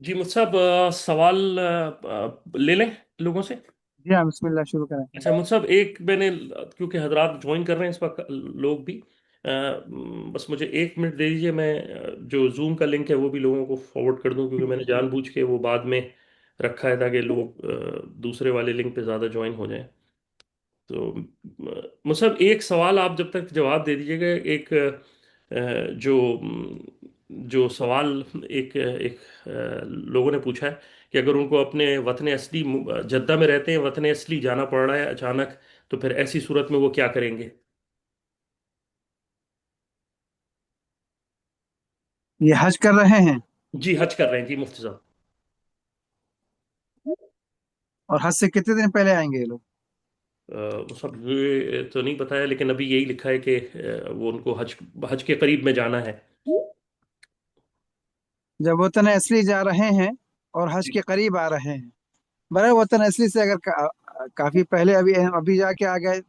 جی مجھ صاحب سوال لے لیں لوگوں سے. جی ہاں، بسم اللہ شروع کریں. اچھا مجھ صاحب ایک میں نے کیونکہ حضرات جوائن کر رہے ہیں اس وقت لوگ بھی بس مجھے 1 منٹ دے دیجئے. میں جو زوم کا لنک ہے وہ بھی لوگوں کو فارورڈ کر دوں کیونکہ میں نے جان بوجھ کے وہ بعد میں رکھا ہے تاکہ لوگ دوسرے والے لنک پہ زیادہ جوائن ہو جائیں. تو مصعب ایک سوال آپ جب تک جواب دے دیجیے گا. ایک جو جو سوال ایک لوگوں نے پوچھا ہے کہ اگر ان کو اپنے وطن اصلی جدہ میں رہتے ہیں وطن اصلی جانا پڑ رہا ہے اچانک تو پھر ایسی صورت میں وہ کیا کریں گے؟ یہ حج کر رہے ہیں جی حج کر رہے ہیں جی مفتی صاحب. اور حج سے کتنے دن پہلے آئیں گے یہ لوگ؟ وہ سب یہ تو نہیں بتایا لیکن ابھی یہی لکھا ہے کہ وہ ان کو حج حج کے قریب میں جانا ہے. جب وطن اصلی جا رہے ہیں اور حج جی کے قریب آ رہے ہیں، برائے وطن اصلی سے اگر کافی پہلے ابھی ابھی جا کے آ گئے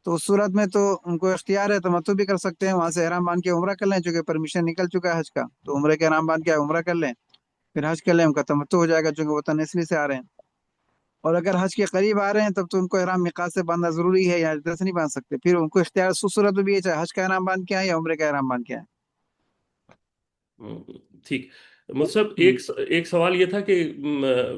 تو اس صورت میں تو ان کو اختیار ہے، تمتع بھی کر سکتے ہیں، وہاں سے احرام باندھ کے عمرہ کر لیں، چونکہ پرمیشن نکل چکا ہے حج کا، تو عمرے کے احرام باندھ کے عمرہ کر لیں، پھر حج کر لیں، ان کا تمتع ہو جائے گا چونکہ وطن اصلی سے آ رہے ہیں. اور اگر حج کے قریب آ رہے ہیں تب تو ان کو احرام میقات سے باندھنا ضروری ہے، یا ادھر سے نہیں باندھ سکتے، پھر ان کو اختیار اس صورت میں بھی ہے چاہے حج کا احرام باندھ کے آئیں یا عمرے کا احرام باندھ کے آئیں. ہم، ٹھیک. مطلب ایک سوال یہ تھا کہ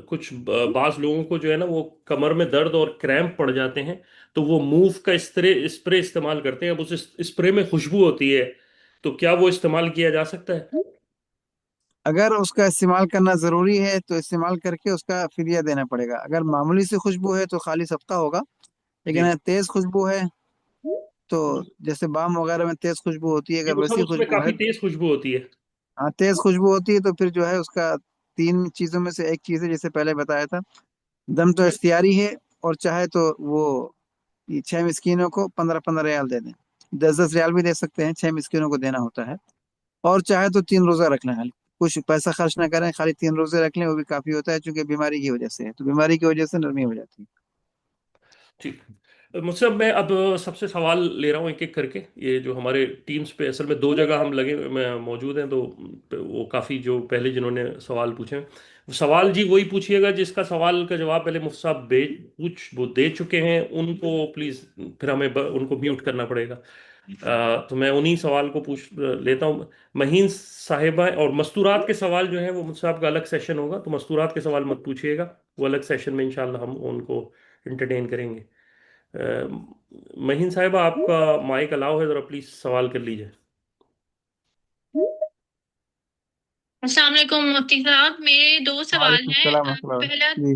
کچھ بعض لوگوں کو جو ہے نا وہ کمر میں درد اور کریمپ پڑ جاتے ہیں تو وہ موو کا اسپرے استعمال کرتے ہیں. اب اس اسپرے میں خوشبو ہوتی ہے تو کیا وہ استعمال کیا جا سکتا ہے؟ اگر اس کا استعمال کرنا ضروری ہے تو استعمال کر کے اس کا فدیہ دینا پڑے گا. اگر معمولی سی خوشبو ہے تو خالی صدقہ ہوگا، لیکن جی اگر تیز خوشبو ہے تو جیسے بام وغیرہ میں تیز خوشبو ہوتی ہے، جی اگر مطلب ویسی اس میں خوشبو ہے، کافی تیز خوشبو ہوتی ہے. ہاں تیز خوشبو ہوتی ہے تو پھر جو ہے اس کا تین چیزوں میں سے ایک چیز ہے جیسے پہلے بتایا تھا. دم تو اختیاری ہے، اور چاہے تو وہ یہ 6 مسکینوں کو 15 15 ریال دے دیں، 10 10 ریال بھی دے سکتے ہیں، 6 مسکینوں کو دینا ہوتا ہے. اور چاہے تو 3 روزہ رکھ لیں، خالی کچھ پیسہ خرچ نہ کریں، خالی 3 روزے رکھ لیں، وہ بھی کافی ہوتا ہے چونکہ بیماری کی وجہ سے ہے، تو بیماری کی وجہ سے نرمی ہو جاتی ہے. ٹھیک. مجھ سے میں اب سب سے سوال لے رہا ہوں ایک ایک کر کے. یہ جو ہمارے ٹیمز پہ اصل میں 2 جگہ ہم لگے میں موجود ہیں تو وہ کافی جو پہلے جنہوں نے سوال پوچھے سوال جی وہی پوچھیے گا جس کا سوال کا جواب پہلے مفتی صاحب وہ دے چکے ہیں. ان کو پلیز پھر ہمیں ان کو میوٹ کرنا پڑے گا. تو میں انہی سوال کو پوچھ لیتا ہوں. مہین صاحبہ اور مستورات کے سوال جو ہیں وہ مجھ صاحب کا الگ سیشن ہوگا تو مستورات کے سوال مت پوچھیے گا. وہ الگ سیشن میں انشاءاللہ ہم ان کو انٹرٹین کریں گے. مہین صاحبہ آپ کا مائک الاؤ ہے ذرا پلیز سوال کر لیجئے. السلام علیکم مفتی صاحب، میرے دو سوال وعلیکم ہیں. السلام ورحمۃ اللہ. پہلا جی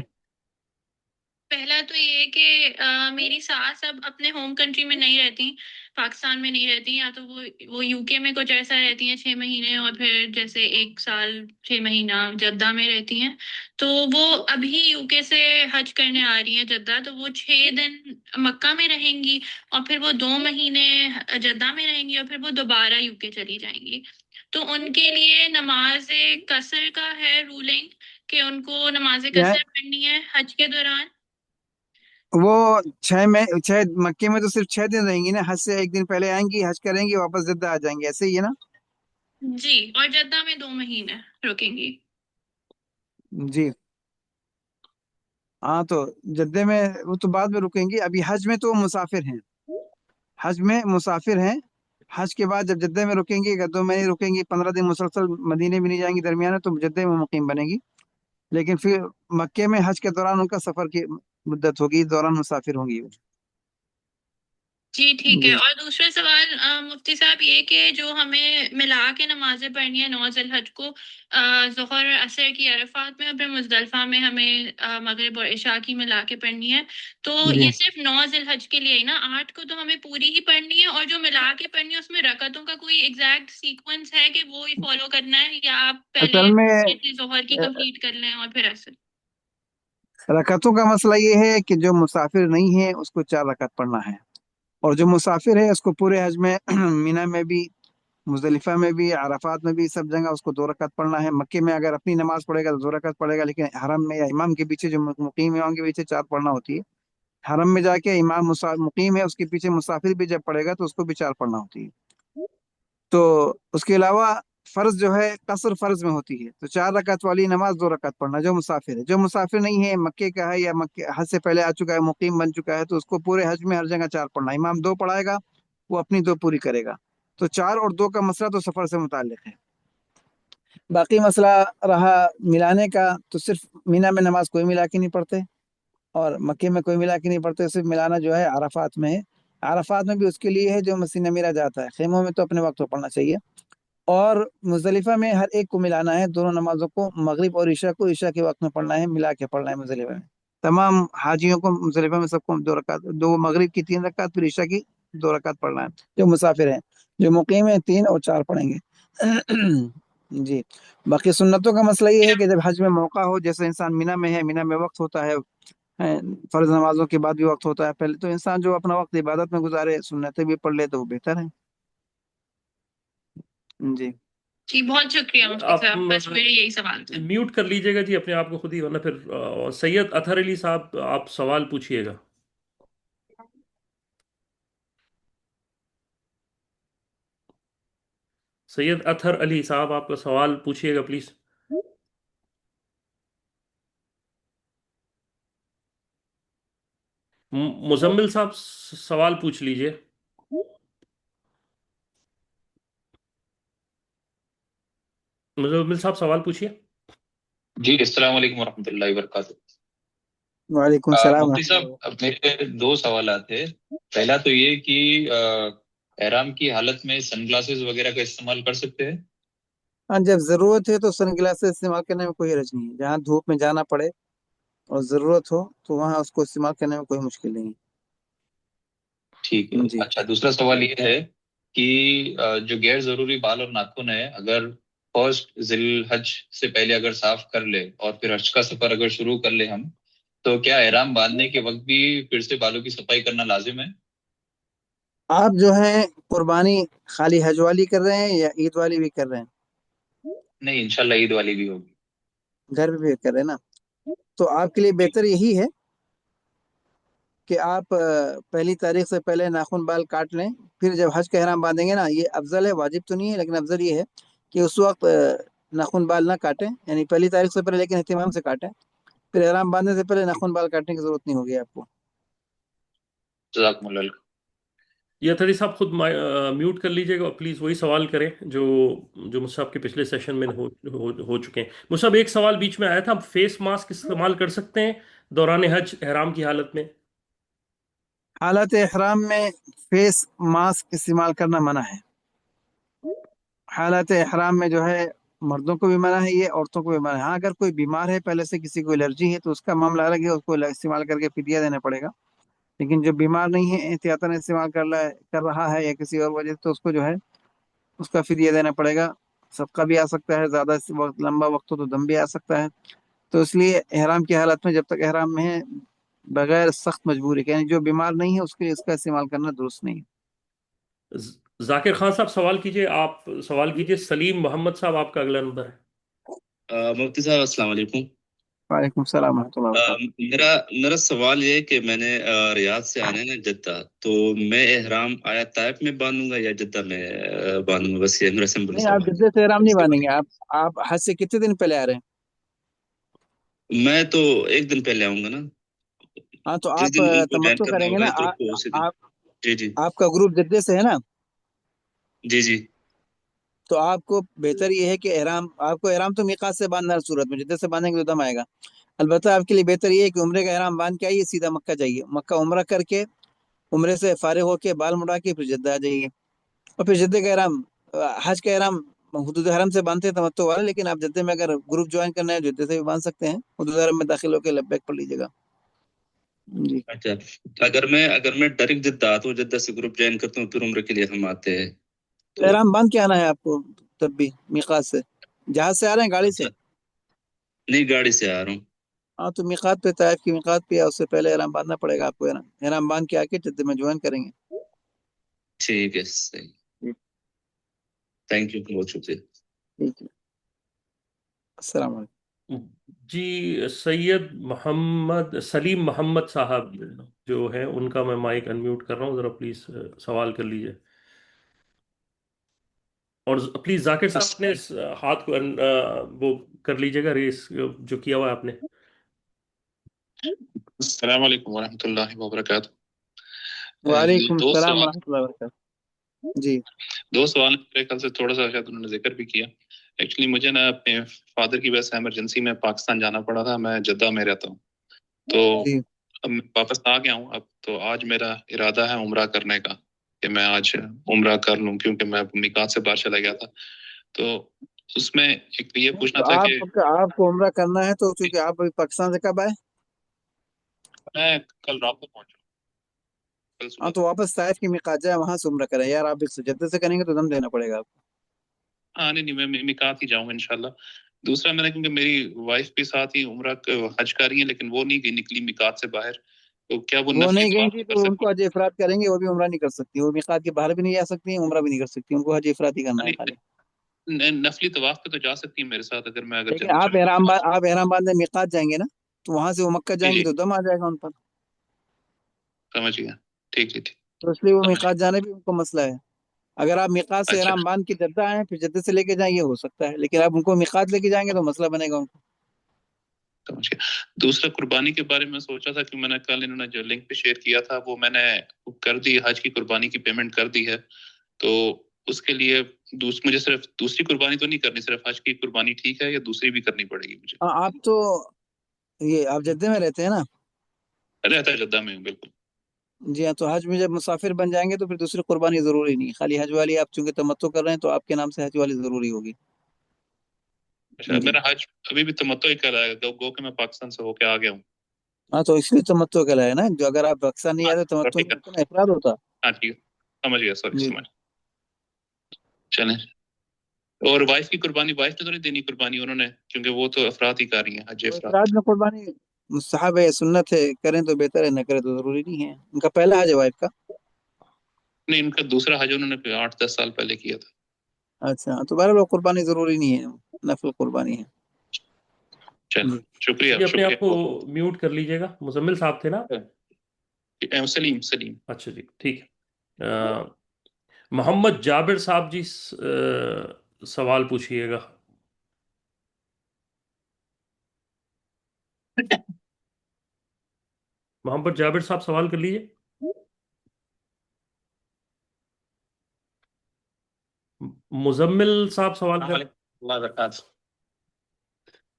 پہلا تو یہ کہ میری ساس اب اپنے ہوم کنٹری میں نہیں رہتی، پاکستان میں نہیں رہتی. یا تو وہ یو کے میں کچھ ایسا رہتی ہیں 6 مہینے، اور پھر جیسے 1 سال 6 مہینہ جدہ میں رہتی ہیں. تو وہ ابھی یو کے سے حج کرنے آ رہی ہیں جدہ، تو وہ 6 دن مکہ میں رہیں گی، اور پھر وہ 2 مہینے جدہ میں رہیں گی، اور پھر وہ دوبارہ یو کے چلی جائیں گی. تو ان کے لیے نماز قصر کا ہے رولنگ کہ ان کو نماز کیا قصر پڑھنی ہے حج کے دوران. وہ 6 مکے میں تو صرف 6 دن رہیں گی نا، حج سے ایک دن پہلے آئیں گی، حج کریں گی، واپس جدہ آ جائیں گے، ایسے ہی ہے نا؟ جی، اور جدہ میں 2 مہینے رکیں گی. جی ہاں، تو جدے میں وہ تو بعد میں رکیں گی، ابھی حج میں تو وہ مسافر ہیں، حج میں مسافر ہیں. حج کے بعد جب جدے میں رکیں گی، اگر 2 مہینے رکیں گی، 15 دن مسلسل مدینے بھی نہیں جائیں گی درمیان میں، تو جدے میں مقیم بنے گی. لیکن پھر مکے میں حج کے دوران ان کا سفر کی مدت ہوگی، اس دوران مسافر ہوں گی وہ. جی ٹھیک ہے. جی اور دوسرا سوال مفتی صاحب یہ کہ جو ہمیں ملا کے نمازیں پڑھنی ہے 9 ذی الحج کو، ظہر عصر کی عرفات میں، اور پھر مزدلفہ میں ہمیں مغرب اور عشاء کی ملا کے پڑھنی ہے. تو جی یہ صرف 9 ذی الحج کے لیے ہی نا؟ 8 کو تو ہمیں پوری ہی پڑھنی ہے، اور جو ملا کے پڑھنی ہے اس میں رکعتوں کا کوئی ایگزیکٹ سیکوینس ہے کہ وہ ہی فالو کرنا ہے، یا آپ پہلے اصل میں ظہر کی کمپلیٹ کر لیں اور پھر عصر؟ رکعتوں کا مسئلہ یہ ہے کہ جو مسافر نہیں ہے اس کو 4 رکعت پڑھنا ہے، اور جو مسافر ہے اس کو پورے حج میں مینا میں بھی، مزدلفہ میں بھی، عرفات میں بھی، سب جگہ اس کو 2 رکعت پڑھنا ہے. مکے میں اگر اپنی نماز پڑھے گا تو 2 رکعت پڑھے گا، لیکن حرم میں یا امام کے پیچھے جو مقیم امام کے پیچھے 4 پڑھنا ہوتی ہے. حرم میں جا کے امام مقیم ہے، اس کے پیچھے مسافر بھی جب پڑھے گا تو اس کو بھی 4 پڑھنا ہوتی ہے. تو اس کے علاوہ فرض جو ہے قصر فرض میں ہوتی ہے، تو 4 رکعت والی نماز 2 رکعت پڑھنا جو مسافر ہے. جو مسافر نہیں ہے، مکے کا ہے یا مکے حج سے پہلے آ چکا ہے، مقیم بن چکا ہے، تو اس کو پورے حج میں ہر جگہ 4 پڑھنا. امام 2 پڑھائے گا، وہ اپنی 2 پوری کرے گا. تو 4 اور 2 کا مسئلہ تو سفر سے متعلق ہے. باقی مسئلہ رہا ملانے کا، تو صرف مینا میں نماز کوئی ملا کے نہیں پڑھتے، اور مکے میں کوئی ملا کے نہیں پڑھتے. صرف ملانا جو ہے عرفات میں ہے. عرفات میں بھی اس کے لیے ہے جو مسیح میرا جاتا ہے. خیموں میں تو اپنے وقت کو پڑھنا چاہیے. اور مزدلفہ میں ہر ایک کو ملانا ہے، دونوں نمازوں کو، مغرب اور عشاء کو عشاء کے وقت میں پڑھنا ہے، ملا کے پڑھنا ہے مزدلفہ میں. تمام حاجیوں کو مزدلفہ میں سب کو 2 رکعت، 2 مغرب کی 3 رکعت، پھر عشاء کی 2 رکعت پڑھنا ہے. جو مسافر ہیں، جو مقیم ہیں 3 اور 4 پڑھیں گے. جی. باقی سنتوں کا مسئلہ یہ ہے کہ جب حج میں موقع ہو، جیسے انسان مینا میں ہے، مینا میں وقت ہوتا ہے، فرض نمازوں کے بعد بھی وقت ہوتا ہے پہلے، تو انسان جو اپنا وقت عبادت میں گزارے، سنتیں بھی پڑھ لے تو وہ بہتر ہے. جی. جی بہت شکریہ مفتی آپ صاحب، بس میرے یہی سوال تھے. میوٹ کر لیجیے گا جی اپنے آپ کو خود ہی، ورنہ پھر سید اطہر علی صاحب آپ سوال پوچھیے گا. سید اطہر علی صاحب آپ کا سوال پوچھیے گا پلیز. مزمل صاحب سوال پوچھ لیجئے. مزمل صاحب سوال پوچھیے. جی السلام علیکم ورحمۃ اللہ وبرکاتہ. وعلیکم السلام مفتی ورحمۃ صاحب، اللہ. اب میرے 2 سوالات تھے. پہلا تو یہ کہ احرام کی حالت میں سن گلاسز وغیرہ کا استعمال کر سکتے ہیں؟ ہاں، جب ضرورت ہے تو سن گلاسز استعمال کرنے میں کوئی حرج نہیں ہے. جہاں دھوپ میں جانا پڑے اور ضرورت ہو تو وہاں اس کو استعمال کرنے میں کوئی مشکل نہیں ٹھیک ہے. ہے. جی. اچھا، دوسرا سوال یہ ہے کہ جو غیر ضروری بال اور ناخن ہے، اگر فرسٹ ذی الحج سے پہلے اگر صاف کر لے اور پھر حج کا سفر اگر شروع کر لے ہم، تو کیا احرام باندھنے کے وقت بھی پھر سے بالوں کی صفائی کرنا لازم ہے؟ آپ جو ہے قربانی خالی حج والی کر رہے ہیں یا عید والی بھی کر رہے ہیں؟ نہیں، انشاءاللہ عید والی بھی ہوگی. گھر پہ بھی کر رہے ہیں نا؟ تو آپ کے لیے جی. بہتر یہی ہے کہ آپ پہلی تاریخ سے پہلے ناخن بال کاٹ لیں. پھر جب حج کا احرام باندھیں گے نا، یہ افضل ہے، واجب تو نہیں ہے لیکن افضل یہ ہے کہ اس وقت ناخن بال نہ کاٹیں، یعنی پہلی تاریخ سے پہلے، لیکن اہتمام سے کاٹیں. پھر احرام باندھنے سے پہلے ناخن بال کاٹنے کی ضرورت نہیں ہوگی آپ کو. جزاکم اللہ خیر. یہ اتھری صاحب خود میوٹ کر لیجیے گا اور پلیز وہی سوال کریں جو جو مجھ سے آپ کے پچھلے سیشن میں ہو چکے ہیں. مجھ سے ایک سوال بیچ میں آیا تھا، فیس ماسک استعمال کر سکتے ہیں دوران حج احرام کی حالت میں؟ حالت احرام میں فیس ماسک استعمال کرنا منع ہے. حالت احرام میں جو ہے مردوں کو بھی منع ہے، یہ عورتوں کو بھی منع ہے. ہاں، اگر کوئی بیمار ہے، پہلے سے کسی کو الرجی ہے، تو اس کا معاملہ الگ ہے، اس کو استعمال کر کے فدیہ دینا پڑے گا. لیکن جو بیمار نہیں ہے، احتیاطاً استعمال کر رہا ہے یا کسی اور وجہ سے، تو اس کو جو ہے اس کا فدیہ دینا پڑے گا. صدقہ بھی آ سکتا ہے، زیادہ وقت لمبا وقت ہو تو دم بھی آ سکتا ہے. تو اس لیے احرام کی حالت میں، جب تک احرام میں ہے، بغیر سخت مجبوری کے، یعنی جو بیمار نہیں ہے اس کے لیے اس کا استعمال کرنا درست نہیں. ذاکر خان صاحب سوال کیجئے. آپ سوال کیجئے. سلیم محمد صاحب آپ کا اگلا نمبر ہے. مفتی صاحب السلام علیکم. وعلیکم السلام ورحمۃ اللہ وبرکاتہ. میرا سوال یہ ہے کہ میں نے ریاض سے آنا ہے نا جدہ، تو میں احرام آیا طائف میں باندھوں گا یا جدہ میں باندھوں گا؟ بس یہ میرا سمپل نہیں، آپ سوال جدے سے احرام ہے. نہیں باندھیں گے. آپ حج سے کتنے دن پہلے آ رہے ہیں؟ میں تو ایک دن پہلے آؤں گا نا. ہاں، تو جس آپ دن ملک کو جوائن تمتع کرنا کریں گے ہوگا نا. اس کو اسی دن. آپ جی جی آپ کا گروپ جدے سے ہے نا، جی جی. تو آپ کو بہتر یہ ہے کہ آپ کو احرام تو میقات سے باندھنا ہے. صورت میں جدے سے باندھیں گے تو دم آئے گا. البتہ آپ کے لیے بہتر یہ ہے کہ عمرے کا احرام باندھ کے آئیے، سیدھا مکہ جائیے، مکہ عمرہ کر کے عمرے سے فارغ ہو کے بال مڑا کے پھر جدہ آ جائیے. اور پھر جدے کا احرام، حج کا احرام حدود حرم سے باندھتے ہیں تمتع والے، لیکن آپ جدے میں اگر گروپ جوائن کرنا ہے جدے سے بھی باندھ سکتے ہیں. حدود حرم میں داخل ہو کے لبیک پڑھ لیجیے گا. جی. اچھا، اگر میں ڈائریکٹ جدہ آتا ہوں، جدہ سے گروپ جوائن کرتا ہوں، پھر عمرے کے لیے ہم آتے ہیں تو. احرام باندھ کے آنا ہے آپ کو تب بھی میقات سے. جہاز سے آ رہے ہیں گاڑی سے؟ اچھا، نہیں گاڑی سے آ رہا ہوں. ہاں، تو میقات پہ، طائف کی میقات پہ، اس سے پہلے احرام باندھنا پڑے گا آپ کو. احرام باندھ کے آ کے جدے میں جوائن کریں گے. ٹھیک ہے، صحیح. جی. تھینک یو، بہت شکریہ. ٹھیک ہے. السلام علیکم. جی سلیم محمد صاحب جو ہیں، ان کا میں مائک انمیوٹ کر رہا ہوں، ذرا پلیز سوال کر لیجئے. اور پلیز ذاکر صاحب اپنے اس ہاتھ کو وہ کر لیجیے گا ریس جو کیا ہوا ہے آپ نے. السلام علیکم ورحمۃ اللہ وبرکاتہ. وعلیکم دو السلام سوال ورحمۃ اللہ وبرکاتہ. جی دو سوال میرے خیال سے تھوڑا سا شاید انہوں نے ذکر بھی کیا. ایکچولی مجھے نا اپنے فادر کی وجہ سے ایمرجنسی میں پاکستان جانا پڑا تھا. میں جدہ میں رہتا ہوں تو جی اب میں واپس آ گیا ہوں. اب تو آج میرا ارادہ ہے عمرہ کرنے کا کہ میں آج عمرہ کر لوں کیونکہ میں میقات سے باہر چلا گیا تھا. تو اس میں ایک یہ پوچھنا تو تھا کہ آپ کو عمرہ کرنا ہے تو چونکہ آپ ابھی پاکستان سے کب آئے؟ میں کل رات کو پہنچا کل ہاں صبح. تو واپس طائف کی میقات جائے وہاں سے عمرہ کریں یار. آپ اس جدہ سے کریں گے تو دم دینا پڑے گا آپ کو. ہاں نہیں میں میقات ہی جاؤں گا انشاءاللہ. دوسرا میں نے کیونکہ میری وائف بھی ساتھ ہی عمرہ حج کر رہی ہیں لیکن وہ نہیں نکلی میقات سے باہر. تو کیا وہ وہ نفلی نہیں گئی طواف تھی کر تو ان سکتی کو حج افراد کریں گے, وہ بھی عمرہ نہیں کر سکتی. وہ میقات کے باہر بھی نہیں جا سکتی, عمرہ بھی نہیں کر سکتی. ان کو حج افراد ہی کرنا ہے خالی. نفلی طواف پہ تو جا سکتی ہیں میرے ساتھ اگر میں لیکن جدہ آپ چلا احرام باندھنے میقات جائیں گے نا, تو وہاں سے وہ مکہ جائیں گے جی تو دم آ جائے گا ان پر. سمجھ گیا. ٹھیک ٹھیک تو اس لیے وہ سمجھ میقات جانے بھی ان کو مسئلہ ہے. اگر آپ میقات سے اچھا احرام باندھ کے جدہ آئیں پھر جدہ سے لے کے جائیں یہ ہو سکتا ہے, لیکن آپ ان کو میقات لے کے جائیں گے تو مسئلہ بنے گا ان کو. سمجھ گیا. دوسرا قربانی کے بارے میں سوچا تھا کہ میں نے کل انہوں نے جو لنک پہ شیئر کیا تھا وہ میں نے کر دی. حج کی قربانی کی پیمنٹ کر دی ہے. تو اس کے لیے مجھے صرف دوسری قربانی تو نہیں کرنی, صرف حج کی قربانی ٹھیک ہے یا دوسری بھی کرنی پڑے گی مجھے؟ آپ تو یہ آپ جدہ میں رہتے ہیں نا؟ رہتا ہے جدہ میں ہوں بالکل. جی ہاں, تو حج میں جب مسافر بن جائیں گے تو پھر دوسری قربانی ضروری نہیں. خالی حج والی آپ چونکہ تمتع کر رہے ہیں تو آپ کے نام سے حج والی ضروری ہوگی. اچھا جی میرا حج ابھی بھی تمتع ہی کر رہا ہے گو کہ میں پاکستان سے ہو کے آ گیا ہوں. ہاں تو اس لیے تمتع کہلایا ہے نا. جو اگر آپ اکثر نہیں آتے تمتع ٹھیک نہیں ہے. ہوتا نا, افراد ہوتا. ہاں ٹھیک ہے سمجھ گیا. سوری جی سمجھ. چلیں. اور وائف کی قربانی وائف نے تو نہیں دینی قربانی انہوں نے کیونکہ وہ تو افراد ہی کر رہی ہیں حج تو افراد. افراد میں قربانی مستحب ہے, سنت ہے, کریں تو بہتر ہے, نہ کریں تو ضروری نہیں ہے. ان کا پہلا حج ہے وائف کا. نہیں ان کا دوسرا حج انہوں نے 8-10 سال پہلے کیا تھا. اچھا تو بہرحال وہ قربانی ضروری نہیں ہے, نفل قربانی ہے. چل جی شکریہ جی اپنے آپ کو شکریہ. میوٹ کر لیجیے گا. مزمل صاحب تھے نا؟ سلیم سلیم. اچھا جی ٹھیک ہے. محمد جابر صاحب جی سوال پوچھئے گا. محمد جابر صاحب سوال کر لیجیے. مزمل صاحب سوال کر. السلام علیکم اللہ وبرکاتہ.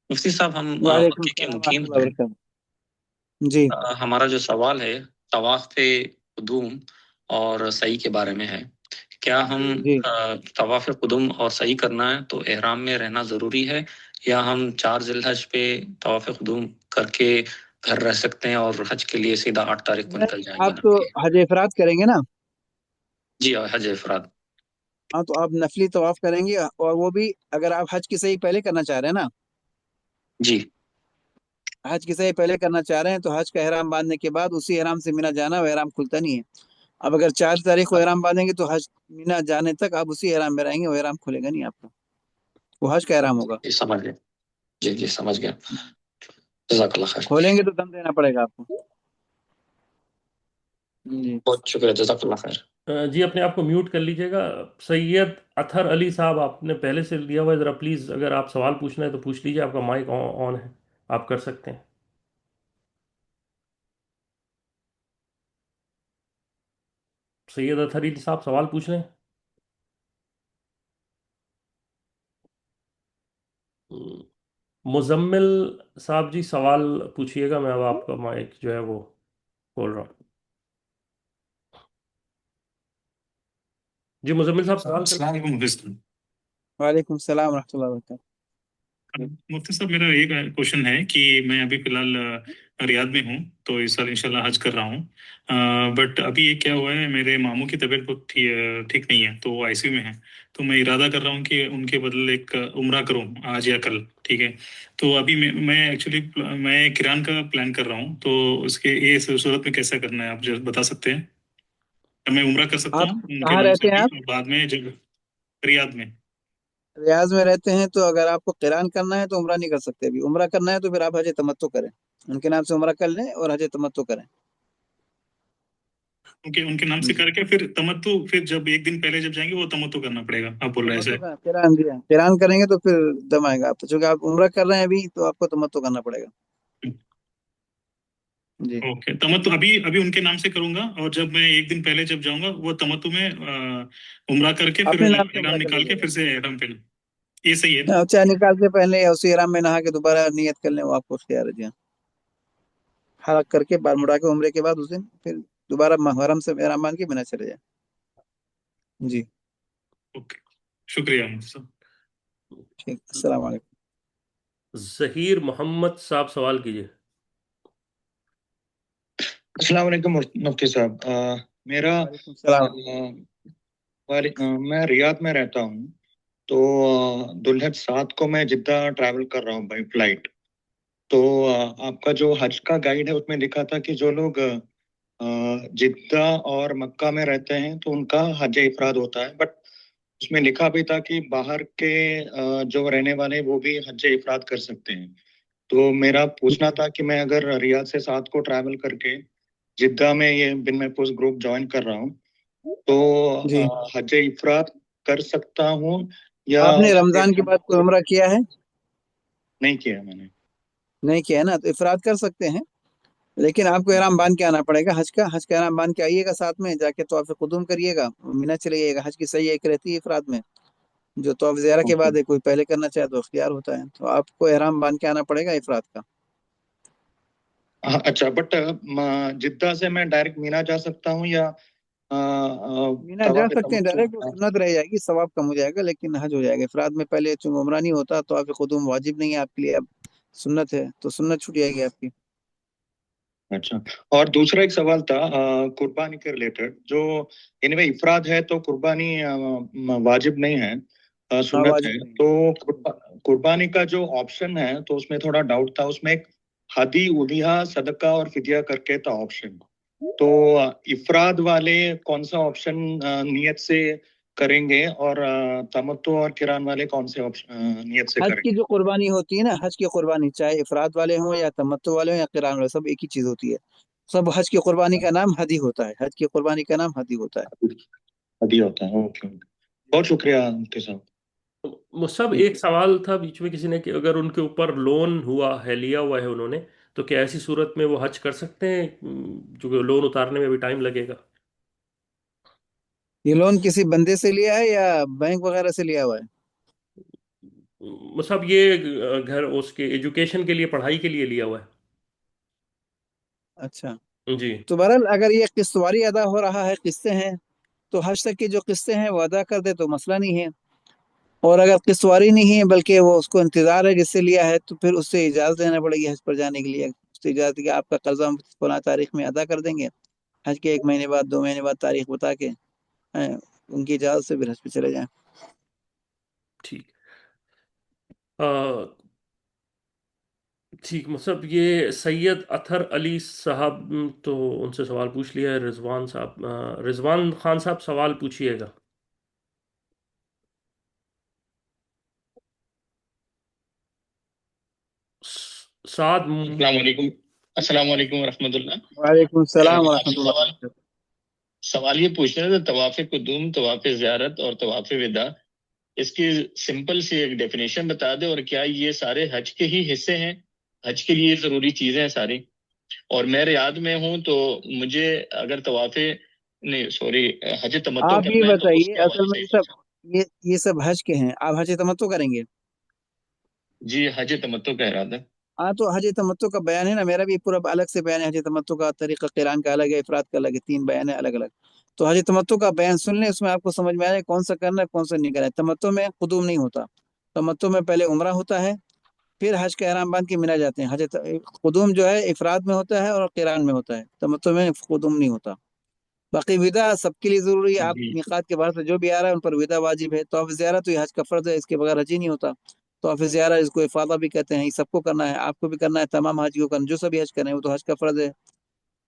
مفتی صاحب ہم وعلیکم مکے کے السلام مقیم ورحمۃ اللہ ہیں. وبرکاتہ. جی ہمارا جو سوال ہے طواف قدوم اور سعی کے بارے میں ہے. کیا ہم جی طواف قدوم اور سعی کرنا ہے تو احرام میں رہنا ضروری ہے, یا ہم 4 ذی الحج پہ طواف قدوم کر کے گھر رہ سکتے ہیں اور حج کے لیے سیدھا 8 تاریخ کو نکل نہیں, جائیں گے آپ تو نکل کے؟ حج افراد کریں گے نا. جی حج افراد. ہاں تو آپ نفلی طواف کریں گے, اور وہ بھی اگر آپ حج کی صحیح پہلے کرنا چاہ رہے ہیں نا. جی حج کی صحیح پہلے کرنا چاہ رہے ہیں تو حج کا احرام باندھنے کے بعد اسی احرام سے مینا جانا, وہ احرام کھلتا نہیں ہے. اب اگر 4 تاریخ کو احرام باندھیں گے تو حج مینا جانے تک آپ اسی احرام میں رہیں گے, وہ احرام کھلے گا نہیں آپ کا, وہ حج کا احرام ہوگا. جی سمجھ گیا. جی جی سمجھ گیا. جزاک اللہ خیر. کھولیں گے تو دم دینا پڑے گا آپ کو. جی بہت شکریہ. جزاک اللہ خیر. جی اپنے آپ کو میوٹ کر لیجیے گا. سید اطہر علی صاحب آپ نے پہلے سے لیا ہوا ہے, ذرا پلیز اگر آپ سوال پوچھنا ہے تو پوچھ لیجیے. آپ کا مائک آن ہے, آپ کر سکتے ہیں. سید اطہر علی صاحب سوال پوچھ رہے ہیں. مزمل صاحب جی سوال پوچھئے گا. میں اب آپ کا مائک جو ہے وہ کھول رہا ہوں. جی مزمل صاحب سوال السلام علیکم مفتی صاحب. وعلیکم السلام ورحمۃ اللہ وبرکاتہ. مفتی صاحب میرا ایک کوشچن ہے کہ میں ابھی فی الحال ریاض میں ہوں تو اس سال انشاءاللہ حج کر رہا ہوں, بٹ ابھی یہ کیا ہوا ہے میرے ماموں کی طبیعت بہت ٹھیک نہیں ہے تو وہ آئی سی یو میں ہے. تو میں ارادہ کر رہا ہوں کہ ان کے بدلے ایک عمرہ کروں آج یا کل. ٹھیک ہے, تو ابھی میں ایکچولی میں کران کا پلان کر رہا ہوں, تو اس کے اس صورت میں کیسا کرنا ہے آپ بتا سکتے ہیں؟ میں عمرہ کر سکتا آپ ہوں ان کے کہاں نام سے رہتے ہیں؟ بھی آپ اور بعد میں جب ریاض میں. ریاض میں رہتے ہیں تو اگر آپ کو قران کرنا ہے تو عمرہ نہیں کر سکتے. ابھی عمرہ کرنا ہے تو پھر آپ حج تمتع کریں, ان کے نام سے عمرہ کر لیں اور حج تمتع کریں. उनके नाम से करके फिर तमत्तु, फिर जब एक दिन पहले जब जाएंगे वो तमत्तु करना पड़ेगा, आप बोल रहे हैं तमत्तु ऐसे? का किरान दिया, किरान करेंगे तो फिर दम आएगा। आप चूंकि आप उम्रा कर रहे हैं अभी, तो आपको तमत्तु करना पड़ेगा जी। ओके, तमत्तु अभी अभी उनके नाम से करूंगा, और जब मैं एक दिन पहले जब जाऊंगा वो तमत्तु में उम्रा करके फिर अपने नाम से एहराम उम्रा कर निकाल के लीजिएगा। फिर से एहराम पहन, ये सही है ना? हाँ, चाहे निकाल के पहले या उसी इहराम में नहा के दोबारा नियत कर लें, वो आपको इख्तियार है जी। हाँ, हलाक करके बाल मुड़ा के उम्रे के बाद उस दिन फिर दोबारा मुहर्रम से इहराम मान के बिना चले जाए जी। ओके, शुक्रिया मुफ्ती साहब। ठीक, अस्सलाम वालेकुम। जहीर मोहम्मद साहब सवाल कीजिए। अस्सलाम वालेकुम मुफ्ती साहब। मेरा वालेकुम सलाम। मैं रियाद में रहता हूँ, तो दुल्हज 7 को मैं जिद्दा ट्रैवल कर रहा हूँ बाई फ्लाइट। तो आपका जो हज का गाइड है उसमें लिखा था कि जो लोग जिद्दा और मक्का में रहते हैं तो उनका हज इफराद होता है, बट उसमें लिखा भी था कि बाहर के जो रहने वाले वो भी हज इफराद कर सकते हैं। तो मेरा पूछना था कि मैं अगर रियाद से 7 को ट्रैवल करके जिद्दा में ये बिन महफूज ग्रुप ज्वाइन कर रहा हूँ, तो जी, हज इफराद कर सकता हूँ या आपने रमजान के बाद कोई उम्रा किया है? नहीं किया मैंने? नहीं किया है ना, तो इफराद कर सकते हैं, लेकिन आपको इहराम बांध के आना पड़ेगा। हज का इहराम बांध के आइएगा, साथ में जाके तवाफ कुदूम करिएगा, मिना चले जाइएगा। हज की सही एक रहती है इफराद में, जो तवाफ ज़ियारा के ओके। बाद है, कोई पहले करना चाहे तो इख्तियार होता है। तो आपको इहराम बांध के आना पड़ेगा इफराद का। अच्छा, बट जिद्दा से मैं डायरेक्ट मीना जा सकता हूँ या मीना जा तवाफ सकते हैं तमत्तु? डायरेक्ट, सुन्नत रह जाएगी, सवाब कम हो जाएगा, लेकिन हज हो जाएगा। इफराद में पहले चूंकि उम्रा नहीं होता, तो आप खुदूम वाजिब नहीं है आपके लिए, अब सुन्नत है, तो सुन्नत छूट जाएगी आपकी। अच्छा, और दूसरा एक सवाल था कुर्बानी के रिलेटेड। जो इनमें इफराद है तो कुर्बानी वाजिब नहीं है, हाँ, सुन्नत वाजिब है। नहीं। तो कुर्बानी का जो ऑप्शन है तो उसमें थोड़ा डाउट था। उसमें एक हदी, उदिया, सदका और फिदिया करके था ऑप्शन। तो इफराद वाले कौन सा ऑप्शन नियत से करेंगे, और तमत्तु और किरान वाले कौन से ऑप्शन नियत से हज की करेंगे? जो कुर्बानी होती है ना, हज की कुर्बानी चाहे इफराद वाले हों या तमत्तु वाले हों या किरान वाले, सब एक ही चीज होती है। सब हज की कुर्बानी का नाम हदी होता है, हज की कुर्बानी का नाम हदी होता है। हदी होता है, ओके। बहुत शुक्रिया मुफ्ती साहब। मुझसे एक सवाल था बीच में किसी ने कि अगर उनके ऊपर लोन हुआ है, लिया हुआ है उन्होंने, तो क्या ऐसी सूरत में वो हज कर सकते हैं? जो लोन उतारने में भी टाइम लगेगा। ये लोन किसी बंदे से लिया है या बैंक वगैरह से लिया हुआ है? मतलब ये घर उसके एजुकेशन के लिए, पढ़ाई के लिए लिया हुआ अच्छा, है जी। तो बहरहाल अगर ये किस्तवारी अदा हो रहा है, किस्तें हैं, तो हज तक की जो किस्तें हैं वो अदा कर दे तो मसला नहीं है। और अगर किस्तवारी नहीं है, बल्कि वो उसको इंतजार है जिससे लिया है, तो फिर उससे इजाज़त लेना पड़ेगी हज पर जाने के लिए। उससे इजाज़त कि आपका कर्जा हम फलां तारीख में अदा कर देंगे, हज के 1 महीने बाद, 2 महीने बाद तारीख बता के, उनकी इजाज़त से फिर हज पे चले जाएं। ठीक। अ, ठीक, मतलब ये सैयद अतहर अली साहब, तो उनसे सवाल पूछ लिया है। रिजवान साहब, रिजवान खान साहब सवाल पूछिएगा। साद अस्सलाम वालेकुम। अस्सलाम वालेकुम वरहमतुल्लाह। वालेकुम सलाम व आपसे रहमतुल्लाह। सवाल ये पूछना था, तवाफ़ कुदूम, तवाफ़ ज़ियारत और तवाफ़ विदा, इसकी सिंपल सी एक डेफिनेशन बता दे, और क्या ये सारे हज के ही हिस्से हैं? हज के लिए ज़रूरी चीज़ें हैं सारी। और मैं रियाद में हूँ, तो मुझे अगर तवाफ़े नहीं, सॉरी, हज तमत्तो आप ये करना है तो बताइए, उसके असल हवाले में से। ये सब हज के हैं, आप हज तमत्तो करेंगे? जी, हज तमत्तो का इरादा है। हाँ, तो हज तमत्तो का बयान है ना, मेरा भी पूरा अलग से बयान है। हज तमत्तो का तरीका क़िरान का अलग है, इफराद का अलग है, 3 बयान है अलग अलग। तो हज तमत्तो का बयान सुन लें, उसमें आपको समझ में आ जाए कौन सा करना है कौन सा नहीं करना है। तमत्तो में कुदूम नहीं होता, तमत्तो में पहले उम्रा होता है, फिर हज का एहराम बांध के मिना जाते हैं। कुदूम जो है इफराद में होता है और क़िरान में होता है, तमत्तो में कुदूम नहीं होता। बाकी विदा सबके लिए जरूरी है। आप जी मिकात के बाहर से जो भी आ रहा है उन पर विदा वाजिब है। तवाफ ज़ियारा तो ये हज का फर्ज है, इसके बगैर हज ही नहीं होता। तवाफ ज़ियारा, इसको इफादा भी कहते हैं, ये सबको करना है, आपको भी करना है, तमाम हाजियों को करना, जो सभी हज कर रहे हैं वो तो हज का फर्ज है।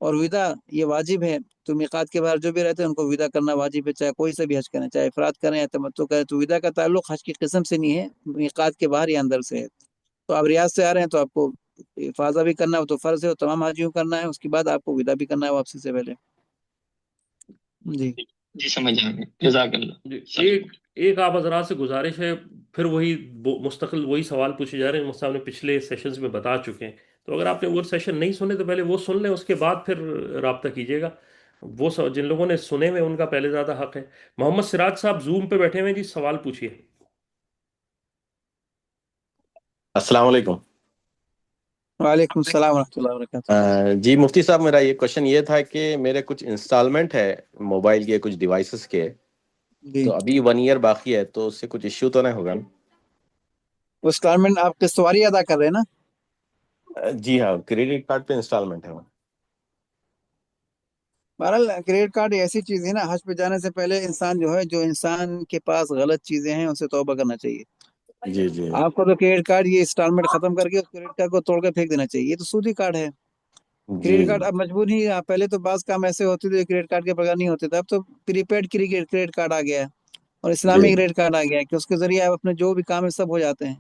और विदा ये वाजिब है, तो मिकात के बाहर जो भी रहते हैं उनको विदा करना वाजिब है, चाहे कोई से भी हज करें, चाहे इफराद करें या तमत्तु करें। तो विदा का ताल्लुक हज की किस्म से नहीं है, मिकात के बाहर या अंदर से है। तो आप रियाज से आ रहे हैं तो आपको इफादा भी करना है, वो तो फर्ज है, वो तमाम हाजियों को करना है। उसके बाद आपको विदा भी करना है वापसी से पहले। جی جی سمجھ آ گیا، جزاک اللہ۔ جی صحیح۔ ایک آپ حضرات سے گزارش ہے، پھر وہی مستقل وہی سوال پوچھے جا رہے ہیں، مصطفیٰ نے پچھلے سیشنز میں بتا چکے ہیں، تو اگر آپ نے وہ سیشن نہیں سنے تو پہلے وہ سن لیں، اس کے بعد پھر رابطہ کیجیے گا۔ وہ جن لوگوں نے سنے ہوئے ان کا پہلے زیادہ حق ہے۔ محمد سراج صاحب زوم پہ بیٹھے ہوئے ہیں جی، سوال پوچھیے۔ السلام علیکم۔ وعلیکم السلام ورحمۃ اللہ وبرکاتہ۔ جی مفتی صاحب، میرا یہ کوشچن یہ تھا کہ میرے کچھ انسٹالمنٹ ہے موبائل کے کچھ ڈیوائسز کے، جی تو ابھی 1 ایئر باقی ہے، تو اس سے کچھ ایشو تو نہیں ہوگا نا؟ وہ انسٹالمنٹ آپ قسط واری ادا کر رہے ہیں نا؟ جی ہاں، کریڈٹ کارڈ پہ انسٹالمنٹ ہے وہ۔ بہرحال کریڈٹ کارڈ ایسی چیز ہے نا، حج پہ جانے سے پہلے انسان جو انسان کے پاس غلط چیزیں ہیں ان سے توبہ کرنا چاہیے۔ جی جی آپ کو تو کریڈٹ کارڈ یہ انسٹالمنٹ ختم کر کے اس کریڈٹ کارڈ کو توڑ کے پھینک دینا چاہیے، یہ تو سودی کارڈ ہے۔ جی کریڈٹ کارڈ اب مجبور ہی، پہلے تو بعض کام ایسے ہوتے تھے کریڈٹ کارڈ کے بغیر نہیں ہوتے تھے، اب تو پری پیڈ کریڈٹ کارڈ آ گیا ہے اور جی اسلامی کریڈٹ کارڈ آ گیا ہے کہ اس کے ذریعے آپ اپنے جو بھی کام ہے سب ہو جاتے ہیں۔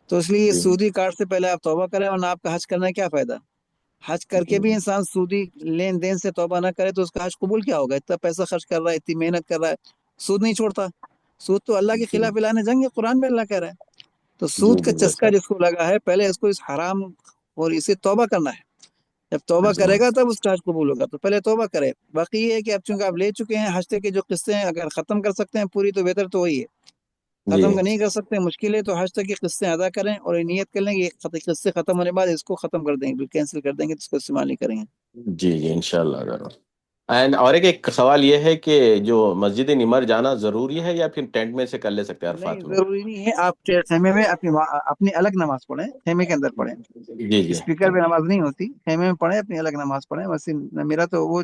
تو اس لیے جی سودی کارڈ سے پہلے آپ توبہ کریں، ورنہ آپ کا حج کرنے کا کیا فائدہ؟ حج کر کے بھی انسان سودی لین دین سے توبہ نہ کرے تو اس کا حج قبول کیا ہوگا؟ اتنا پیسہ خرچ کر رہا ہے، اتنی محنت کر رہا ہے، سود نہیں چھوڑتا۔ سود تو اللہ کے جی خلاف اعلان جنگ ہے، قرآن میں اللہ کہہ رہا ہے۔ تو جی سود کا جی بے چسکا شک۔ جس کو لگا ہے، پہلے اس کو اس حرام اور اسے توبہ کرنا ہے۔ جب توبہ جی کرے گا تب اس کا حج قبول ہوگا، تو پہلے توبہ کرے۔ باقی یہ ہے کہ اب چونکہ آپ لے چکے ہیں حج کے جو قصے ہیں، اگر ختم کر سکتے ہیں پوری تو بہتر، تو وہی ہے۔ جی ختم نہیں کر سکتے، مشکل ہے، تو حج تک کی قسطیں ادا کریں اور یہ نیت کر لیں کہ یہ قصے ختم ہونے کے بعد اس کو ختم کر دیں گے، کینسل کر دیں گے، اس کو استعمال نہیں کریں گے۔ جی جی انشاءاللہ ضرور۔ اینڈ اور ایک سوال یہ ہے کہ جو مسجد نمر جانا ضروری ہے یا پھر ٹینٹ میں سے کر لے سکتے ہیں نہیں، عرفات میں؟ ضروری نہیں ہے، آپ خیمے میں اپنی الگ نماز پڑھیں، خیمے کے اندر پڑھیں، جی جی اسپیکر پہ نماز نہیں ہوتی، خیمے میں پڑھیں، اپنی الگ نماز پڑھیں۔ میرا تو وہ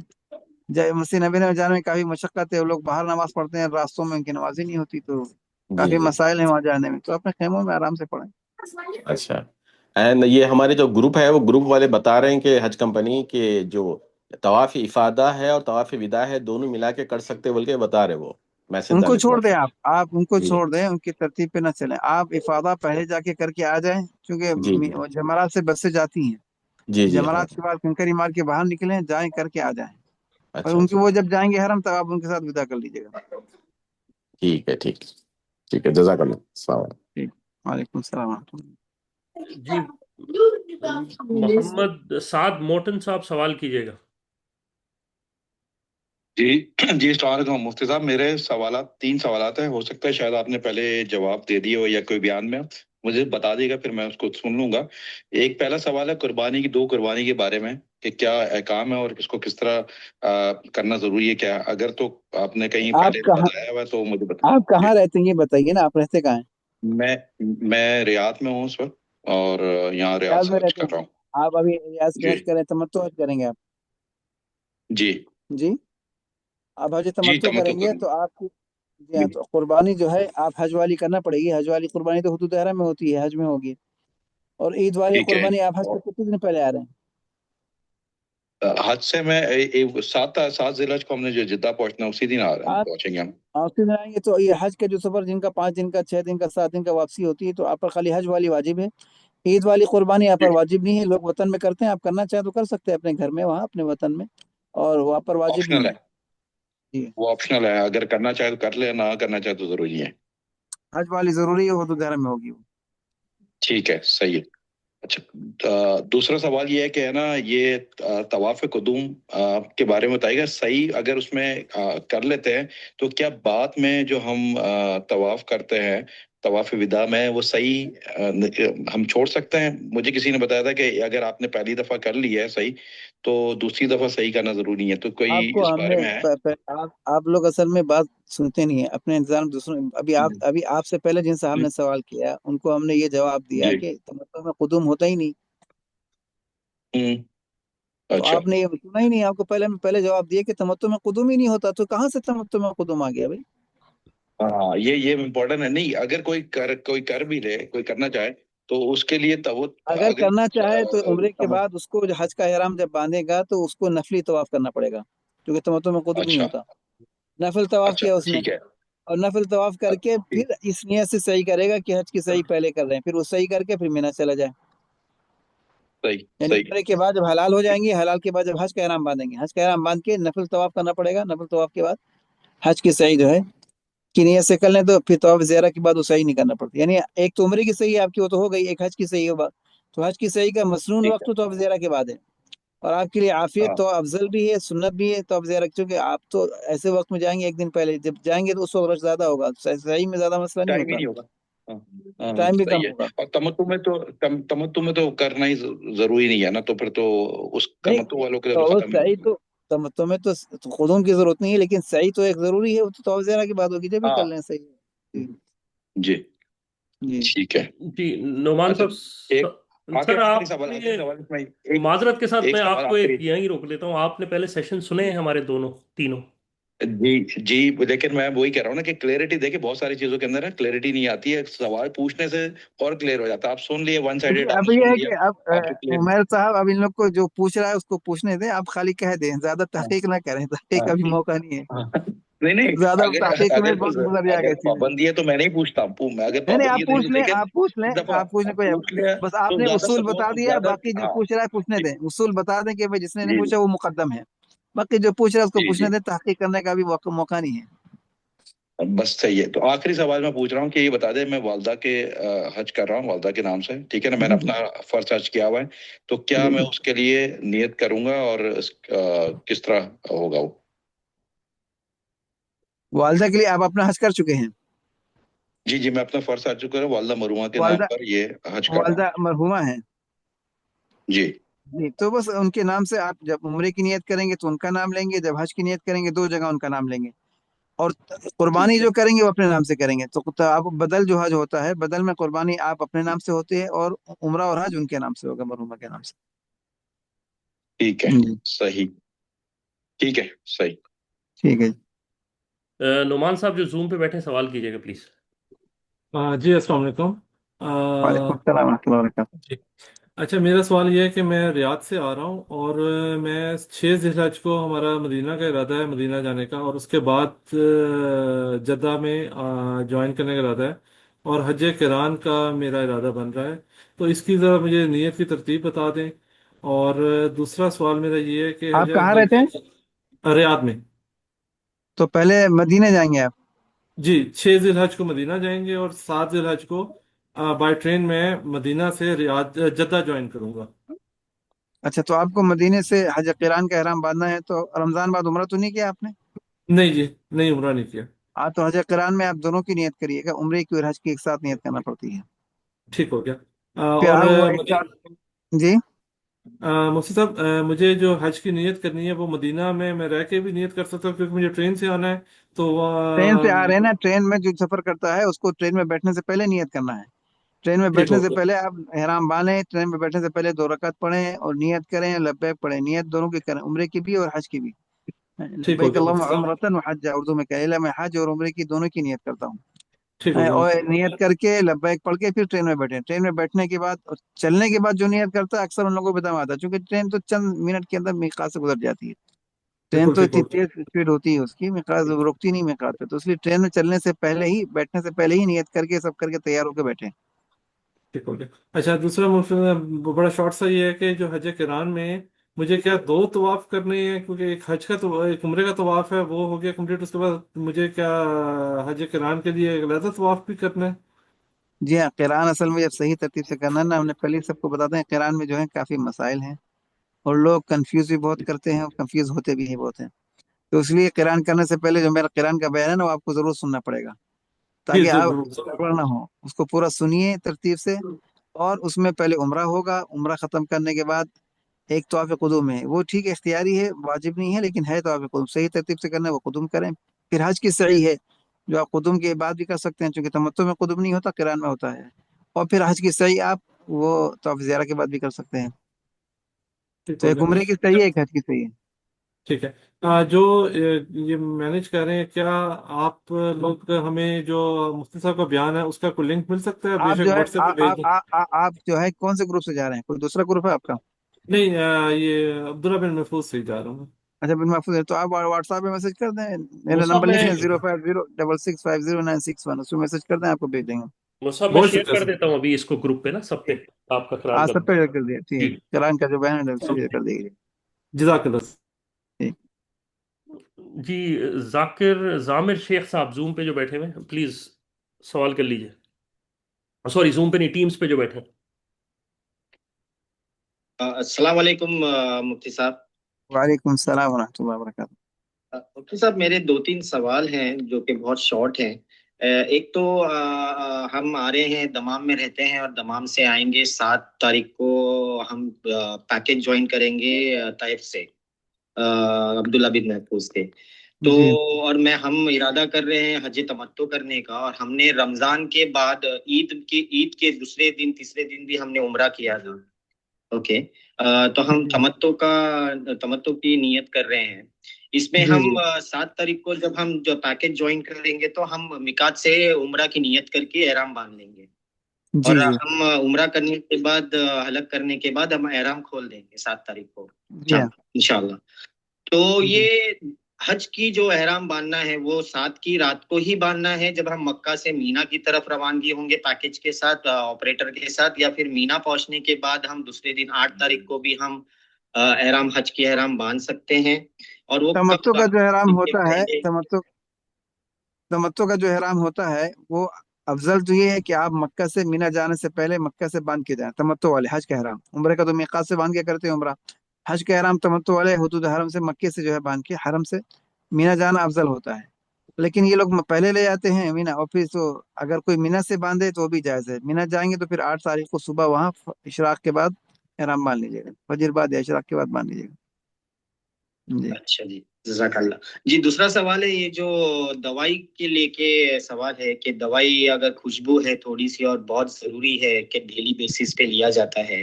مسجد نبی میں جانے میں کافی مشقت ہے، وہ لوگ باہر نماز پڑھتے ہیں، راستوں میں ان کی نماز ہی نہیں ہوتی، تو جی کافی جی مسائل ہیں وہاں جانے میں، تو اپنے خیموں میں آرام سے پڑھیں۔ اچھا۔ اینڈ یہ ہمارے جو گروپ ہے وہ گروپ والے بتا رہے ہیں کہ حج کمپنی کے جو طواف افادہ ہے اور طواف وداع ہے دونوں ملا کے کر سکتے بول کے بتا رہے، وہ میسج ان کو ڈالے تھے چھوڑ دیں، واٹس آپ ان کو ایپ۔ جی چھوڑ دیں، ان کی ترتیب پہ نہ چلیں، آپ افادہ پہلے جا کے کر کے آ جائیں، جی کیونکہ جی جمرات سے بسیں جاتی ہیں، جی جی ہاں جمرات کے بعد کنکری مار کے باہر نکلیں، جائیں کر کے آ جائیں، اور اچھا ان کے اچھا وہ جب جائیں گے حرم تب آپ ان کے ساتھ ودا کر لیجیے گا۔ ٹھیک ہے ٹھیک ہے ٹھیک ہے، جزاک اللہ، السلام علیکم۔ ٹھیک، وعلیکم السلام ورحمۃ اللہ۔ جی محمد سعد موٹن صاحب سوال کیجیے گا۔ جی جی السلام علیکم مفتی صاحب، میرے سوالات 3 سوالات ہیں، ہو سکتا ہے شاید آپ نے پہلے جواب دے دیے ہو یا کوئی بیان میں، مجھے بتا دیے گا پھر میں اس کو سن لوں گا۔ ایک پہلا سوال ہے قربانی کی، 2 قربانی کے بارے میں کہ کیا احکام ہے اور اس کو کس طرح کرنا ضروری ہے، کیا اگر تو آپ نے کہیں آپ پہلے کہاں بتایا ہوا ہے تو مجھے آپ جی کہاں رہتے ہیں یہ بتائیے نا، آپ رہتے کہاں ہیں؟ میں میں ریاض میں ہوں اس وقت، اور یہاں ریاض ریاض سے میں حج رہتے کر ہیں؟ رہا ہوں۔ آپ ابھی ریاض کے جی حج کریں، تمتع حج کریں گے آپ؟ جی جی، آپ حج جی تمتع تمتع کریں گے کروں تو آپ کی، جی گا۔ ہاں، تو قربانی جو ہے آپ حج والی کرنا پڑے گی، حج والی قربانی تو حدود حرم میں ہوتی ہے، حج میں ہوگی، اور عید والی ٹھیک ہے، قربانی آپ حج سے کتنے دن پہلے آ رہے ہیں؟ حج سے میں 7 ذی الحج کو ہم نے جو جدہ پہنچنا اسی دن آپ پہنچیں گے ہم۔ اسی دن آئیں گے تو یہ حج کے جو سفر جن کا 5 دن کا، 6 دن کا، 7 دن کا واپسی ہوتی ہے، تو آپ پر خالی حج والی واجب ہے، عید والی قربانی آپ پر واجب نہیں ہے، لوگ وطن میں کرتے ہیں، آپ کرنا چاہیں تو کر سکتے ہیں اپنے گھر میں، وہاں اپنے وطن میں، اور وہاں پر واجب آپشنل نہیں ہے، ہے۔ جی، وہ آپشنل ہے، اگر کرنا چاہے تو کر لے، نہ کرنا چاہے تو ضروری ہے۔ حج والی ضروری ہے، حدود حرم میں ہوگی وہ۔ ٹھیک ہے، صحیح ہے۔ اچھا، دوسرا سوال یہ ہے کہ ہے نا، یہ طواف قدوم کے بارے میں بتائیے گا، صحیح اگر اس میں کر لیتے ہیں تو کیا بعد میں جو ہم طواف کرتے ہیں طواف وداع میں، وہ صحیح ہم چھوڑ سکتے ہیں؟ مجھے کسی نے بتایا تھا کہ اگر آپ نے پہلی دفعہ کر لی ہے صحیح تو دوسری دفعہ صحیح کرنا ضروری ہے، تو کوئی آپ کو اس ہم بارے نے میں ہے؟ آپ لوگ اصل میں بات سنتے نہیں ہیں، اپنے انتظام دوسروں، ابھی آپ سے پہلے جن صاحب نے سوال کیا ان کو ہم نے یہ جواب دیا جی کہ تمتع میں قدوم ہوتا ہی نہیں، ہوں تو اچھا آپ نے یہ سنا ہی نہیں، آپ کو پہلے جواب دیا کہ تمتع میں قدوم ہی نہیں ہوتا، تو کہاں سے تمتع میں قدوم آ گیا بھائی؟ ہاں، یہ امپورٹنٹ ہے، نہیں اگر کوئی کر بھی لے، کوئی کرنا چاہے تو اس کے لیے اگر اگر کرنا چاہے تو عمرے کے بعد اس کو جو حج کا احرام جب باندھے گا تو اس کو نفلی طواف کرنا پڑے گا، کیونکہ تمتع میں قدوم نہیں اچھا ہوتا، نفل طواف اچھا کیا اس نے، ٹھیک ہے، اور نفل طواف کر کے پھر اس نیت سے صحیح کرے گا کہ حج کی صحیح پہلے کر رہے ہیں، پھر وہ صحیح کر کے پھر مینا چلا جائے۔ सही यानी सही عمرے کے بعد جب حلال ہو جائیں گے، حلال کے بعد جب حج کا احرام باندھیں گے، حج کا احرام باندھ کے نفل طواف کرنا پڑے گا، نفل طواف کے بعد حج کی سعی جو ہے کی نیت سے کر لیں تو پھر طواف زیارہ کے بعد وہ سعی نہیں کرنا پڑتی. یعنی ایک تو عمرے کی صحیح ہے آپ کی، وہ تو ہو گئی، ایک حج کی صحیح ہو. تو حج کی صحیح کا مسنون ٹھیک وقت ہے. تو طواف زیارہ کے بعد ہے، اور آپ کے لیے عافیت ہاں تو افضل بھی ہے، سنت بھی ہے طواف زیارہ، کیونکہ آپ تو ایسے وقت میں جائیں گے ایک دن پہلے، جب جائیں گے تو اس وقت رش زیادہ ہوگا، صحیح میں زیادہ مسئلہ نہیں ٹائم ہی ہوتا، نہیں ہوگا. ہاں ہاں ٹائم بھی صحیح کم ہے. ہوگا. اور تمتو میں تو کرنا ہی ضروری نہیں ہے نا، تو پھر تو اس نہیں تمتو والوں کے لیے تو تو ختم ہی. صحیح تو تمہیں تو خودوں کی ضرورت نہیں ہے، لیکن صحیح تو ایک ضروری ہے، وہ تو طواف زیارہ کی بات ہوگی جب بھی کر ہاں لیں صحیح. جی جی جی. ٹھیک ہے. جی نعمان اچھا صاحب، ایک سر آخری آپ سوال، نے اس میں ایک معذرت کے ساتھ ایک میں سوال آپ کو آخری. ایک یہیں روک لیتا ہوں. آپ نے پہلے سیشن سنے ہیں ہمارے دونوں تینوں؟ جی جی لیکن میں وہی کہہ رہا ہوں نا کہ کلیئرٹی دیکھیں، بہت ساری چیزوں کے اندر ہے کلیئرٹی نہیں آتی ہے، سوال پوچھنے سے اور کلیئر ہو جاتا ہے. آپ سن لیے ون سائڈیڈ آپ اب نے یہ سن ہے لیا. کہ اب آپ کو کلیئر. عمیر صاحب اب ان لوگ کو جو پوچھ رہا ہے اس کو پوچھنے دیں، آپ خالی کہہ دیں، زیادہ ہاں تحقیق نہ کریں، تحقیق ہاں کا بھی موقع نہیں ہے، ہاں. نہیں نہیں، زیادہ اگر تحقیق میں اگر وقت گزر جائے گا اگر اس چیز میں. پابندی ہے تو میں نہیں پوچھتا ہوں. اگر نہیں نہیں، پابندی آپ ہے پوچھ تو لیں، لیکن آپ پوچھ لیں، ایک دفعہ آپ پوچھنے آپ کو پوچھ لیا بس آپ تو نے زیادہ اصول بتا سپورٹ دیا، زیادہ. باقی جو ہاں پوچھ رہا ہے پوچھنے جی دیں، اصول بتا دیں کہ بھائی جس نے نہیں جی پوچھا وہ مقدم ہے، باقی جو پوچھ رہا ہے اس کو جی پوچھنے جی دیں، تحقیق کرنے کا بھی موقع نہیں ہے. بس صحیح ہے. تو آخری سوال میں پوچھ رہا ہوں کہ یہ بتا دیں، میں والدہ کے حج کر رہا ہوں والدہ کے نام سے، ٹھیک ہے نا، میں نے جی جی اپنا فرض حج کیا ہوا ہے، تو کیا جی میں جی. اس کے لیے نیت کروں گا اور کس طرح ہوگا وہ؟ والدہ کے لیے آپ اپنا حج کر چکے ہیں؟ جی جی میں اپنا فرض حج چکا ہوں، والدہ مرحومہ کے نام والدہ پر یہ حج کر رہا ہوں. والدہ مرحومہ ہیں؟ جی جی تو بس ان کے نام سے آپ جب عمرے کی نیت کریں گے تو ان کا نام لیں گے، جب حج کی نیت کریں گے دو جگہ ان کا نام لیں گے، اور قربانی ٹھیک ہے جو کریں گے وہ اپنے نام سے کریں گے. تو آپ بدل جو حج ہوتا ہے، بدل میں قربانی آپ اپنے نام سے ہوتی ہے، اور عمرہ اور حج ان کے نام سے ہوگا، مرحومہ کے نام سے. ٹھیک ہے جی صحیح. ٹھیک ہے صحیح. ٹھیک ہے. نعمان صاحب جو زوم پہ بیٹھے سوال کیجیے گا پلیز. جی السلام علیکم. وعلیکم السلام ورحمۃ اللہ وبرکاتہ. جی اچھا، میرا سوال یہ ہے کہ میں ریاض سے آ رہا ہوں، اور میں 6 ذی الحج کو ہمارا مدینہ کا ارادہ ہے، مدینہ جانے کا، اور اس کے بعد جدہ میں جوائن کرنے کا ارادہ ہے، اور حج قران کا میرا ارادہ بن رہا ہے. تو اس کی ذرا مجھے نیت کی ترتیب بتا دیں. اور دوسرا سوال میرا یہ ہے کہ آپ کہاں رہتے ہیں؟ ریاض میں. تو پہلے مدینے جائیں گے آپ؟ جی 6 ذی الحج کو مدینہ جائیں گے، اور 7 ذی الحج کو بائی ٹرین میں مدینہ سے جدہ جوائن کروں گا. اچھا، تو آپ کو مدینے سے حج قران کا احرام باندھنا ہے، تو رمضان بعد عمرہ تو نہیں کیا آپ نے؟ نہیں جی، نہیں، عمرہ نہیں کیا. ہاں تو حج قران میں آپ دونوں کی نیت کریے گا، عمرے کی اور حج کی ایک ساتھ نیت کرنا پڑتی ہے. ٹھیک ہو گیا. پھر اور آپ وہ ایک ساتھ. جی مفتی صاحب، مجھے جو حج کی نیت کرنی ہے وہ مدینہ میں رہ کے بھی نیت کر سکتا ہوں، کیونکہ مجھے ٹرین سے آنا ہے تو ٹرین سے آ رہے ہیں نا، ٹرین میں جو سفر کرتا ہے اس کو ٹرین میں بیٹھنے سے پہلے نیت کرنا ہے. ٹرین میں ٹھیک بیٹھنے ہو سے گیا. پہلے آپ احرام باندھیں، ٹرین میں بیٹھنے سے پہلے 2 رکعت پڑھیں اور نیت کریں، لبیک پڑھیں، نیت دونوں کی کریں، عمرے کی بھی اور حج کی بھی. ٹھیک ہو لبیک گیا اللہم مفتی صاحب. عمرتن وحج، اردو میں کہہ میں حج اور عمرے کی دونوں کی نیت کرتا ہوں. ٹھیک ہو گیا اور مفتی نیت کر کے لبیک پڑھ کے پھر ٹرین میں بیٹھیں. ٹرین میں بیٹھنے کے بعد اور چلنے کے بعد جو نیت کرتا ہے اکثر ان لوگوں کو بدم آتا ہے، چونکہ ٹرین تو چند منٹ کے اندر میقات سے گزر جاتی ہے. ٹرین بالکل تو ٹھیک اتنی ہو گیا. تیز اسپیڈ ہوتی ہے اس کی، میقات رکتی نہیں میقات پہ، تو اس لیے ٹرین میں چلنے سے پہلے ہی، بیٹھنے سے پہلے ہی نیت کر کے سب کر کے تیار ہو کے بیٹھیں. ٹھیک ہو گیا. اچھا، دوسرا بڑا شارٹ سا یہ ہے کہ جو حج کران میں مجھے کیا 2 طواف کرنے ہیں؟ کیونکہ ایک حج کا تو ایک عمرے کا طواف ہے، وہ ہو گیا کمپلیٹ، اس کے بعد مجھے کیا حج کران کے لیے ایک علیحدہ طواف بھی کرنا ہے؟ جی ہاں، قرآن اصل میں جب صحیح ترتیب سے کرنا ہے نا، ہم نے پہلے ہی سب کو بتاتے ہیں، قرآن میں جو ہے کافی مسائل ہیں، اور لوگ کنفیوز بھی بہت کرتے ہیں اور کنفیوز ہوتے بھی بہت ہیں. تو اس لیے قرآن کرنے سے پہلے جو میرا قرآن کا بیان ہے نا، وہ آپ کو ضرور سننا پڑے گا، جی تاکہ آپ ضرور. گڑبڑ نہ ہو. اس کو پورا سنیے ترتیب سے. اور اس میں پہلے عمرہ ہوگا، عمرہ ختم کرنے کے بعد ایک طواف قدوم ہے، وہ ٹھیک ہے، اختیاری ہے، واجب نہیں ہے، لیکن ہے طواف قدوم، صحیح ترتیب سے کرنا ہے وہ قدوم کریں. پھر حج کی سعی ہے، جو آپ قدوم کے بعد بھی کر سکتے ہیں، چونکہ تمتع میں قدوم نہیں ہوتا، قرآن میں ہوتا ہے. اور پھر حج کی سعی آپ وہ طواف زیارہ کے بعد بھی کر سکتے ہیں. ٹھیک تو ہو ایک گیا. عمرے کی صحیح ہے، ایک حج کی صحیح ہے. ٹھیک ہے. جو یہ مینج کر رہے ہیں، کیا آپ لوگ ہمیں جو مفتی صاحب کا بیان ہے اس کا کوئی لنک مل سکتا ہے؟ بے آپ جو شک ہے واٹس ایپ پہ بھیج دیں. آپ جو ہے کون سے گروپ سے جا رہے ہیں؟ کوئی دوسرا گروپ ہے آپ کا؟ نہیں، یہ عبداللہ بن محفوظ سے ہی جا رہا ہوں. اچھا بن محفوظ ہے، تو آپ واٹس ایپ پہ میسج کر دیں، میرا مصعب نمبر میں لکھ لیں 05066509661، اس پہ میسج کر دیں، آپ کو بھیج دیں گے. मुसाब मैं बोल शेयर सकते हैं कर सर। देता हूँ अभी इसको ग्रुप पे ना, सब पे आपका करार हाँ कर सब दूँ। पे कर दिया, ठीक है, जी करान का जो बैनर है शेयर कर दीजिए। जजाकल्ला। ठीक। जी। जाकिर जामिर शेख साहब जूम पे जो बैठे हुए हैं, प्लीज सवाल कर लीजिए। सॉरी, जूम पे नहीं, टीम्स पे जो बैठे हैं। अस्सलाम वालेकुम मुफ्ती साहब। वालेकुम सलाम वरहमतुल्लाहि वबरकातुहू। मुफ्ती साहब, मेरे दो तीन सवाल हैं जो कि बहुत शॉर्ट हैं। एक तो हम आ रहे हैं, दमाम में रहते हैं और दमाम से आएंगे 7 तारीख को। हम पैकेज ज्वाइन करेंगे ताइफ से, अब्दुल्ला बिन महफूज के। तो जी और हम इरादा कर रहे हैं हज तमत्तो करने का, और हमने रमजान के बाद ईद के दूसरे दिन तीसरे दिन भी हमने उम्रा किया था। ओके। तो हम जी तमत्तो की नियत कर रहे हैं। इसमें जी हम जी 7 तारीख को जब हम जो पैकेज ज्वाइन करेंगे तो हम मिकात से उम्रा की नियत करके एहराम बांध लेंगे, जी और जी हम उम्रा करने के बाद हलक करने के बाद हम एहराम खोल देंगे 7 तारीख को जी हाँ, इंशाल्लाह। तो जी ये हज की जो एहराम बांधना है वो 7 की रात को ही बांधना है जब हम मक्का से मीना की तरफ रवानगी होंगे पैकेज के साथ, ऑपरेटर के साथ, या फिर मीना पहुंचने के बाद हम दूसरे दिन 8 तारीख को भी हम एहराम हज की एहराम बांध सकते हैं? और वो कब तमत्तो का जो एहराम के होता है, पहले? तमत्तो का जो एहराम होता है वो अफजल तो ये है कि आप मक्का से मीना जाने से पहले मक्का से बांध के जाएं, तमत्तो वाले। हज का एहराम, उम्रे का तो मीकात से बांध के करते हैं उम्रा। हज का एहराम तमत्तो वाले हुदूद हरम से, मक्के से जो है बांध के हरम से मीना जाना अफजल होता है। लेकिन ये लोग पहले ले जाते हैं मीना, और फिर तो अगर कोई मीना से बांधे तो वो भी जायज है। मीना जाएंगे तो फिर 8 तारीख को सुबह वहाँ इशराक के बाद एहराम बांध लीजिएगा, फजर बाद या इशराक के बाद बांध लीजिएगा। जी अच्छा जी, जज़ाकल्लाह जी। दूसरा सवाल है, ये जो दवाई के लेके सवाल है कि दवाई अगर खुशबू है थोड़ी सी और बहुत जरूरी है कि डेली बेसिस पे लिया जाता है,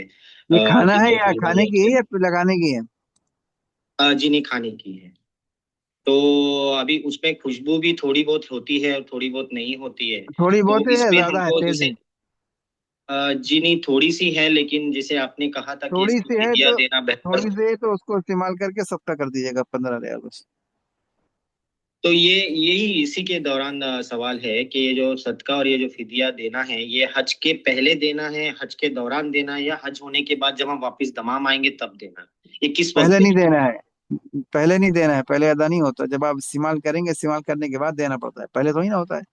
ये खाना है जिसमें या खाने की है या फिर लगाने की है? जी नहीं, खाने की है। तो अभी उसमें खुशबू भी थोड़ी बहुत होती है और थोड़ी बहुत नहीं होती है। थोड़ी तो बहुत है या इसमें ज्यादा है, हमको तेज जैसे है? जी नहीं, थोड़ी सी है, लेकिन जैसे आपने कहा था कि थोड़ी इसमें सी है फिदिया तो देना थोड़ी बेहतर। सी है तो उसको इस्तेमाल करके सस्ता कर दीजिएगा, 15 रियाल बस। तो ये यही इसी के दौरान सवाल है कि ये जो सदका और ये जो फिदिया देना है, ये हज के पहले देना है, हज के दौरान देना है, या हज होने के बाद जब हम वापस दमाम आएंगे तब देना है? ये किस वक्त पहले नहीं देना देना है, पहले नहीं देना है, पहले अदा नहीं होता। जब आप इस्तेमाल करेंगे, इस्तेमाल करने के बाद देना पड़ता है, पहले तो ही ना होता है।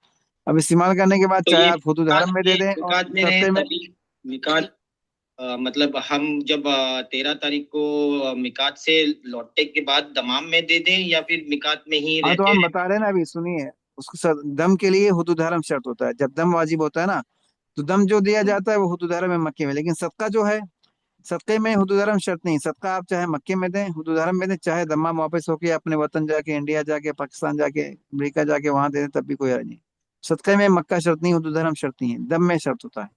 अब इस्तेमाल करने के बाद है? तो चाहे ये आप हुदूद हरम में दे दें और मिकात में है सस्ते में। तभी मिकात मतलब हम जब 13 तारीख को मिकात से लौटने के बाद दमाम में दे दें, या फिर मिकात में ही हाँ तो रहते हम हैं? बता रहे हैं ना, अभी सुनिए। उसको दम के लिए हुदूद हरम शर्त होता है, जब दम वाजिब होता है ना, तो दम जो दिया जाता है वो हुदूद हरम में, मक्के में। लेकिन सदका जो है, सदक़े में हुदूद हरम शर्त नहीं। सदका आप चाहे मक्के में दें, हुदूद हरम में दें, चाहे दम्माम वापस होके अपने वतन जाके, इंडिया जाके, पाकिस्तान जाके, अमेरिका जाके वहां दे दें, तब भी कोई हर्ज नहीं। सदक़े में मक्का शर्त नहीं, हुदूद हरम शर्त नहीं है, दम में शर्त होता है।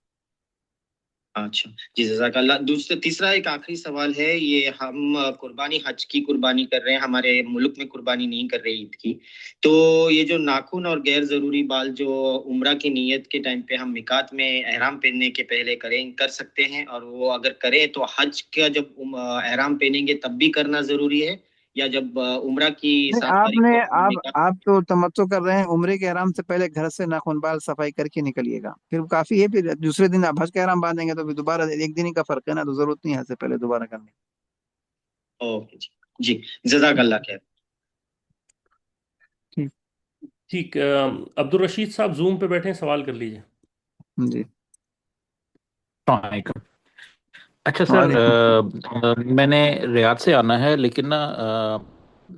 अच्छा जी, जज़ाकल्लाह। दूसरा तीसरा एक आखिरी सवाल है, ये हम कुर्बानी हज की कुर्बानी कर रहे हैं, हमारे मुल्क में कुर्बानी नहीं कर रहे ईद की। तो ये जो नाखून और गैर जरूरी बाल जो उम्रा की नीयत के टाइम पे हम मिकात में एहराम पहनने के पहले कर सकते हैं, और वो अगर करें तो हज का जब एहराम पहनेंगे तब भी करना जरूरी है, या जब उम्रा की नहीं, 7 तारीख को हम मिकात? आप तो तमत्तो कर रहे हैं, उम्रे के एहराम से पहले घर से नाखून बाल सफाई करके निकलिएगा, फिर काफी है। फिर दूसरे दिन आप हज का एहराम बांधेंगे तो फिर दोबारा एक दिन ही का फर्क है ना, तो जरूरत नहीं है हज से पहले दोबारा करने ओके जी। जी, जज़ाकल्लाह खैर। की। ठीक। अब्दुल रशीद साहब जूम पे बैठे हैं, सवाल कर लीजिए। जी वालेकुम। अच्छा सर, वालेकुम। मैंने रियाद से आना है, लेकिन ना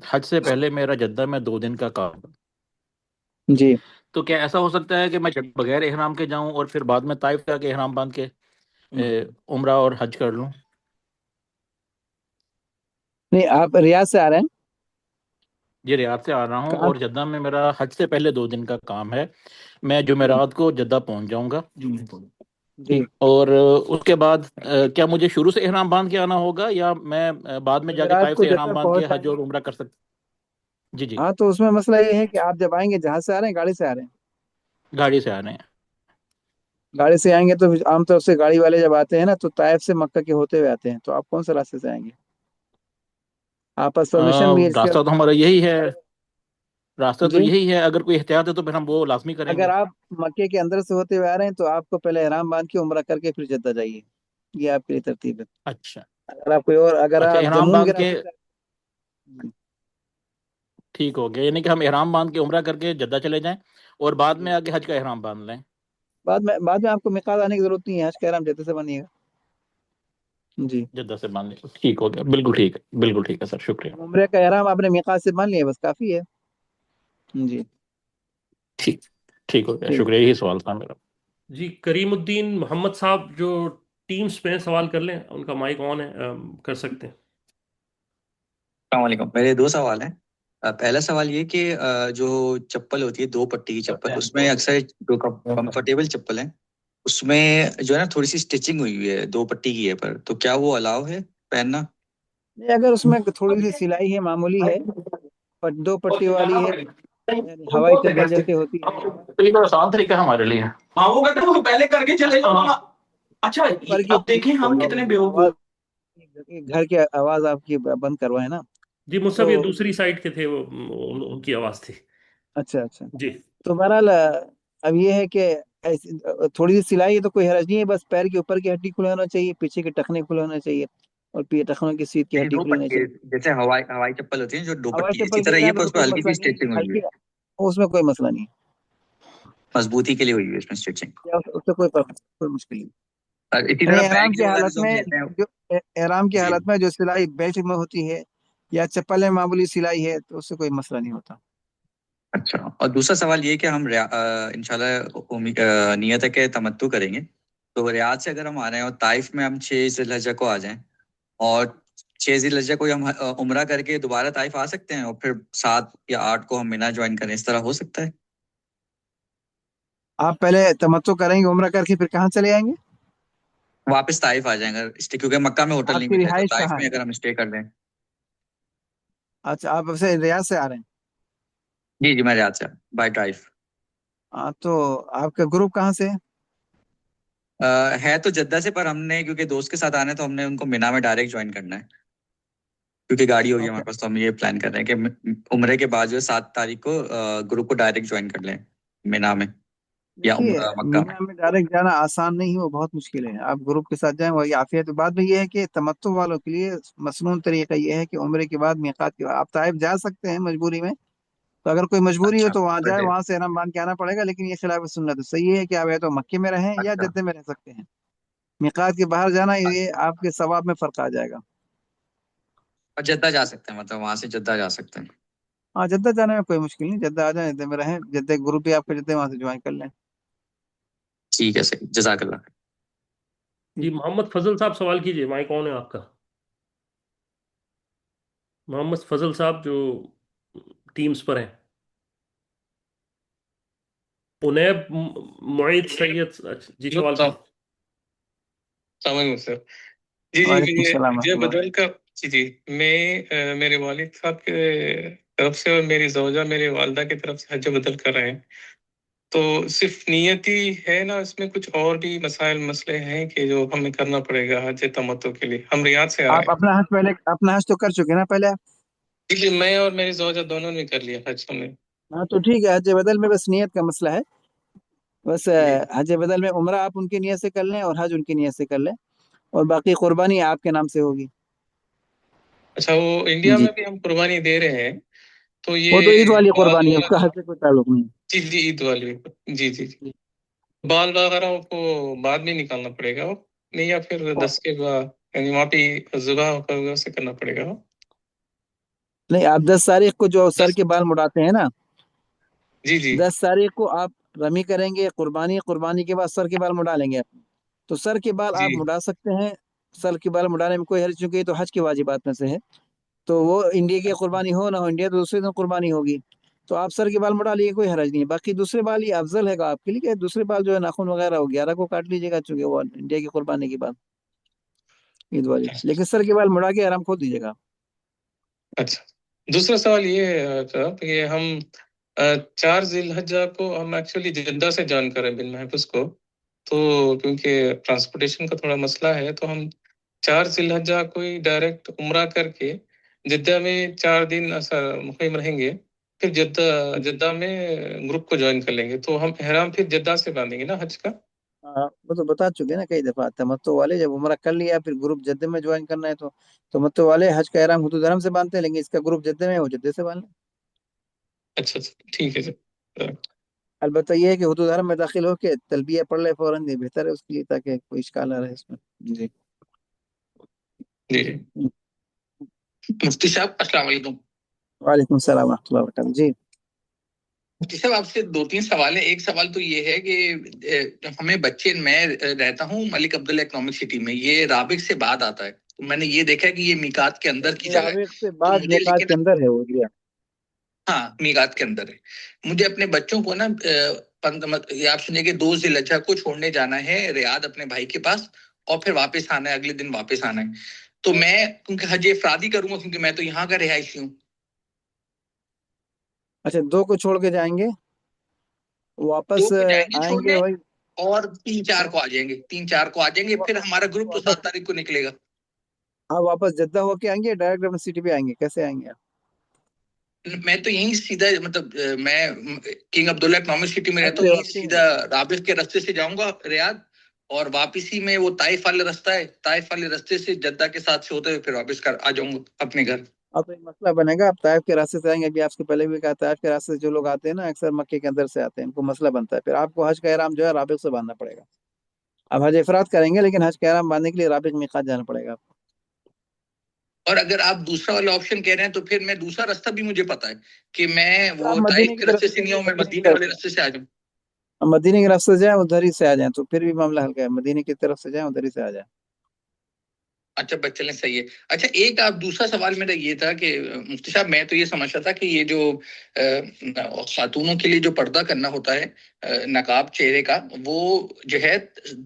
हज से पहले मेरा जद्दा में 2 दिन का काम है। जी तो क्या ऐसा हो सकता है कि मैं बगैर एहराम के जाऊं और फिर बाद में ताइफ जाके एहराम बांध के उम्रा और हज कर लूं? नहीं, आप रियाद से आ रहे हैं? ये रियाद से आ रहा हूँ कहाँ? और जद्दा में मेरा हज से पहले 2 दिन का काम है। मैं जुमेरात को जद्दा पहुंच जाऊंगा, जी और उसके बाद क्या मुझे शुरू से एहराम बांध के आना होगा, या मैं बाद में जाके जुमेरात ताइफ को से एहराम जद्दा बांध के पहुंच हज जाएंगे। और उम्रा कर सकता? जी जी। हाँ तो उसमें मसला ये है कि आप जब आएंगे, जहाज से आ रहे हैं गाड़ी से आ रहे हैं? गाड़ी से आ रहे हैं। गाड़ी से आएंगे तो फिर आमतौर से गाड़ी वाले जब आते हैं ना, तो ताइफ से मक्का के होते हुए आते हैं। तो आप कौन से रास्ते से आएंगे? आप पास परमिशन भी है इसके? रास्ता तो हमारा यही है। रास्ता तो जी यही है, अगर कोई एहतियात है तो फिर हम वो लाजमी अगर करेंगे। आप मक्के के अंदर से होते हुए आ रहे हैं तो आपको पहले ihram बांध के उम्रा करके फिर जद्दा जाइए, ये आपके लिए तरतीब है। अच्छा अगर आप कोई और अगर अच्छा, आप इहराम जम्मू के बांध के रास्ते से ठीक हो गया, यानी कि हम इहराम बांध के उम्रा करके जद्दा चले जाएं और बाद में आके हज का इहराम बांध लें। बाद में आपको मिकात आने की जरूरत नहीं है, हज का ihram जद्दे से बनिएगा। जी जद्दा से बांध लें, ठीक हो गया, बिल्कुल ठीक है, बिल्कुल ठीक है सर, शुक्रिया। उम्रे का ihram आपने मिकात से बांध लिया, बस काफी है। जी ठीक ठीक हो गया, ठीक। शुक्रिया, यही सवाल था मेरा। जी करीमुद्दीन मोहम्मद साहब जो टीम्स पे हैं, सवाल कर लें, उनका माइक ऑन है, कर सकते हैं। अस्सलाम, मेरे दो सवाल हैं। पहला सवाल ये कि जो चप्पल होती है 2 पट्टी की चप्पल, उसमें अक्सर जो कंफर्टेबल चप्पल है उसमें जो है ना थोड़ी सी स्टिचिंग हुई हुई है, 2 पट्टी की है, पर तो क्या वो अलाउ है पहनना? नहीं, अगर उसमें थोड़ी सी सिलाई है, मामूली है, पर 2 पट्टी वाली है, यानी हवाई चप्पल जैसे होती है, तरीका आसान तरीका है हमारे लिए। हाँ वो कहते हैं वो पहले करके चले जाओ। अच्छा ऊपर की अब देखें हम कितने बेवकूफ। आवाज घर की आवाज आपकी बंद करवाए ना। जी मुझसे ये तो दूसरी साइड के थे, वो उनकी आवाज थी। अच्छा अच्छा, जी तो बहरहाल अब ये है कि थोड़ी सी सिलाई है तो कोई हर्ज नहीं है, बस पैर के ऊपर की हड्डी खुला होना चाहिए, पीछे के टखने खुले होना चाहिए, और टखनों की सीट की नहीं, हड्डी 2 खुली होनी पट्टी है, चाहिए। जैसे हवाई हवाई चप्पल होती है जो 2 हवाई पट्टी है, इसी चप्पल की तरह ये पहन लो पर तो उसमें कोई हल्की मसला सी नहीं, स्टिचिंग हुई हुई हल्की है, उसमें कोई मसला नहीं, मजबूती के लिए हुई हुई है इसमें स्टिचिंग। उससे कोई मुश्किल नहीं। और इसी यानी तरह एहराम बैग की जो वगैरह हालत जो हम में लेते हैं। जो एहराम की जी हालत में जो सिलाई बेल्ट में होती है या चप्पल में मामूली सिलाई है तो उससे कोई मसला नहीं होता। अच्छा, और दूसरा सवाल ये कि हम इंशाल्लाह नियत है कि तमत्तु करेंगे, तो रियाद से अगर हम आ रहे हैं और ताइफ में हम 6 ज़िलहज्जा को आ जाएं और 6 ज़िलहज्जा को हम उम्रा करके दोबारा ताइफ आ सकते हैं और फिर 7 या 8 को हम मिना ज्वाइन करें, इस तरह हो सकता है? आप पहले तमत्तो करेंगे उम्रा करके फिर कहाँ चले जाएंगे? वापस ताइफ आ जाएंगे अगर स्टे, क्योंकि मक्का में होटल नहीं आपकी मिल रहे, तो रिहाइश ताइफ कहाँ में है? अगर हम स्टे कर लें। अच्छा, आप वैसे रियाद से आ रहे हैं? जी जी, मैं रियाद से बाय ड्राइव। हाँ, तो आपका ग्रुप कहाँ से है? है तो जद्दा से, पर हमने क्योंकि दोस्त के साथ आना है तो हमने उनको मिना में डायरेक्ट ज्वाइन करना है, क्योंकि गाड़ी होगी ओके, हमारे पास, तो हम ये प्लान कर रहे हैं कि उम्रे के बाद जो है 7 तारीख को ग्रुप को डायरेक्ट ज्वाइन कर लें मिना में या देखिए मक्का में। मीना में डायरेक्ट जाना आसान नहीं है, वो बहुत मुश्किल है। आप ग्रुप के साथ जाएं वही आफियत। तो बाद में ये है कि तमत्तु वालों के लिए मसनून तरीका ये है कि उम्रे के बाद मीकात के बाद आप ताइफ जा सकते हैं मजबूरी में, तो अगर कोई मजबूरी हो अच्छा, तो वहां जाए, बर्थडे। वहां से ihram बांध के आना पड़ेगा, लेकिन ये खिलाफ सुन्नत है। सही है कि आप या तो मक्के में रहें या अच्छा, जद्दे में रह सकते हैं। मीकात के बाहर जाना ये आपके सवाब में फर्क आ जाएगा। और जद्दा जा सकते हैं, मतलब वहां से जद्दा जा सकते हैं। हाँ, जद्दा जाने में कोई मुश्किल नहीं, जद्दा आ जाए, जद्दे में रहें, जद्दे ग्रुप भी आपका जद्दे वहां से ज्वाइन कर लें। ठीक है, सही, जजाकल्लाह। जी मोहम्मद फजल साहब सवाल कीजिए, माइक ऑन है आपका। मोहम्मद फजल साहब जो टीम्स पर हैं। उनैब मुईद सैयद, अच्छा, जी सवाल कीजिए। समझ सर। जी जी, वालेकुम सलाम मुझे रहमतुल्लाह। बदल का। जी जी, मैं मेरे वालिद साहब के तरफ से और मेरी ज़ौजा मेरी वालदा की तरफ से हज बदल कर रहे हैं, तो सिर्फ नियत ही है ना, इसमें कुछ और भी मसाइल मसले हैं कि जो हमें करना पड़ेगा हज तमत्तु के लिए? हम रियाद से आ रहे आप हैं। अपना हज तो कर चुके हैं ना पहले आप? जी जी, मैं और मेरी ज़ौजा दोनों ने कर लिया हज हमने। हाँ तो ठीक है, हज बदल में बस नियत का मसला है। बस जी, हज बदल में उम्रा आप उनकी नियत से कर लें और हज उनकी नियत से कर लें, और बाकी कुर्बानी आपके नाम से होगी। अच्छा, वो इंडिया जी, में भी हम कुर्बानी दे रहे हैं, तो वो तो ईद ये वाली बाल कुर्बानी है, उसका वगैरह। हज से कोई ताल्लुक नहीं। जी जी, ईद वाली। जी जी जी, बाल वगैरह को बाद में निकालना पड़ेगा वो, नहीं, या फिर 10 के बाद, यानी वहाँ पे जुबा होकर से करना पड़ेगा वो? नहीं, आप 10 तारीख को जो सर 10। के बाल मुड़ाते हैं ना, जी जी 10 तारीख को आप रमी करेंगे, कुर्बानी के बाद सर के बाल मुड़ा लेंगे अपने। तो सर के बाल आप जी। मुड़ा सकते हैं, सर के बाल मुड़ाने में कोई हर्ज, चूंकि ये तो हज की वाजिबात में से है। तो वो इंडिया की कुर्बानी हो ना हो, इंडिया तो दूसरे दिन कुर्बानी होगी, तो आप सर के बाल मुड़ा लिए, कोई हरज नहीं है। बाकी दूसरे बाल ये अफजल है आपके लिए कि दूसरे बाल जो है नाखून वगैरह हो 11 को काट लीजिएगा, चूंकि वो इंडिया की कुर्बानी के बाद ईद वाली, लेकिन सर के बाल मुड़ा के आराम खोल दीजिएगा। अच्छा, दूसरा सवाल ये है साहब, ये हम 4 जिलहज्जा को हम एक्चुअली जद्दा से ज्वाइन करें बिन महफूज को, तो क्योंकि ट्रांसपोर्टेशन का थोड़ा मसला है, तो हम 4 जिलहज्जा को ही डायरेक्ट उम्रा करके जद्दा में 4 दिन असर मुकीम रहेंगे, फिर जद्दा में ग्रुप को ज्वाइन कर लेंगे, तो हम एहराम फिर जद्दा से बांधेंगे ना हज का। हाँ, वो तो बता चुके ना कई दफा। तमत्तो वाले जब उम्रा कर लिया फिर ग्रुप जद्दे में ज्वाइन करना है तो तमत्तो वाले हज का एहराम हुदूद हरम से बांधते हैं, लेकिन इसका ग्रुप जद्दे में है, वो जद्दे से बांध लें। अच्छा ठीक है सर। अलबत्ता ये है कि हुदूद हरम में दाखिल होके तलबिया पढ़ ले फौरन, ये बेहतर है उसके लिए, ताकि कोई इश्काल ना रहे इसमें। जी जी मुफ्ती साहब अस्सलाम वालेकुम। वालेकुम सलाम व रहमतुल्लाहि व बरकातहू। जी मुफ्ती साहब आपसे 2-3 सवाल है। एक सवाल तो ये है कि हमें बच्चे, मैं रहता हूँ मलिक अब्दुल्ला इकोनॉमिक सिटी में, ये राबिक से बाद आता है, तो मैंने ये देखा है कि ये मीकात के अंदर की जगह है, राबिक से तो बाद मुझे मिकात के लेकिन अंदर है वो जी। हाँ मीकात के अंदर है। मुझे अपने बच्चों को ना ये आप सुनिए कि 2 जिलहज्जा को छोड़ने जाना है रियाद अपने भाई के पास, और फिर वापस आना है, अगले दिन वापस आना है। तो मैं क्योंकि हज इफरादी करूंगा, क्योंकि मैं तो यहाँ का रिहायशी हूँ। अच्छा, 2 को छोड़ के जाएंगे, वापस 2 को जाएंगे आएंगे छोड़ने, वही। और 3-4 को आ जाएंगे, 3-4 को आ जाएंगे, फिर हमारा ग्रुप तो 7 तारीख को निकलेगा। हाँ, वापस जद्दा होके आएंगे, डायरेक्ट अपने सिटी पे आएंगे, कैसे आएंगे आप? मैं तो यहीं सीधा, मतलब मैं किंग अब्दुल्ला इकोनॉमिक सिटी में रहता हूँ, वापसी यहीं वापसी सीधा राबिक के रास्ते से जाऊंगा रियाद, और वापसी में वो ताइफ वाले रास्ता है, ताइफ वाले रास्ते से जद्दा के साथ से होते हुए फिर वापस कर आ जाऊंगा अपने घर। अब एक मसला बनेगा, आप ताइफ के रास्ते से आएंगे, अभी आपसे पहले भी कहा, ताइफ के रास्ते से जो लोग आते हैं ना अक्सर मक्के के अंदर से आते हैं, इनको मसला बनता है, फिर आपको हज का एहराम जो है राबिक से बांधना पड़ेगा। अब हज इफराद करेंगे, लेकिन हज का एहराम बांधने के लिए राबिक मीकात जाना पड़ेगा आपको। और अगर आप दूसरा वाला ऑप्शन कह रहे हैं, तो फिर मैं दूसरा रास्ता भी मुझे पता है कि मैं तो आप वो ताइफ मदीने की के तरफ रास्ते से से नहीं जाइए, आऊँ, मैं मदीने की मदीने तरफ वाले से। रास्ते से आ जाऊँ। अब मदीने के रास्ते से जाए, उधर ही से आ जाए, तो फिर भी मामला हल्का है, मदीने की तरफ से जाए, उधर ही से आ जाए। अच्छा बस चलें, सही है। अच्छा एक आप दूसरा सवाल मेरा ये था कि मुफ्ती साहब, मैं तो ये समझता था कि ये जो खातूनों के लिए जो पर्दा करना होता है, नकाब चेहरे का, वो जो है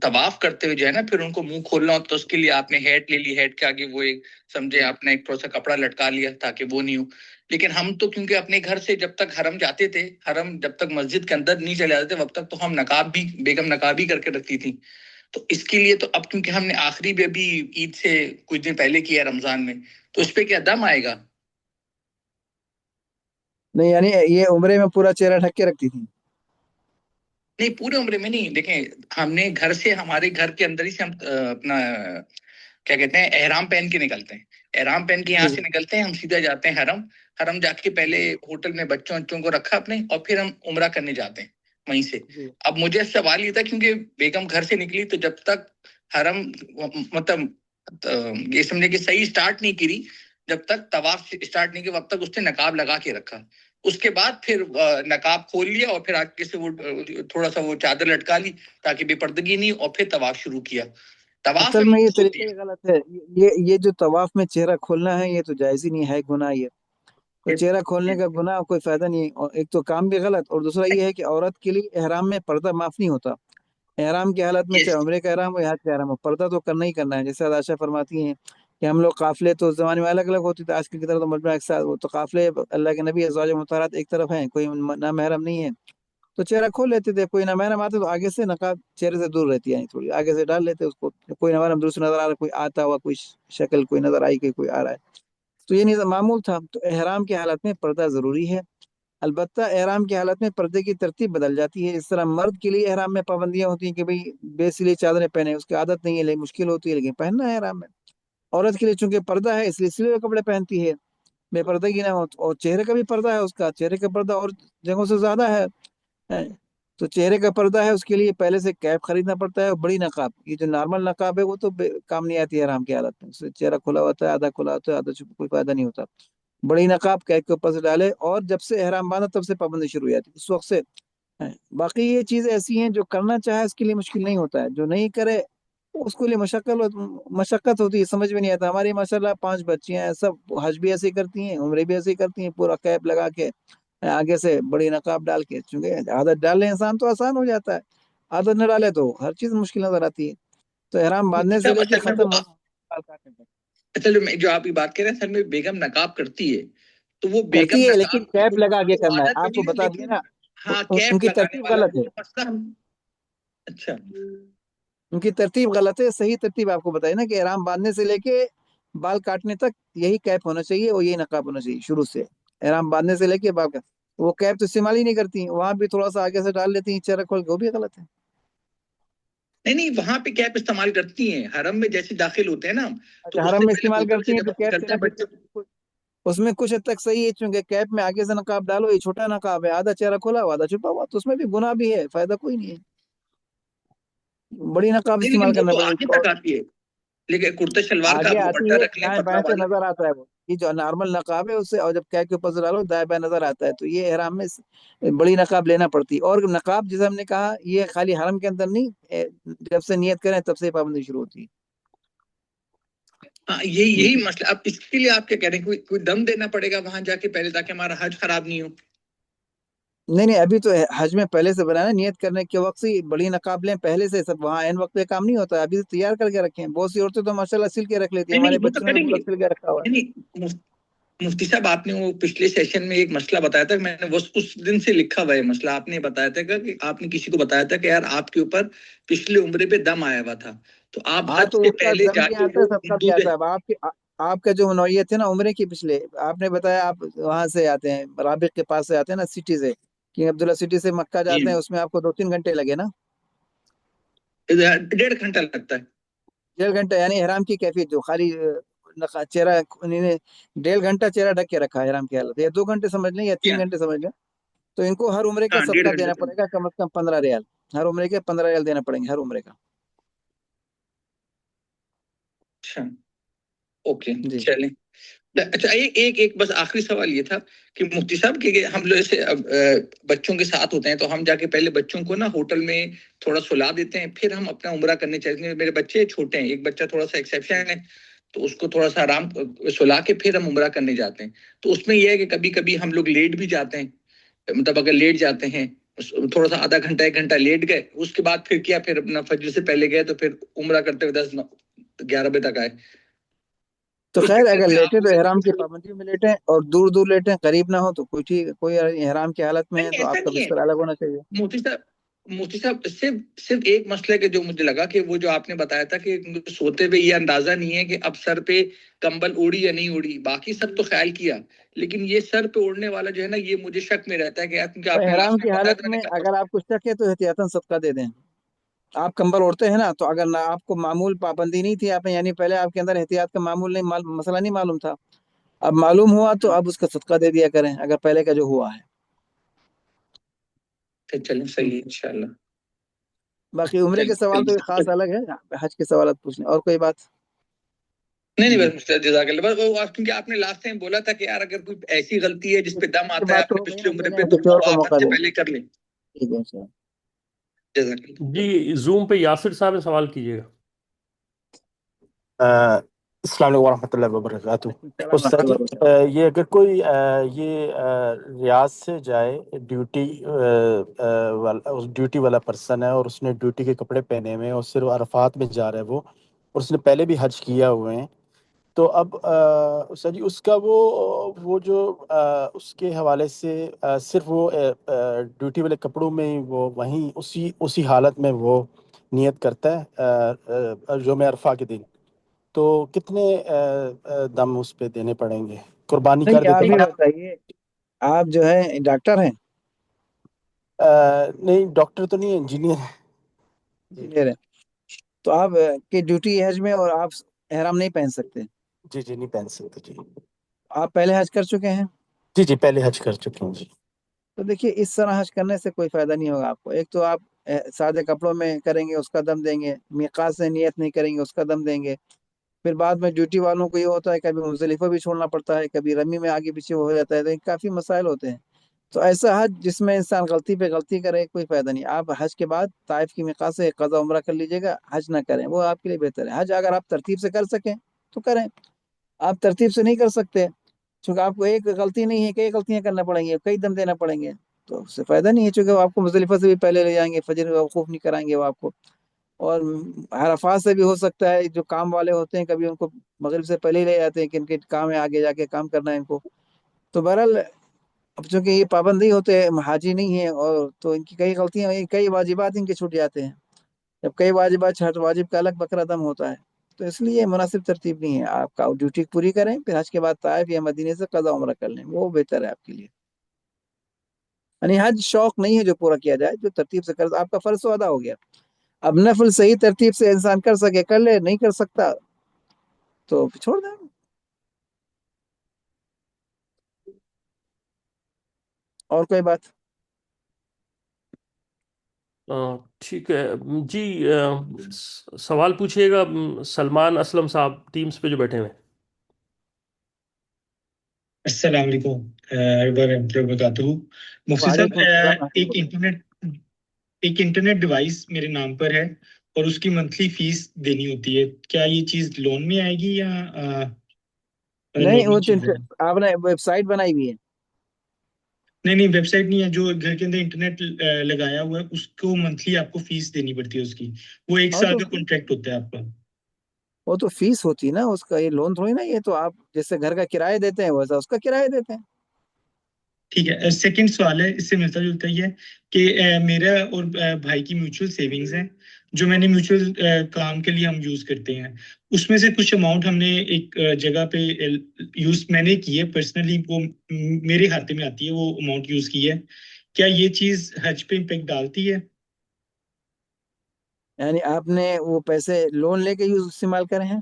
तवाफ करते हुए जो है ना, फिर उनको मुंह खोलना होता है, तो उसके लिए आपने हैट ले ली, हैट के आगे वो एक समझे आपने एक थोड़ा सा कपड़ा लटका लिया ताकि वो नहीं हो। लेकिन हम तो क्योंकि अपने घर से जब तक हरम जाते थे, हरम जब तक मस्जिद के अंदर नहीं चले जाते थे, तब तक तो हम नकाब भी, बेगम नकाब भी करके रखती थी। तो इसके लिए तो अब क्योंकि हमने आखिरी भी अभी ईद से कुछ दिन पहले किया रमजान में, तो इस पे क्या दम आएगा? नहीं, यानी ये उम्रे में पूरा चेहरा ढक के रखती थी? नहीं पूरे उम्र में नहीं, देखें हमने घर से, हमारे घर के अंदर ही से हम अपना क्या कहते हैं, एहराम पहन के निकलते हैं। एहराम पहन के यहाँ से निकलते हैं, हम सीधा जाते हैं हरम। हरम जाके पहले होटल में बच्चों बच्चों को रखा अपने, और फिर हम उम्रा करने जाते हैं वहीं से। अब मुझे सवाल ये था, क्योंकि बेगम घर से निकली, तो जब तक हरम मतलब ये समझे कि सही स्टार्ट नहीं करी, जब तक तवाफ स्टार्ट नहीं किया, तब तक उसने नकाब लगा के रखा। उसके बाद फिर नकाब खोल लिया, और फिर आगे से वो थोड़ा सा वो चादर लटका ली ताकि बेपर्दगी नहीं, और फिर तवाफ शुरू किया। तवाफ असल में में ये मुंह खोल तरीका दिया। ही गलत है। ये जो तवाफ में चेहरा खोलना है, ये तो जायज ही नहीं है, गुनाह ये। तो चेहरा खोलने का गुनाह, कोई फायदा नहीं है, और एक तो काम भी गलत, और दूसरा ये है कि औरत के लिए एहराम में पर्दा माफ नहीं होता। एहराम की हालत में, चाहे उम्रे का एहराम हो या हज का एहराम हो, पर्दा तो करना ही करना है। जैसे आयशा फरमाती हैं कि हम लोग काफिले तो उस जमाने में अलग अलग होते थे, आजकल की तरह तो मजमा एक साथ, वो तो काफिले अल्लाह के नबी अज़वाज मुतहहरात एक तरफ हैं, कोई ना महरम नहीं है, तो चेहरा खोल लेते थे। कोई ना महरम आते तो आगे से नकाब चेहरे से दूर रहती है, थोड़ी आगे से डाल लेते उसको। कोई ना महरम दूसरा नजर आ रहा, कोई आता हुआ, कोई शक्ल कोई नजर आई कि कोई आ रहा है, तो ये नहीं मामूल था। तो एहराम की हालत में पर्दा जरूरी है। अलबत्ता एहराम की हालत में पर्दे की तरतीब बदल जाती है। इस तरह मर्द के लिए एहराम में पाबंदियां होती हैं कि भाई बेसिले चादरें पहने, उसकी आदत नहीं है, लेकिन मुश्किल होती है, लेकिन पहनना है एहराम में। औरत के लिए चूंकि पर्दा है, इसलिए सिले हुए कपड़े पहनती है, बेपर्दगी ना हो। और चेहरे का भी पर्दा है, उसका चेहरे का पर्दा और जगहों से ज्यादा है। तो चेहरे का पर्दा है, उसके लिए पहले से कैप खरीदना पड़ता है, और बड़ी नकाब। ये जो नॉर्मल नकाब है वो तो काम नहीं आती है एहराम की हालत में, उससे चेहरा खुला होता है, आधा खुला होता है, आधा छुपा, कोई फायदा नहीं होता। बड़ी नकाब कैप के ऊपर से डाले, और जब से एहराम बांधा तब से पाबंदी शुरू हो जाती है, उस वक्त से है। बाकी ये चीज ऐसी हैं, जो करना चाहे उसके लिए मुश्किल नहीं होता है, जो नहीं करे उसके लिए मशक्कत होती है, समझ में नहीं आता। हमारी माशाल्लाह 5 बच्चियां हैं, सब हज भी ऐसे ही करती हैं, उम्रे भी ऐसे ही करती हैं, पूरा कैप लगा के, आगे से बड़ी नकाब डाल के। चूंकि आदत डाल ले इंसान तो आसान हो जाता है, आदत न डाले तो हर चीज मुश्किल नजर आती है। तो एहराम बांधने से साहब लेके असल में खत्म वो, होने बाल काटने तक असल में जो आप ये बात कर रहे हैं, असल में बेगम नकाब करती है, तो वो करती बेगम है, लेकिन नकाब कैप लगा के तो करना है, आदत बनी आपको है, बता दिया लेकिन ना। हाँ कैप उनकी लगाने तरतीब वाला गलत वो है, मसला हम। अच्छा उनकी तरतीब गलत है। सही तरतीब आपको बताई ना, कि एहराम बांधने से लेके बाल काटने तक यही कैप होना चाहिए और यही नकाब होना चाहिए शुरू से, एहराम बांधने से लेके बाल का। वो कैप तो इस्तेमाल ही नहीं करती, वहां भी थोड़ा सा आगे से डाल लेती हैं चेहरा खोल के, वो भी गलत है। नहीं नहीं, वहां पे कैप इस्तेमाल करती हैं, हरम में जैसे दाखिल होते हैं ना, तो अच्छा, उससे हरम में पहले इस्तेमाल होटल करती से हैं जब तो हम कैप निकलते हैं देना बच्चे। उसमें कुछ हद तक सही है, चूंकि कैप में आगे से नकाब डालो, ये छोटा नकाब है, आधा चेहरा खोला हुआ आधा छुपा हुआ, तो उसमें भी गुनाह भी है, फायदा कोई नहीं है, बड़ी नकाब नहीं इस्तेमाल लेकिन वो करना तो आगे पड़ेगा। तक आती है, लेकिन कुर्ता शलवार का आगे आप आती दुपट्टा है, रख लें दाएं पतला बाएं से वाला। नजर आता है वो, ये जो नॉर्मल नकाब है उससे, और जब कैप के ऊपर से डालो दाएं बाएं नजर आता है, तो ये ihram में बड़ी नकाब लेना पड़ती है। और नकाब जैसे हमने कहा, ये खाली हरम के अंदर नहीं, जब से नियत करें तब से पाबंदी शुरू होती है। हाँ, यही मसला। अब इसके लिए आप क्या कह रहे हैं, कोई दम देना पड़ेगा वहां जाके पहले, ताकि हमारा हज खराब नहीं हो? नहीं नहीं, अभी तो हज में पहले से बनाना, नियत करने के वक्त से ही बड़ी नकाब लें पहले से, सब वहाँ एन वक्त पे काम नहीं होता है, अभी से तैयार करके रखें। बहुत सी औरतें तो माशाल्लाह सिल के रख लेती हैं, नहीं हमारे नहीं, वो तो बच्चों ने तो करेंगे। पूरा सिल के रखा हुआ है। नहीं नहीं, मुफ्ती साहब, आपने वो पिछले सेशन में एक मसला बताया था, मैंने वो उस दिन से लिखा हुआ है मसला। आपने बताया था कि आपने किसी को बताया था कि यार आपके ऊपर पिछले उम्रे पे दम आया हुआ था, तो आप हाँ, हज तो से उसका पहले दम भी जाके आता है, वो सबका भी दूल्हे। आता है। अब आपका जो नौयत है ना उम्रे की, पिछले आपने बताया आप वहां से आते हैं, राबिक के पास से आते हैं ना, सिटी से, किंग अब्दुल्ला सिटी से मक्का जी, जाते हैं, उसमें आपको 2-3 घंटे लगे ना? 1.5 घंटा लगता है। 1.5 घंटा, यानी ihram की कैफियत जो खाली चेहरा इन्होंने 1.5 घंटा चेहरा ढक के रखा है ihram की हालत, या 2 घंटे समझ लें या 3 घंटे समझ लें, तो इनको हर उम्रे का हाँ, सदका 1.5 घंटे देना से। पड़ेगा, कम से कम 15 रियाल। हर उम्रे के 15 रियाल देना पड़ेंगे, हर उम्रे का। अच्छा, ओके, जी। चलें। अच्छा, एक एक एक बस आखिरी सवाल ये था कि मुफ्ती साहब कि हम लोग ऐसे अब बच्चों के साथ होते हैं, तो हम जाके पहले बच्चों को ना होटल में थोड़ा सुला देते हैं, फिर हम अपना उम्रा करने चलते हैं। मेरे बच्चे छोटे हैं, एक बच्चा थोड़ा सा एक्सेप्शन है, तो उसको थोड़ा सा आराम सुला के फिर हम उम्रा करने जाते हैं। तो उसमें यह है कि कभी कभी हम लोग लेट भी जाते हैं, मतलब अगर लेट जाते हैं थोड़ा सा, आधा घंटा 1 घंटा लेट गए, उसके बाद फिर किया, फिर अपना फजर से पहले गए, तो फिर उम्रा करते हुए 10-11 बजे तक आए। तो तो उस खैर, चक्कर अगर में आप लेटे तो मुझे ihram की कुछ। पाबंदी में लेटे, और दूर दूर लेटे, करीब ना हो तो कोई ठीक, कोई ihram की हालत में है नहीं, तो ऐसा आपका नहीं है बिस्तर अलग होना चाहिए। मोती साहब, सिर्फ सिर्फ एक मसले के जो मुझे लगा कि वो जो आपने बताया था कि मुझे सोते हुए ये अंदाजा नहीं है कि अब सर पे कंबल ओढ़ी या नहीं ओढ़ी, बाकी सब तो ख्याल किया, लेकिन ये सर पे ओढ़ने वाला जो है ना, ये मुझे शक में रहता है कि यार, क्योंकि तो आपने ihram लास्ट की टाइम बताया हालत था, मैंने में कहा अगर आपको शक है तो एहतियातन सदका दे दें। आप कंबल ओढ़ते हैं ना, तो अगर ना आपको मामूल पाबंदी नहीं थी आपने, यानी पहले आपके अंदर एहतियात का मामूल नहीं, मसला नहीं मालूम था, अब मालूम हुआ तो अब उसका सदका दे दिया करें, अगर पहले का जो हुआ है। फिर चलें, सही है इंशाल्लाह। बाकी उम्रे के सवाल तो खास चलिए। अलग है, हज के सवाल पूछने और कोई बात। नहीं नहीं, जी, बस जज़ाकल्लाह। बस वो क्योंकि आपने लास्ट टाइम बोला था कि यार अगर कोई ऐसी गलती है जिस पे दम ये आता है बात तो आपने हो गई पिछले ना, उम्र देने पे, तो किसी और वो को आप मौका हद से दें। पहले कर लें। ठीक है सर। जज़ाकल्लाह। जी, जूम पे यासिर साहब ने सवाल कीजिएगा। अस्सलाम वालेकुम वरहमतुल्लाहि वबरकातुहू। सलाम उस्ताद जी, रहमतुल्लाह। ये अगर कोई रियाज से जाए, ड्यूटी उस ड्यूटी वाला पर्सन है और उसने ड्यूटी के कपड़े पहने हुए हैं और सिर्फ अरफात में जा रहा है वो, और उसने पहले भी हज किया हुए हैं, तो अब उस्ताद जी उसका वो जो उसके हवाले से सिर्फ वो ड्यूटी वाले कपड़ों में ही वो वहीं उसी उसी हालत में वो नियत करता है यौम अरफा के दिन, तो कितने दम उस पे देने पड़ेंगे? कुर्बानी कर नहीं, देते आप ही हैं? बताइए, आप जो है डॉक्टर हैं? नहीं, डॉक्टर तो नहीं है, इंजीनियर है जी। इंजीनियर हैं? तो आप की ड्यूटी हज में, और आप ihram नहीं पहन सकते? जी जी, नहीं पहन सकते जी। आप पहले हज कर चुके हैं? जी जी, पहले हज कर चुके हैं जी। तो देखिए, इस तरह हज करने से कोई फायदा नहीं होगा आपको। एक तो आप सादे कपड़ों में करेंगे, उसका दम देंगे, मिकात से नियत नहीं करेंगे, उसका दम देंगे। फिर बाद में ड्यूटी वालों को ये होता है, कभी मुजदलिफा भी छोड़ना पड़ता है, कभी रमी में आगे पीछे हो जाता है, तो काफी मसाइल होते हैं। तो ऐसा हज जिसमें इंसान गलती पे गलती करे, कोई फायदा नहीं। आप हज के बाद ताइफ की मिकात से कज़ा उम्रा कर लीजिएगा, हज ना करें, वो आपके लिए बेहतर है। हज अगर आप तरतीब से कर सकें तो करें, आप तरतीब से नहीं कर सकते, चूंकि आपको एक गलती नहीं है, कई गलतियां करना पड़ेंगी, कई दम देना पड़ेंगे, तो उससे फायदा नहीं है। चूंकि वो आपको मुजदलिफा से भी पहले ले जाएंगे, फजर का वकूफ नहीं कराएंगे वो आपको, और अराफात से भी हो सकता है, जो काम वाले होते हैं कभी उनको मगरिब से पहले ही ले जाते हैं कि इनके काम है, आगे जाके काम करना है इनको। तो बहरहाल, अब चूंकि ये पाबंद नहीं होते, हाजी नहीं है, और तो इनकी कई गलतियां, कई वाजिबात इनके छूट जाते हैं। जब कई वाजिबात, हर वाजिब का अलग बकरा दम होता है, तो इसलिए मुनासिब तरतीब नहीं है। आपका ड्यूटी पूरी करें, फिर हज के बाद ताइफ या मदीने से कज़ा उम्रा कर लें, वो बेहतर है आपके लिए। यानी हज शौक नहीं है जो पूरा किया जाए, जो तरतीब से कर, आपका फर्ज तो अदा हो गया। अब नफल सही तरतीब से इंसान कर सके कर ले, नहीं कर सकता तो छोड़ दे। और कोई बात? ठीक है जी। सवाल पूछिएगा सलमान असलम साहब, टीम्स पे जो बैठे हुए हैं। अस्सलाम वालेकुम वबरकातुहू। मुफ्ती साहब, वालेकुम सलाम। एक इंटरनेट डिवाइस मेरे नाम पर है और उसकी मंथली फीस देनी होती है, क्या ये चीज लोन में आएगी या नहीं, वो नॉर्मल तो चीज है? आपने वेबसाइट बनाई हुई है। नहीं नहीं, वेबसाइट नहीं है, जो घर के अंदर इंटरनेट लगाया हुआ है उसको मंथली आपको फीस देनी पड़ती है उसकी। वो एक हाँ साल तो का कॉन्ट्रैक्ट होता है आपका। वो तो फीस होती है ना उसका, ये लोन थोड़ी ना। ये तो आप जैसे घर का किराया देते हैं वैसा उसका किराया देते हैं। ठीक है। सेकंड सवाल है, इससे मिलता जुलता ही है कि मेरा और भाई की म्यूचुअल सेविंग्स हैं जो मैंने म्यूचुअल काम के लिए हम यूज करते हैं। उसमें से कुछ अमाउंट हमने एक जगह पे यूज मैंने की है पर्सनली, वो मेरे खाते में आती है, वो अमाउंट यूज की है। क्या ये चीज हज पे इम्पेक्ट डालती है? यानी आपने वो पैसे लोन लेके यूज इस्तेमाल करे हैं?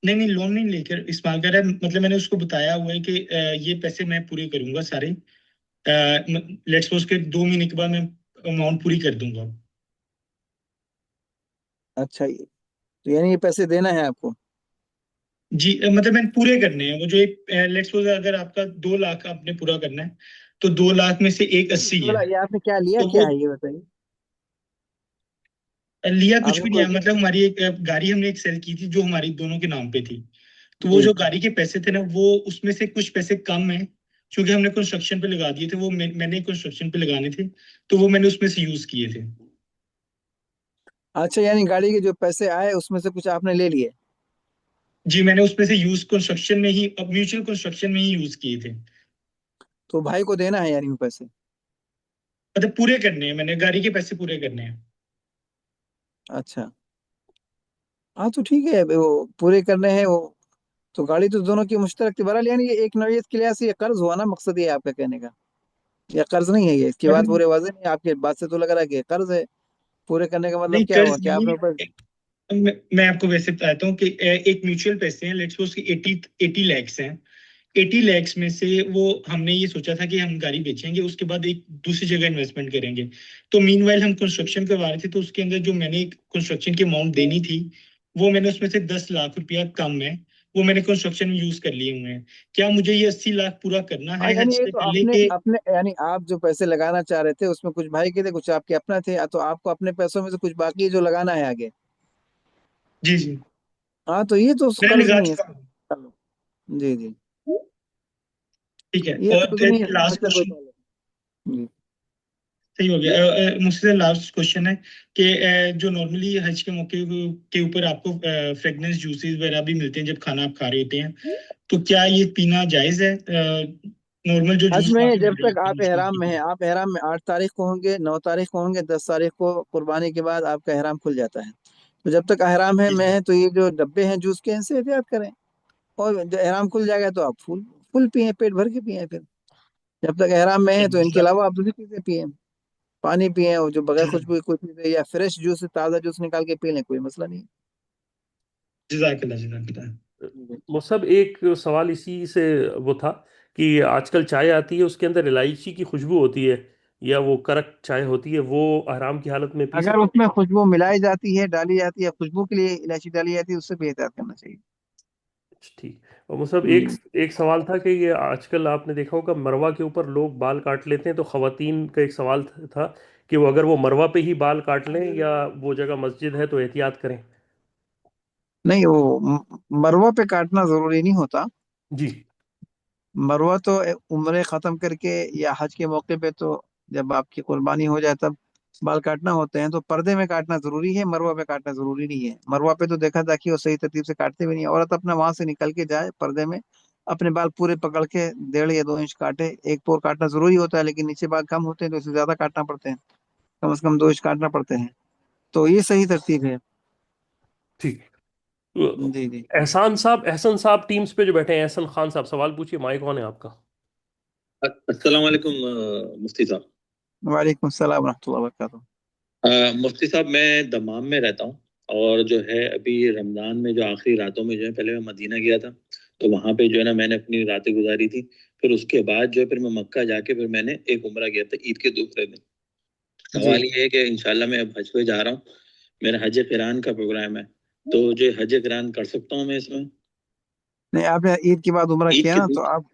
नहीं नहीं, लोन नहीं लेकर इस्तेमाल कर रहा है, मतलब मैंने उसको बताया हुआ है कि ये पैसे मैं पूरे करूंगा सारे। लेट्स सपोज के 2 महीने के बाद मैं अमाउंट पूरी कर दूंगा। अच्छा, ये तो यानी ये पैसे देना है आपको? जी, मतलब मैंने पूरे करने हैं वो जो एक लेट्स सपोज अगर आपका 2 लाख आपने पूरा करना है तो 2 लाख में से एक 80 है। ये आपने क्या लिया, तो क्या वो है ये बताइए। लिया कुछ आपने भी नहीं कोई है, मतलब हमारी एक गाड़ी हमने एक सेल की थी जो हमारी दोनों के नाम पे थी। तो वो जी, जो गाड़ी के पैसे थे ना, वो उसमें से कुछ पैसे कम है क्योंकि हमने कंस्ट्रक्शन पे लगा दिए थे, वो मैंने कंस्ट्रक्शन पे लगाने थे तो वो मैंने उसमें से यूज किए थे। अच्छा, यानी गाड़ी के जो पैसे आए उसमें से कुछ आपने ले लिए? जी, मैंने उसमें से यूज कंस्ट्रक्शन में ही, म्यूचुअल कंस्ट्रक्शन में ही यूज किए थे। तो भाई को देना है यानी वो पैसे? मतलब पूरे करने हैं, मैंने गाड़ी के पैसे पूरे करने हैं। अच्छा, हाँ तो ठीक है, वो पूरे करने हैं वो। तो गाड़ी तो दोनों की मुश्तरक थी बहरहाल, यानी ये एक नौयत के लिहाज से ये कर्ज हुआ ना, मकसद ये है आपका कहने का? या कर्ज नहीं है ये? इसकी बात मतलब पूरे वाजे नहीं है, आपकी बात से तो लग रहा है कि कर्ज है। पूरे करने का मतलब नहीं, क्या हुआ कर्ज कि नहीं आपने है। ऊपर? मैं आपको वैसे बताता हूँ कि एक म्यूचुअल पैसे हैं, लेट्स सपोज कि 80 लैक्स हैं। 80 लैक्स में से वो हमने ये सोचा था कि हम गाड़ी बेचेंगे, उसके बाद एक दूसरी जगह इन्वेस्टमेंट करेंगे। तो मीनवाइल हम कंस्ट्रक्शन करवा रहे थे, तो उसके अंदर जो मैंने कंस्ट्रक्शन की अमाउंट देनी थी वो मैंने उसमें से 10 लाख रुपया कम है, वो मैंने कंस्ट्रक्शन में यूज कर लिए हुए हैं। क्या मुझे ये 80 लाख पूरा करना हाँ, है यानी हज ये से तो पहले अपने के? अपने यानी आप जो पैसे लगाना चाह रहे थे उसमें कुछ भाई के थे, कुछ आपके अपना थे, तो आपको अपने पैसों में से कुछ बाकी है जो लगाना है आगे। जी जी, हाँ तो ये तो मैंने कर्ज लगा नहीं है। चुका हूँ। जी जी, ठीक है। ये और कर्ज नहीं है, लास्ट बच्चा कोई क्वेश्चन, ताल्लुक नहीं। सही हो गया। मुझसे लास्ट क्वेश्चन है कि जो नॉर्मली हज के मौके के ऊपर आपको फ्रेगनेंस जूसेस वगैरह भी मिलते हैं जब खाना आप खा रहे होते हैं, तो क्या ये पीना जायज है? नॉर्मल जो हज जूस में वहाँ पे जब मिल रही तक होती है आप उसको एहराम में हैं, आप एहराम में 8 तारीख को होंगे, 9 तारीख को होंगे, 10 तारीख को कुर्बानी के बाद आपका एहराम खुल जाता है। तो जब तक एहराम है जी में जी है तो ये जो डब्बे हैं जूस के, इनसे एहतियात करें। और जब एहराम खुल जाएगा तो आप फुल फुल पिए, पेट भर के पिए फिर। जब तक एहराम में है तो इनके अलावा आप दूसरी चीजें पिए, पानी पिए, और जो बगैर खुशबू की कोई चीज़ है, या फ्रेश जूस ताज़ा जूस निकाल के पी लें, कोई मसला नहीं। जज़ाकल्लाह जज़ाकल्लाह। मुसब एक सवाल इसी से वो था कि आजकल चाय आती है उसके अंदर इलायची की खुशबू होती है, या वो कड़क चाय होती है, वो आराम की हालत में पी अगर सकते उसमें खुशबू मिलाई जाती है, डाली जाती है, खुशबू के लिए इलायची डाली जाती है, उससे भी एहतियात करना चाहिए। हैं? ठीक। और मुसब एक हम्म। एक सवाल था कि ये आजकल आपने देखा होगा मरवा के ऊपर लोग बाल काट लेते हैं, तो खवातीन का एक सवाल था कि वो अगर वो मरवा पे ही बाल काट लें या वो जगह मस्जिद है तो एहतियात करें। नहीं, वो मरवा पे काटना जरूरी नहीं होता। जी। मरवा तो उम्र खत्म करके या हज के मौके पे, तो जब आपकी कुर्बानी हो जाए तब बाल काटना होते हैं, तो पर्दे में काटना जरूरी है, मरवा पे काटना जरूरी नहीं है। मरवा पे तो देखा था कि वो सही तरतीब से काटते भी नहीं है। औरत अपना वहां से निकल के जाए पर्दे में, अपने बाल पूरे पकड़ के 1.5 या 2 इंच काटे। एक पोर काटना जरूरी होता है, लेकिन नीचे बाल कम होते हैं तो इससे ज्यादा काटना पड़ते हैं, कम से कम 2 इंच काटना पड़ते हैं। तो ये सही तरतीब है। ठीक। जी जी। एहसान साहब, एहसन साहब टीम्स पे जो बैठे हैं, एहसन खान साहब, सवाल पूछिए, माइक ऑन है आपका। अस्सलाम वालेकुम मुफ्ती साहब। वालेकुम सलाम रहमतुल्लाहि व बरकातहू। मुफ्ती साहब, मैं दमाम में रहता हूँ और जो है अभी रमज़ान में जो आखिरी रातों में जो है, पहले मैं मदीना गया था, तो वहाँ पे जो है ना मैंने अपनी रातें गुजारी थी। फिर उसके बाद जो है फिर मैं मक्का जाके फिर मैंने एक उम्रा किया था ईद के दूसरे दिन। सवाल ये है कि इंशाल्लाह मैं अब हज पे जा रहा हूँ, मेरा हज क़िरान का प्रोग्राम है, तो जो हज क़िरान कर सकता हूँ मैं इसमें? नहीं, आपने ईद के बाद उम्रा ईद किया के ना, तो दूसरे आप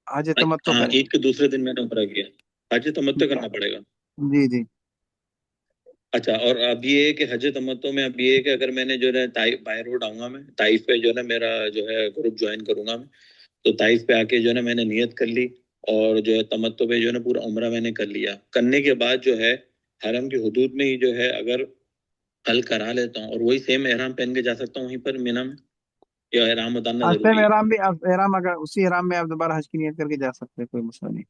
हज तमत्तो हाँ, करें। ईद के दूसरे दिन मैंने उम्रा किया। हज तमत्तो करना पड़ेगा? जी जी। अच्छा, और अब ये है कि हज तमत्तो में अब ये है कि अगर मैंने जो है ताइफ बाय रोड आऊंगा, मैं ताइफ पे जो है ना मेरा जो है ग्रुप ज्वाइन करूंगा मैं, तो ताइफ पे आके जो है ना मैंने नियत कर ली और जो है तमत्तो पे जो है ना पूरा उम्रा मैंने कर लिया। करने के बाद जो है हरम की हदूद में ही जो है अगर हल करा लेता हूँ और वही सेम एहराम पहन के जा सकता हूँ वहीं पर मीना में, या एहराम उतारना आज जरूरी टाइम है? एहराम भी, आप एहराम अगर उसी एहराम में आप दोबारा हज की नियत करके जा सकते हैं, कोई मसला नहीं।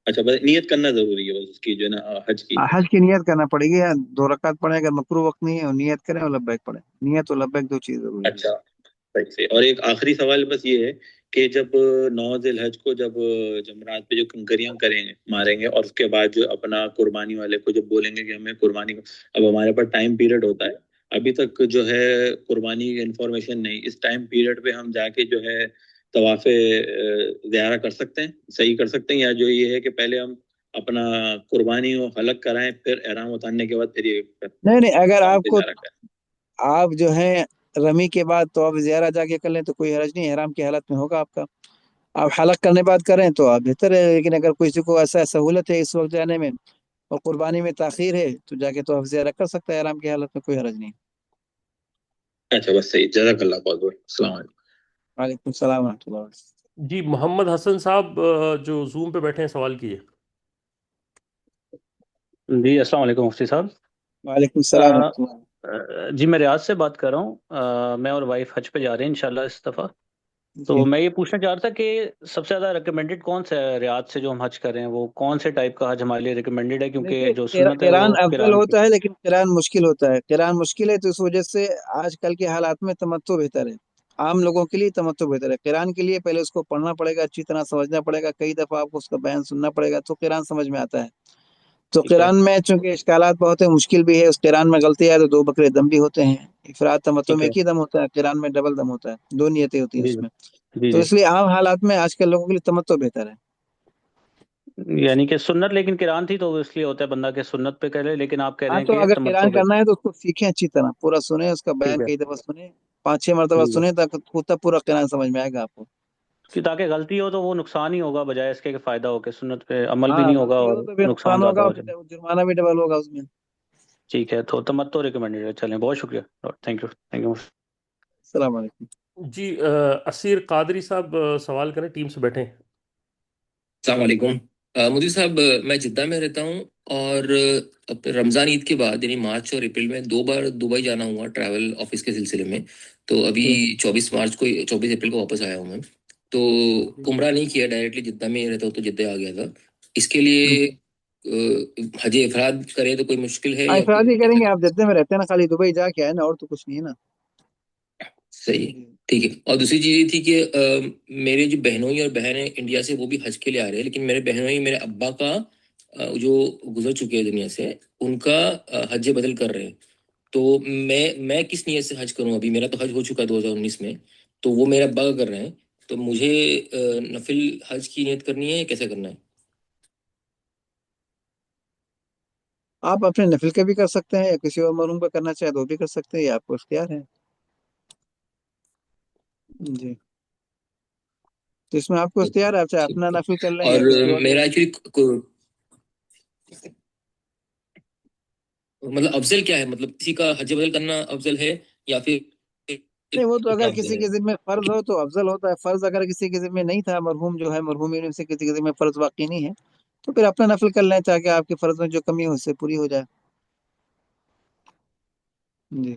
अच्छा, बस नियत करना जरूरी है बस उसकी जो है ना हज की? हज की नियत करना पड़ेगी, या 2 रकात पढ़े अगर मकरू वक्त नहीं है, और नियत करें और लब्बैक पढ़े। नियत और लब्बैक दो चीज जरूरी है। अच्छा, सही से। और एक आखिरी सवाल बस ये है कि जब 9 जिलहज को जब जमरात पे जो कंकरियां करेंगे मारेंगे और उसके बाद जो अपना कुर्बानी वाले को जब बोलेंगे कि हमें कुर्बानी अब हमारे पास टाइम पीरियड होता है, अभी तक जो है कुर्बानी की इंफॉर्मेशन नहीं, इस टाइम पीरियड पे हम जाके जो है तवाफे ज़ियारा कर सकते हैं, सही कर सकते हैं, या जो ये है कि पहले हम अपना कुर्बानी को हलक कराएं फिर एहराम उतारने के बाद फिर ये नहीं नहीं, अगर तवाफे आपको, ज़ियारा करें? आप जो है रमी के बाद तो आप ज़ियारा जाके कर लें तो कोई हरज नहीं, एहराम की हालत में होगा आपका। आप हलक करने बाद करें तो आप बेहतर है, लेकिन अगर किसी को ऐसा सहूलत है इस वक्त जाने में और कुर्बानी में ताखीर है, तो जाके तो आप ज़ियारा कर सकता है, एहराम की हालत में कोई हरज नहीं। अच्छा, बस सही। जज़ाकल्लाह बहुत बहुत। अस्सलाम वालेकुम। वालेकुम सलाम व रहमतुल्लाह। जी, मोहम्मद हसन साहब जो जूम पे बैठे हैं, सवाल कीजिए। जी अस्सलाम वालेकुम मुफ्ती साहब। वालेकुम सलाम व रहमतुल्लाह। जी मैं रियाज से बात कर रहा हूँ। मैं और वाइफ हज पे जा रहे हैं इंशाल्लाह इस दफ़ा। तो जी, मैं ये पूछना चाह रहा था कि सबसे ज़्यादा रिकमेंडेड कौन सा है रियाज से जो हम हज कर रहे हैं, वो कौन से टाइप का हज हमारे लिए रिकमेंडेड है? क्योंकि देखिए जो सुन्नत है वो किरान अफजल किरान की। होता है, लेकिन किरान मुश्किल होता है। किरान मुश्किल है तो इस वजह से आजकल के हालात में तमत्तो बेहतर है। आम लोगों के लिए तमत्तो बेहतर है। किरान के लिए पहले उसको पढ़ना पड़ेगा, अच्छी तरह समझना पड़ेगा, कई दफा आपको उसका बयान सुनना पड़ेगा, तो किरान समझ में आता है। तो ठीक है। किरान में चूंकि इश्कालात बहुत है, मुश्किल भी है, उस किरान में गलती है तो 2 बकरे दम भी होते हैं। इफराद तमत्तो ठीक में है। एक ही दम होता है, किरान में डबल दम होता है, 2 नियतें होती हैं जी जी। उसमें। जी तो जी। इसलिए आम हालात में आजकल लोगों के लिए तमत्तो बेहतर है। यानी कि सुन्नत लेकिन किरान थी, तो इसलिए होता है बंदा के सुन्नत पे करे, लेकिन आप कह रहे हाँ, हैं तो कि अगर किरान तमत्तो पे। करना है तो उसको सीखें, अच्छी तरह पूरा सुने, उसका ठीक बयान है। कई दफा सुने, 5-6 मरतबा जी जी। सुने, तब पूरा किरान समझ में आएगा आपको। कि ताकि गलती हो तो वो नुकसान ही होगा, बजाय इसके कि फ़ायदा हो, कि सुन्नत पे अमल भी हाँ, नहीं होगा गलती हो और तो फिर नुकसान नुकसान ज़्यादा होगा और हो फिर जाएगा। जुर्माना भी डबल होगा उसमें। ठीक है, तो तमत्तो रिकमेंडेड है। चलें, बहुत शुक्रिया। Thank you, thank you. अस्सलाम वालेकुम। जी, असीर कादरी साहब सवाल करें, टीम से बैठे हैं। अस्सलाम वालेकुम। मोदी साहब, मैं जिद्दा में रहता हूँ और अब रमज़ान ईद के बाद यानी मार्च और अप्रैल में 2 बार दुबई जाना हुआ ट्रैवल ऑफिस के सिलसिले में। तो अभी 24 अप्रैल को वापस आया हूँ मैं। तो उम्रा नहीं किया, डायरेक्टली जिद्दा में ही रहता हूँ तो जिद्दा आ गया था। इसके लिए हज इफराद करे तो कोई मुश्किल है हाँ, या इफराद ही कोई? करेंगे, आप जद्दे में रहते हैं ना, खाली दुबई जाके आए ना, और तो कुछ नहीं है ना। सही है, ठीक है। और दूसरी चीज ये थी कि मेरे जो बहनोई और बहन है इंडिया से, वो भी हज के लिए आ रहे हैं, लेकिन मेरे बहनोई मेरे अब्बा का जो गुजर चुके हैं दुनिया से, उनका हज बदल कर रहे हैं। तो मैं किस नियत से हज करूं? अभी मेरा तो हज हो चुका 2019 में, तो वो मेरे अब्बा का कर रहे हैं, तो मुझे नफिल हज की नियत करनी है या कैसे करना है? आप अपने नफिल का भी कर सकते हैं, या किसी और मरूम का करना चाहे तो वो भी कर सकते हैं, ये आपको इख्तियार है। जी, तो इसमें आपको इख्तियार है, आप चाहे अपना नफिल कर लें या और किसी और का। मेरा एक्चुअली मतलब अफजल क्या है? मतलब किसी का हज बदल करना अफजल है या फिर नहीं, वो तो क्या अगर अफजल किसी है? के जिम्मे फर्ज हो तो अफजल होता है। फर्ज अगर किसी के जिम्मे नहीं था, मरहूम जो है, मरहूमिन में से किसी के जिम्मे फर्ज वाकई नहीं है, तो फिर अपना नफिल कर लें ताकि आपके फर्ज में जो कमी हो उससे पूरी हो जाए। जी,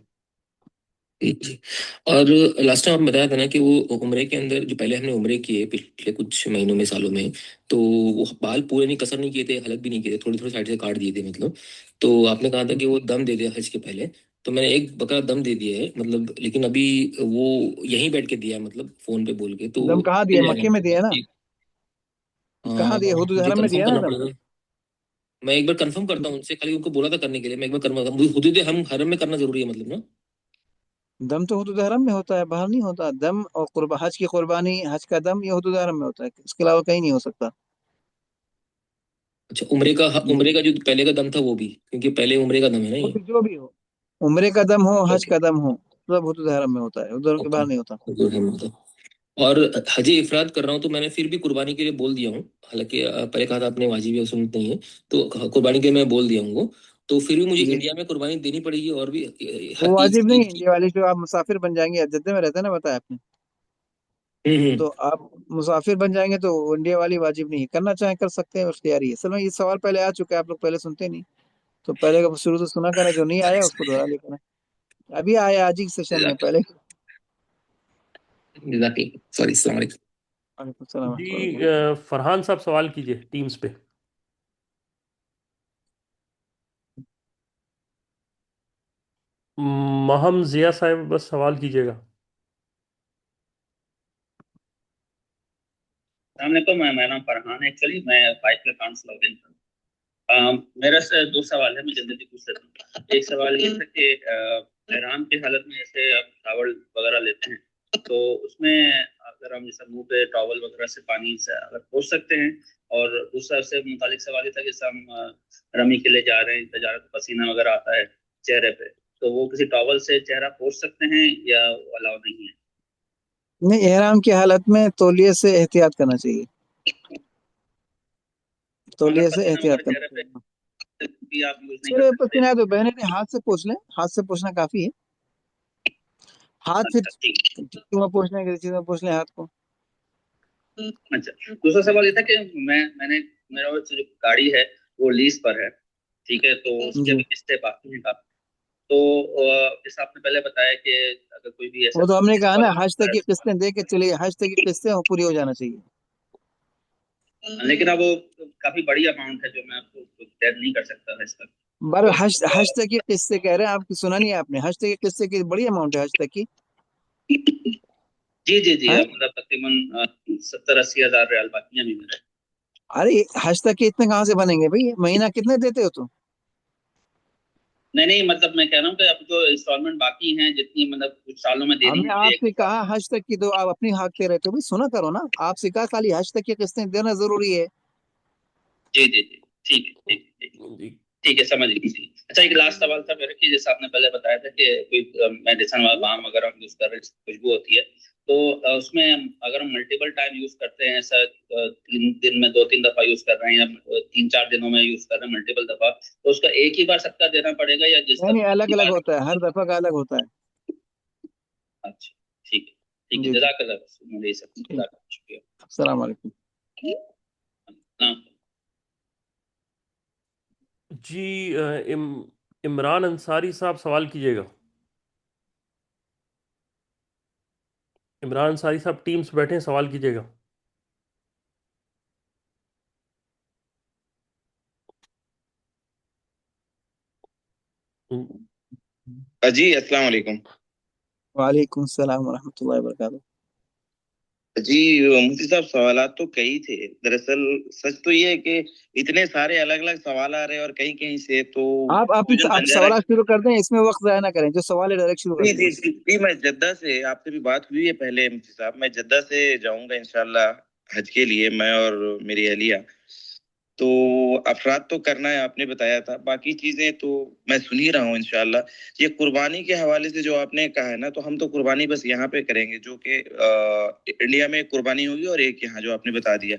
जी। और लास्ट टाइम आपने बताया था ना कि वो उम्रे के अंदर जो पहले हमने उम्रे किए पिछले कुछ महीनों में, सालों में, तो वो बाल पूरे नहीं, कसर नहीं किए थे, हलक भी नहीं किए थे, थोड़ी थोड़ी साइड से काट दिए थे मतलब। तो आपने कहा था कि वो दम दे दिया हज के पहले। तो मैंने एक बकरा दम दे दिया है मतलब, लेकिन अभी वो यहीं बैठ के दिया है मतलब फोन पे बोल के, तो दम कहाँ दिया? मिल जाएगा मक्के में मेरे दिया पास? ना। कहाँ दिया? हुदूद मुझे हरम में कंफर्म दिया ना करना दम। पड़ेगा। मैं एक बार कंफर्म करता हूँ उनसे, खाली उनको बोला था करने के लिए, मैं एक बार करना, हुदूद हम हरम में करना जरूरी है मतलब ना? दम तो हुदूद हरम में होता है, बाहर नहीं होता। दम और हज की कुर्बानी, हज का दम, ये हुदूद हरम में होता है, इसके अलावा कहीं नहीं हो सकता। अच्छा, उम्रे का जो पहले का दम था वो भी, क्योंकि पहले उम्रे का दम है ना वो ये। भी जो भी हो, उम्रे का दम हो, हज ओके का दम हो, सब हुदूद हरम में होता है, उधर के ओके। बाहर नहीं होता। और हज इफराद कर रहा हूँ तो मैंने फिर भी कुर्बानी के लिए बोल दिया हूँ, हालांकि पहले कहा था आपने वाजिब या सुन्नत नहीं है, तो कुर्बानी के लिए मैं बोल दिया हूँ वो। तो फिर भी मुझे जी इंडिया में कुर्बानी देनी पड़ेगी और भी वो ईद वाजिब नहीं ईद है, की। इंडिया वाली जो आप मुसाफिर बन जाएंगे, जद्दे में रहते हैं ना, बताया आपने, तो आप मुसाफिर बन जाएंगे तो इंडिया वाली वाजिब नहीं है। करना चाहें कर सकते हैं, इख्तियारी है। असल में ये सवाल पहले आ चुका है, आप लोग पहले सुनते नहीं, तो पहले का शुरू से सुना करें, जो नहीं आया उसको दोहरा लिया करें। अभी आया आज ही सेशन में पहले। सॉरी, अस्सलाम वालेकुम। वालेकुम सलाम। जी फरहान साहब सवाल कीजिए टीम्स पे। महम जिया साहब बस सवाल कीजिएगा। मेरा नाम फरहान है। एक्चुअली मैं फाइव के अकाउंट्स लॉग इन था। मेरा से दो सवाल है, मैं जल्दी पूछ लेता हूँ। एक सवाल ये था कि एहराम की हालत में जैसे आप टॉवल वगैरह लेते हैं, तो उसमें अगर हम जैसे मुंह पे टॉवल वगैरह से पानी से अगर पोंछ सकते हैं, और दूसरा से मुतालिक सवाल ये था कि जैसे हम रमी के लिए जा रहे हैं, तजारत पसीना वगैरह आता है चेहरे पे, तो वो किसी टॉवल से चेहरा पोंछ सकते हैं या अलाउ नहीं है? नहीं, एहराम की हालत में तौलिए से एहतियात करना चाहिए, तौलिए से पसीना एहतियात वगैरह करना चेहरे चाहिए। पे भी आप यूज नहीं कर चलिए सकते? पसीना तो बहने ने हाथ से पोंछ लें, हाथ से पोंछना काफी है। हाथ फिर टिश्यू में पोंछने की चीज में पोंछ लें हाथ को। अच्छा, दूसरा सवाल ये था कि मैंने मेरा जो गाड़ी है वो लीज पर है, ठीक है, तो उसकी जी अभी किस्तें बाकी हैं काफी। तो जैसा आपने पहले बताया कि अगर कोई भी ऐसा वो तो हमने कहा ना, हज तक है, की किस्तें दे के चलिए, हज तक की किस्तें पूरी हो जाना चाहिए। लेकिन अब वो काफी बड़ी अमाउंट है जो मैं आपको तय नहीं कर सकता है इसका। बार हज तक की किस्तें कह रहे हैं, आपकी सुना नहीं है आपने? हज तक की किस्तें की बड़ी अमाउंट है हज तक की। जी जी जी, हाँ? मतलब तकरीबन 70-80 हज़ार रियाल बाकी हैं अभी मेरे। अरे हज तक के इतने कहाँ से बनेंगे भाई, महीना कितने देते हो तुम? नहीं मतलब मैं कह रहा हूँ कि अब जो इंस्टॉलमेंट बाकी हैं, जितनी मतलब कुछ सालों में देनी हमने होती है आपसे कहा हज तक की दो, आप अपनी हाकते रहते हो भाई, सुना करो ना। आपसे कहा खाली हज तक की किस्तें देना जरूरी है। जी जी जी, ठीक है ठीक है ठीक है ठीक है, समझ लीजिए। अच्छा, एक लास्ट सवाल था मेरा कि जैसे आपने पहले बताया था कि कोई मेडिसिन वाला बाम अगर हम यूज कर रहे हैं, खुशबू होती है, तो उसमें अगर हम मल्टीपल टाइम यूज करते हैं, ऐसा 3 दिन में 2-3 दफा यूज कर रहे हैं या 3-4 दिनों में यूज कर रहे हैं मल्टीपल दफा, तो उसका एक ही बार सबका देना पड़ेगा या जिस नहीं नहीं, दफा अलग जितनी अलग बार? होता है, हर दफा का अलग होता है। अच्छा, ठीक है ठीक है, जी जी जज़ाकल्लाह। मुझे ये सब ठीक। शुक्रिया। अस्सलाम वालेकुम। हाँ। जी इमरान अंसारी साहब सवाल कीजिएगा। इमरान अंसारी साहब टीम्स बैठे हैं, सवाल कीजिएगा। जी अस्सलाम वालेकुम। वालेकुम सलाम वरहमतुल्लाहि वबरकातुहू। जी मुफ्ती साहब, सवालात तो कई थे। दरअसल सच तो ये है कि इतने सारे अलग अलग सवाल आ रहे हैं और कहीं कहीं से तो आप बंजारा। सवाल शुरू कर दें, इसमें वक्त जाया ना करें, जो सवाल है डायरेक्ट शुरू जी करिए जी बस। जी जी, मैं जद्दा से, आपसे भी बात हुई है पहले मुफ्ती साहब, मैं जद्दा से जाऊंगा इंशाल्लाह हज के लिए, मैं और मेरी अहलिया। तो अफराद तो करना है, आपने बताया था, बाकी चीजें तो मैं सुन ही रहा हूँ इंशाल्लाह। ये कुर्बानी के हवाले से जो आपने कहा है ना, तो हम तो कुर्बानी बस यहाँ पे करेंगे, जो कि इंडिया में एक कुर्बानी होगी और एक यहाँ जो आपने बता दिया।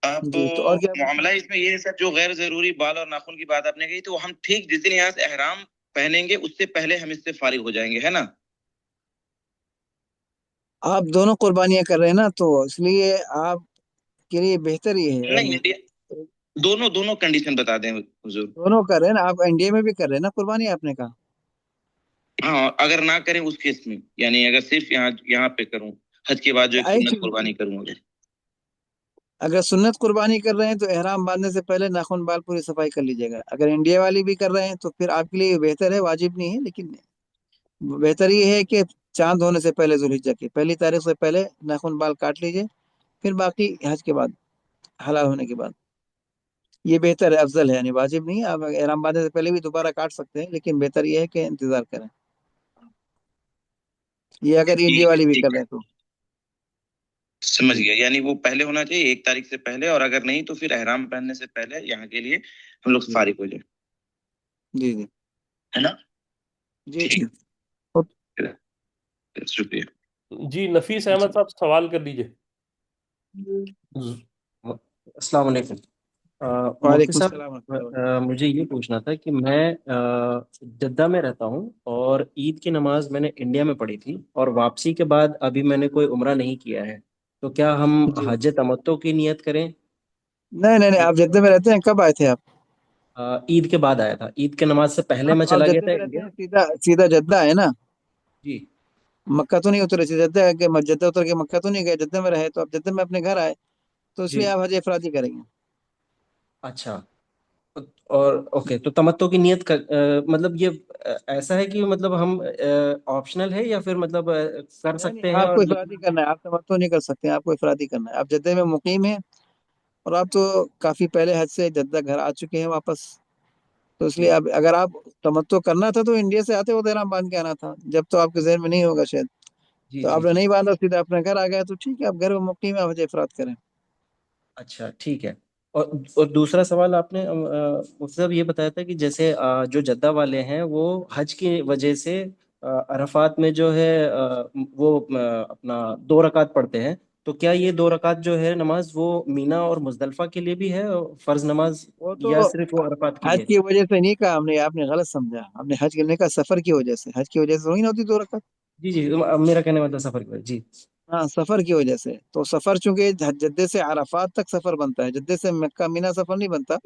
आप जी तो और क्या मामला इसमें ये है सर, जो गैर जरूरी बाल और नाखून की बात आपने कही, तो हम ठीक जिस दिन यहाँ से एहराम पहनेंगे उससे पहले हम इससे फारिग हो जाएंगे, है ना? आप दोनों कुर्बानियां कर रहे हैं ना, तो इसलिए आपके लिए बेहतर ये है। नहीं, इंडिया दोनों दोनों कंडीशन बता दें हुजूर। दोनों कर रहे हैं ना, आप इंडिया में भी कर रहे हैं ना कुर्बानी, आपने कहा। हाँ, अगर ना करें उस केस में, यानी अगर सिर्फ यहाँ यहाँ पे करूं, हज के बाद जो एक सुन्नत कुर्बानी करूं अगर। अगर सुन्नत कुर्बानी कर रहे हैं तो एहराम बांधने से पहले नाखून बाल पूरी सफाई कर लीजिएगा। अगर इंडिया वाली भी कर रहे हैं तो फिर आपके लिए बेहतर है, वाजिब नहीं है, लेकिन बेहतर ये है कि चांद होने से पहले, जुल्हिज्जा की 1 तारीख से पहले नाखून बाल काट लीजिए, फिर बाकी हज के बाद। हलाल होने के बाद। ये बेहतर है, अफजल है, यानी वाजिब नहीं है। आप एहराम बांधने से पहले भी दोबारा काट सकते हैं, लेकिन बेहतर ये है कि इंतजार करें, ये अगर ईद ठीक है वाली भी ठीक कर है, रहे हैं तो। समझ गया। यानी वो पहले होना चाहिए 1 तारीख से पहले, और अगर नहीं तो फिर एहराम पहनने से पहले यहाँ के लिए हम लोग फारिग हो जाए, जी जी है ना? जी ठीक जी। है, शुक्रिया। जी नफीस अहमद साहब सवाल कर दीजिए। अस्सलाम वालेकुम। मुफ्ती वालेकुम साहब, सलाम व रहमतुल्लाह। मुझे ये पूछना था कि मैं जद्दा में रहता हूँ और ईद की नमाज मैंने इंडिया में पढ़ी थी और वापसी के बाद अभी मैंने कोई उम्रा नहीं किया है, तो क्या हम जी हज तमत्तो की नियत करें? नहीं नहीं नहीं, आप जद्दा में रहते हैं, कब आए थे आप? ईद के बाद आया था, ईद के नमाज से पहले मैं आप चला गया जद्दा था में रहते इंडिया। हैं, सीधा सीधा जद्दा है ना? जी मक्का तो नहीं उतरे, सीधा जद्दा के, जद्दा उतर के मक्का तो नहीं गए, जद्दा में रहे, तो आप जद्दा में अपने घर आए, तो इसलिए जी। आप हज इफरादी करेंगे। अच्छा, और ओके, तो तमत्तो की नियत कर, मतलब ये ऐसा है कि मतलब हम ऑप्शनल है या फिर मतलब कर नहीं नहीं, सकते हैं आपको और इफरादी करना है, आप तमत्तो नहीं कर सकते, आपको इफरादी करना है। आप जद्दा में मुकीम हैं और आप तो काफी पहले हज से जद्दा घर आ चुके हैं वापस, तो इसलिए जी अब अगर आप तमत्तो करना था तो इंडिया से आते वक्त एहराम बांध के आना था, जब तो आपके जहन में नहीं होगा शायद, जी तो जी आपने जी। नहीं बांधा, सीधा अपने घर आ गया, तो ठीक है, आप घर में मुकीम है, हज इफराद करें। अच्छा ठीक है। और दूसरा सवाल आपने मतलब ये बताया था कि जैसे जो जद्दा वाले हैं वो हज की वजह से अरफात में जो है वो अपना 2 रकात पढ़ते हैं, तो क्या ये 2 रकात जो है नमाज वो मीना और मुजदलफा के लिए भी है फर्ज नमाज, वो या तो सिर्फ वो अरफात के हज लिए? की वजह से नहीं कहा हमने, आपने गलत समझा, हमने हज करने का सफर की वजह से, हज की वजह से थोड़ी ना होती 2 रकात। जी जी, मेरा कहने का मतलब सफर की वजह जी। हाँ, सफर की वजह से, तो सफर चूंकि जद्दे से अराफात तक सफर बनता है, जद्दे से मक्का मीना सफर नहीं बनता,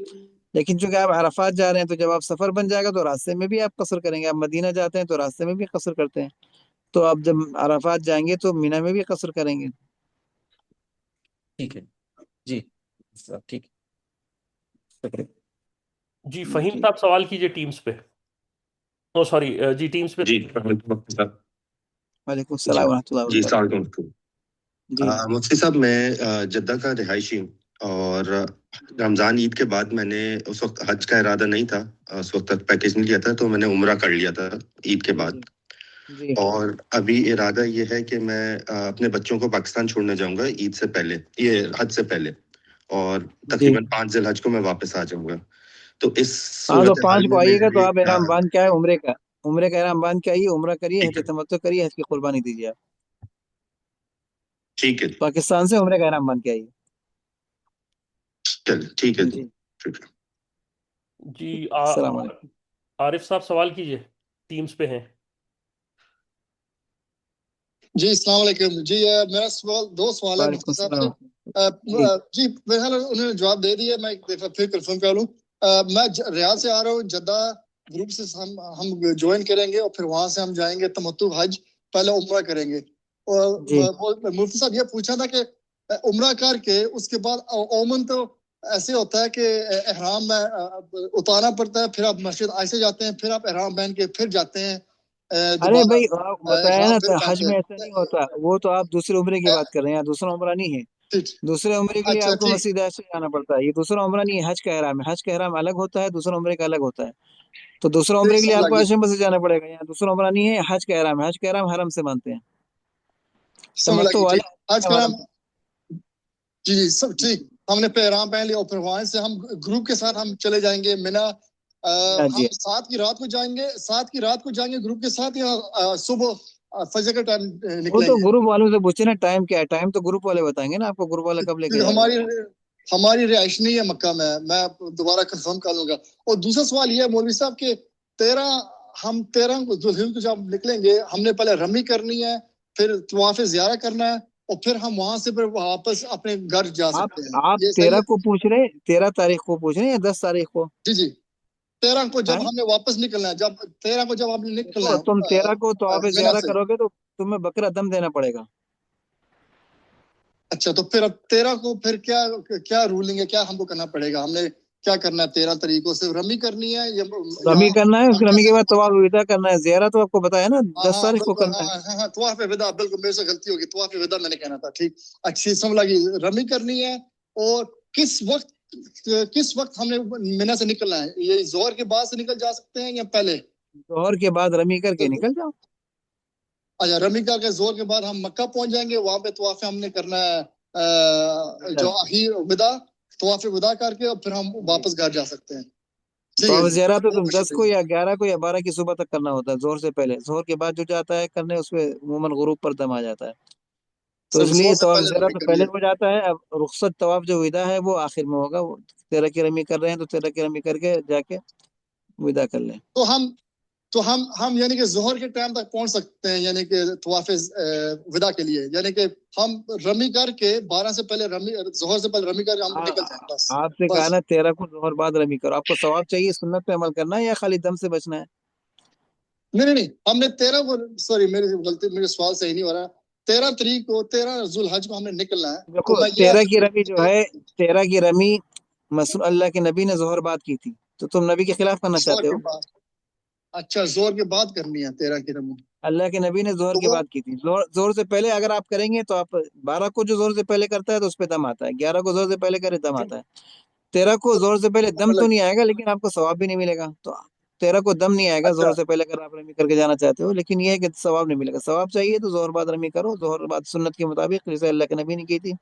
लेकिन चूंकि आप अराफात जा रहे हैं, तो जब आप सफर बन जाएगा तो रास्ते में भी आप कसर करेंगे। आप मदीना जाते हैं तो रास्ते में भी कसर करते हैं, तो आप जब अराफात जाएंगे तो मीना में भी कसर करेंगे। ठीक है जी, ठीक, शुक्रिया। जी फहीम जी साहब सवाल कीजिए टीम्स पे। ओ सॉरी, जी टीम्स पे। जी साहब। वालेकुम जी सलाम व रहमतुल्लाहि व जी बरकातहू। सलाम अलैकुम। जी मुफ्ती साहब, मैं जद्दा का रिहायशी हूँ और रमज़ान ईद के बाद मैंने उस वक्त हज का इरादा नहीं था, उस वक्त तक पैकेज नहीं लिया था, तो मैंने उम्रा कर लिया था ईद के बाद। जी और अभी इरादा ये है कि मैं अपने बच्चों को पाकिस्तान छोड़ने जाऊंगा ईद से पहले, ये हज से पहले, और जी। तकरीबन 5 ज़िलहज को मैं वापस आ जाऊंगा। तो इस हाँ, तो सूरत हाल 5 को में आइएगा मेरे तो लिए आप क्या? एहराम बांध के आए, उम्रे का एहराम बांध के आइए, उम्रा करिए, ठीक हज है तमत्तो करिए, हज की कुर्बानी दीजिए आप। ठीक है, पाकिस्तान से उम्रे का एहराम बांध के आइए। चल ठीक है जी, जी शुक्रिया। जी अस्सलाम वालेकुम। आरिफ साहब सवाल कीजिए, टीम्स पे हैं। जी अस्सलाम वालेकुम जी। मेरा सवाल, 2 सवाल है मुफ्ती वालेकुम साहब सलाम। से। जी जी मेरे ख्याल उन्होंने जवाब दे दिया, मैं एक दफा फिर कंफर्म कर लूँ। मैं रियाद से आ रहा हूँ, जद्दा ग्रुप से हम ज्वाइन करेंगे और फिर वहां से हम जाएंगे तमत्तु हज, पहले उम्रा करेंगे। जी और मुफ्ती साहब ये पूछा था कि उम्रा करके उसके बाद ओमन तो ऐसे होता है कि एहराम में उतारना पड़ता है, फिर आप मस्जिद ऐसे जाते हैं, फिर आप एहराम पहन के फिर जाते हैं अरे दोबारा भाई, होता है एहराम ना, फिर तो हज पहनते में हैं। ऐसा नहीं होता, वो तो आप दूसरे उम्रे की बात कर रहे हैं, यहाँ दूसरा उम्रा नहीं है। ठीक, दूसरे उम्रे के लिए अच्छा आपको ठीक। मस्जिद ऐसे जाना पड़ता है, ये दूसरा उम्रा नहीं है, हज का एहराम है, हज का एहराम अलग होता है, दूसरा उम्रे का अलग होता है। तो दूसरा ठीक उम्रे के लिए समझ आपको लगी, हज से जाना पड़ेगा, यहाँ दूसरा उम्रा नहीं है, हज का एहराम है, हज का एहराम हरम से मानते हैं। समझ तमत्तो लगी। वाले ठीक, आज का हरम नाम, जी जी सब ठीक। हमने पैराम पहन लिया और फिर वहां से हम ग्रुप के साथ हम चले जाएंगे मिना। मीना हम जी। 7 की रात को जाएंगे, 7 की रात को जाएंगे ग्रुप के साथ, या सुबह फजर के टाइम वो तो निकलेंगे? ग्रुप वालों से पूछे ना, टाइम क्या है, टाइम तो ग्रुप वाले बताएंगे ना आपको, ग्रुप वाला कब लेके क्योंकि जाएगा। हमारी रिहाइश नहीं है मक्का में, मैं दोबारा कंफर्म कर लूंगा। और दूसरा सवाल ये है मौलवी साहब के 13 को जुल्हिज को जब निकलेंगे, हमने पहले रमी करनी है, फिर तवाफ ज़ियारा करना है, और फिर हम वहां से फिर वापस अपने घर जा आप सकते हैं, आप ये सही 13 है? को पूछ रहे, 13 तारीख को पूछ रहे हैं या 10 तारीख को? जी जी, 13 को जब हैं? हमने वापस निकलना है, जब 13 को जब हमने निकलना देखो, है तुम 13 को तो आप मिना ज़ियारा से। करोगे तो तुम्हें बकरा दम देना पड़ेगा। अच्छा, तो फिर अब 13 को फिर क्या क्या रूलिंग है, क्या हमको करना पड़ेगा? हमने क्या करना है 13 तारीख को? सिर्फ रमी करनी है या रमी करना है, हम रमी के कैसे? बाद तवाफ विदा करना है, ज़ियारा तो आपको बताया ना, हाँ 10 हाँ तारीख को बिल्कुल, करना है। हाँ तवाफ विदा, बिल्कुल मेरे से गलती होगी, तवाफ विदा मैंने कहना था, ठीक। अच्छी समझ लगी, रमी करनी है और किस वक्त हमने मिना से निकलना है? ये जोहर के बाद से निकल जा सकते हैं या पहले? जोहर के बाद रमी करके निकल जाओ। अच्छा, रमी करके जोहर के बाद हम मक्का पहुंच जाएंगे, वहां पे तवाफ हमने करना है जो आखिर विदा, तवाफ विदा करके और फिर हम वापस घर जा सकते हैं। ठीक है तवाफ जी, ज़ियारत तो तुम बहुत 10 को शुक्रिया। या 11 को या 12 की सुबह तक करना होता है, जोहर से पहले। जोहर के बाद जो जाता है करने उसमें अमूमन गुरूब पर दम आ जाता है, तो सब इसलिए जोर से तवाफ पहले ज़ियारत रमी तो कर पहले लिए। हो जाता है। अब रुखसत तवाफ जो विदा है वो आखिर में होगा। वो 13 की रमी कर रहे हैं तो 13 की रमी करके जाके विदा कर लें। तो हम यानी कि जोहर के टाइम तक पहुंच सकते हैं, यानी कि तवाफ विदा के लिए, यानी कि हम रमी करके 12 से पहले रमी, जोहर से पहले रमी करके हम निकल जाएं बस। आपसे कहा ना 13 को जोहर बाद रमी करो। आपको सवाब चाहिए, सुन्नत पे अमल करना है या खाली दम से बचना है? नहीं, हमने 13 को, सॉरी मेरी गलती, मेरे सवाल सही नहीं हो रहा। 13 तारीख को, 13 जुल्हज को हमने निकलना है। तो देखो मैं ये 13 की रमी जो है, 13 की रमी मसरूर अल्लाह के नबी ने जोहर बाद की थी, तो तुम नबी के खिलाफ करना जोहर चाहते के हो? बाद, अच्छा जोहर के बाद करनी है 13 की रमी। अल्लाह के नबी ने जोहर तो के बाद की थी। जोहर से पहले अगर आप करेंगे तो आप 12 को जो जोहर से पहले करता है तो उस पर दम आता है, 11 को जोहर से पहले करे दम आता है, 13 को जोहर से पहले दम तो नहीं आएगा लेकिन आपको सवाब भी नहीं मिलेगा। तो 13 को दम नहीं आएगा अच्छा जोहर से पहले अगर आप रमी करके जाना चाहते हो, लेकिन ये है कि सवाब नहीं मिलेगा। सवाब चाहिए तो जोहर बाद रमी करो, जोहर बाद सुन्नत के मुताबिक जैसे अल्लाह के नबी ने की थी।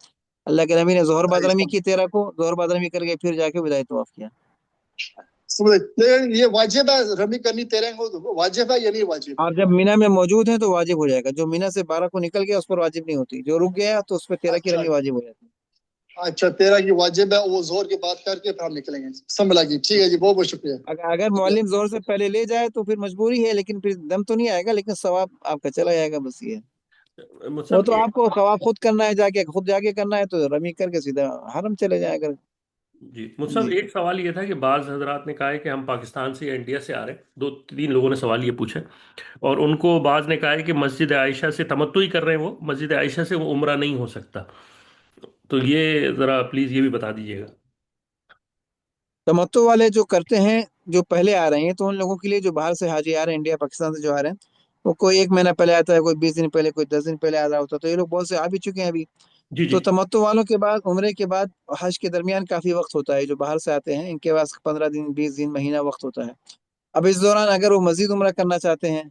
अल्लाह के नबी ने जोहर बाद रमी की 13 को, जोहर बाद रमी करके फिर जाके विदाई तवाफ किया। लेकिन ये वाजिब है रमी करनी 13 को, वाजिब है या नहीं वाजिब? आप जब मीना में मौजूद हैं तो वाजिब हो जाएगा। जो मीना से 12 को निकल गया उस पर वाजिब नहीं होती, जो रुक गया तो उस पर 13 की अच्छा रमी वाजिब हो जाती है। अच्छा, 13 की वाजिब है, वो जोहर के बाद करके फिर हम निकलेंगे। समझ लगी, ठीक है जी, बहुत बहुत शुक्रिया। अगर मुअल्लिम जोहर से पहले ले जाए तो फिर मजबूरी है, लेकिन फिर दम तो नहीं आएगा, लेकिन सवाब आपका चला जाएगा, बस ये है। वो मतलब तो आपको सवाब खुद करना है, जाके खुद जाके करना है तो रमी करके सीधा हरम चले जाए अगर। जी मतलब जी एक सवाल ये था कि बाज़ हजरात ने कहा है कि हम पाकिस्तान से या इंडिया से आ रहे हैं, 2-3 लोगों ने सवाल ये पूछा है, और उनको बाज़ ने कहा है कि मस्जिद आयशा से तमत्तु ही कर रहे हैं, वो मस्जिद आयशा से वो उम्रा नहीं हो सकता। तो ये ज़रा प्लीज़ ये भी बता दीजिएगा। तमत्तु वाले जो करते हैं, जो पहले आ रहे हैं, तो उन लोगों के लिए जो बाहर से हाजी आ रहे हैं, इंडिया पाकिस्तान से जो आ रहे हैं, वो कोई 1 महीना पहले आता है, कोई 20 दिन पहले, कोई 10 दिन पहले आ रहा होता है, तो ये लोग बहुत से आ भी चुके हैं अभी। जी जी तो तमत्तु वालों के बाद उम्रे के बाद हज के दरमियान काफी वक्त होता है। जो बाहर से आते हैं इनके पास 15 दिन, 20 दिन, महीना वक्त होता है। अब इस दौरान अगर वो मजीद उम्रा करना चाहते हैं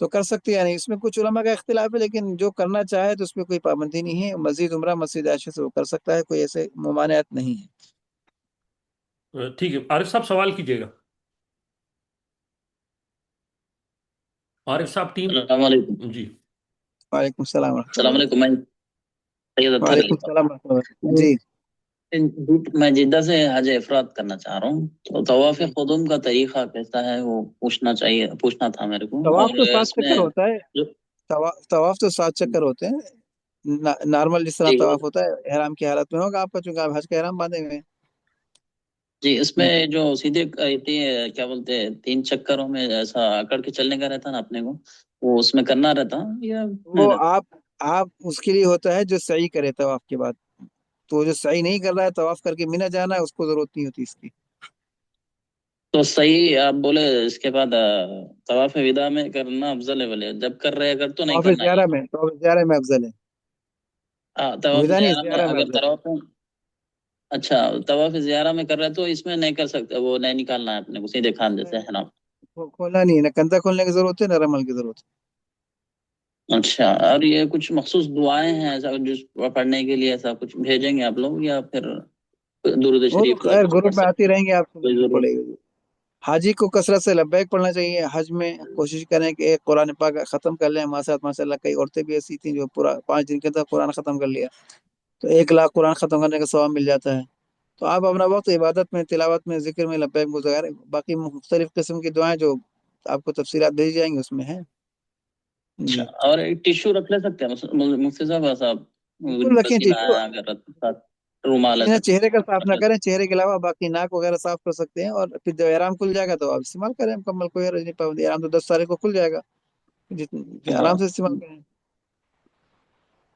तो कर सकते हैं, या नहीं इसमें कुछ उलमा का इख्तिलाफ है, लेकिन जो करना चाहे तो उसमें कोई पाबंदी नहीं है। मजीद उम्रा मस्जिद आयशा से वो कर सकता है, कोई ऐसे ममानियत नहीं है। ठीक है, आरिफ साहब सवाल कीजिएगा। आरिफ साहब टीम। अस्सलाम वालेकुम। जी वालेकुम सलाम अस्सलाम वालेकुम। मैं सैयद अत्तर अली। वालेकुम सलाम जी। मैं जिद्दा से हज इफरात करना चाह रहा हूँ, तो तवाफ कुदुम का तरीका कैसा है वो पूछना था मेरे को। तवाफ और तो 7 चक्कर इसमें होता है। जो तवाफ तो 7 चक्कर होते हैं। नॉर्मल जिस तरह जी तवाफ होता है एहराम की हालत में होगा आपका, चूंकि आप हज का एहराम बांधे हुए हैं। जी, इसमें जो सीधे क्या बोलते हैं 3 चक्करों में ऐसा अकड़ के चलने का रहता ना अपने को, वो उसमें करना रहता या नहीं वो रहता? आप उसके लिए होता है जो सही करे तवाफ के बाद। तो जो सही नहीं कर रहा है, तवाफ करके मिना जाना है, उसको जरूरत नहीं होती इसकी। तो सही आप बोले इसके बाद तवाफ विदा में करना अफजल है, बोले जब कर रहे अगर तो नहीं करना ये। तवाफ ज़ियारा में अफजल है। तवाफ विदा नहीं, ज़ियारा में ज़ियारा में अगर अफजल है। अच्छा तवाफ ज़ियारा में कर रहे तो इसमें नहीं कर सकते, वो नहीं निकालना है अपने को, सीधे खान जैसे है ना। खोलना नहीं है, ना कंधा खोलने की जरूरत है ना रमल की जरूरत अच्छा, और ये कुछ मखसूस दुआएं हैं ऐसा जो पढ़ने के लिए, ऐसा कुछ भेजेंगे आप लोग या फिर दुरूद है। वो तो शरीफ खैर कुछ पढ़ ग्रुप में आती सकते हैं? रहेंगे, आप कोई सुननी जरूरत? पड़ेगी। हाजी को कसरत से लब्बैक पढ़ना चाहिए। हज में कोशिश करें कि एक कुरान पाक खत्म कर लें। हमारे साथ माशाल्लाह कई औरतें भी ऐसी थी जो पूरा 5 दिन के अंदर कुरान खत्म कर लिया, तो 1 लाख कुरान खत्म करने का सवाब मिल जाता है। तो आप अपना वक्त इबादत में, तिलावत में, जिक्र में लब्बैक गुज़ारें। बाकी मुख्तलिफ किस्म की दुआएं जो आपको तफसीलात भेजी जाएंगी उसमें है। अच्छा, जी और एक टिश्यू रख ले सकते हैं मुफ्ती साहब बिल्कुल रखें पसीना टिश्यू। आया अगर साथ रुमाल लेकिन ऐसा चेहरे का साफ रख ना ले। करें, चेहरे के अलावा बाकी नाक वगैरह साफ कर सकते हैं। और फिर जब एहराम खुल जाएगा तो आप इस्तेमाल करें मुकम्मल, कोई हर्ज नहीं। पाबंदी, एहराम तो 10 तारीख को खुल जाएगा, हाँ आराम से इस्तेमाल करें।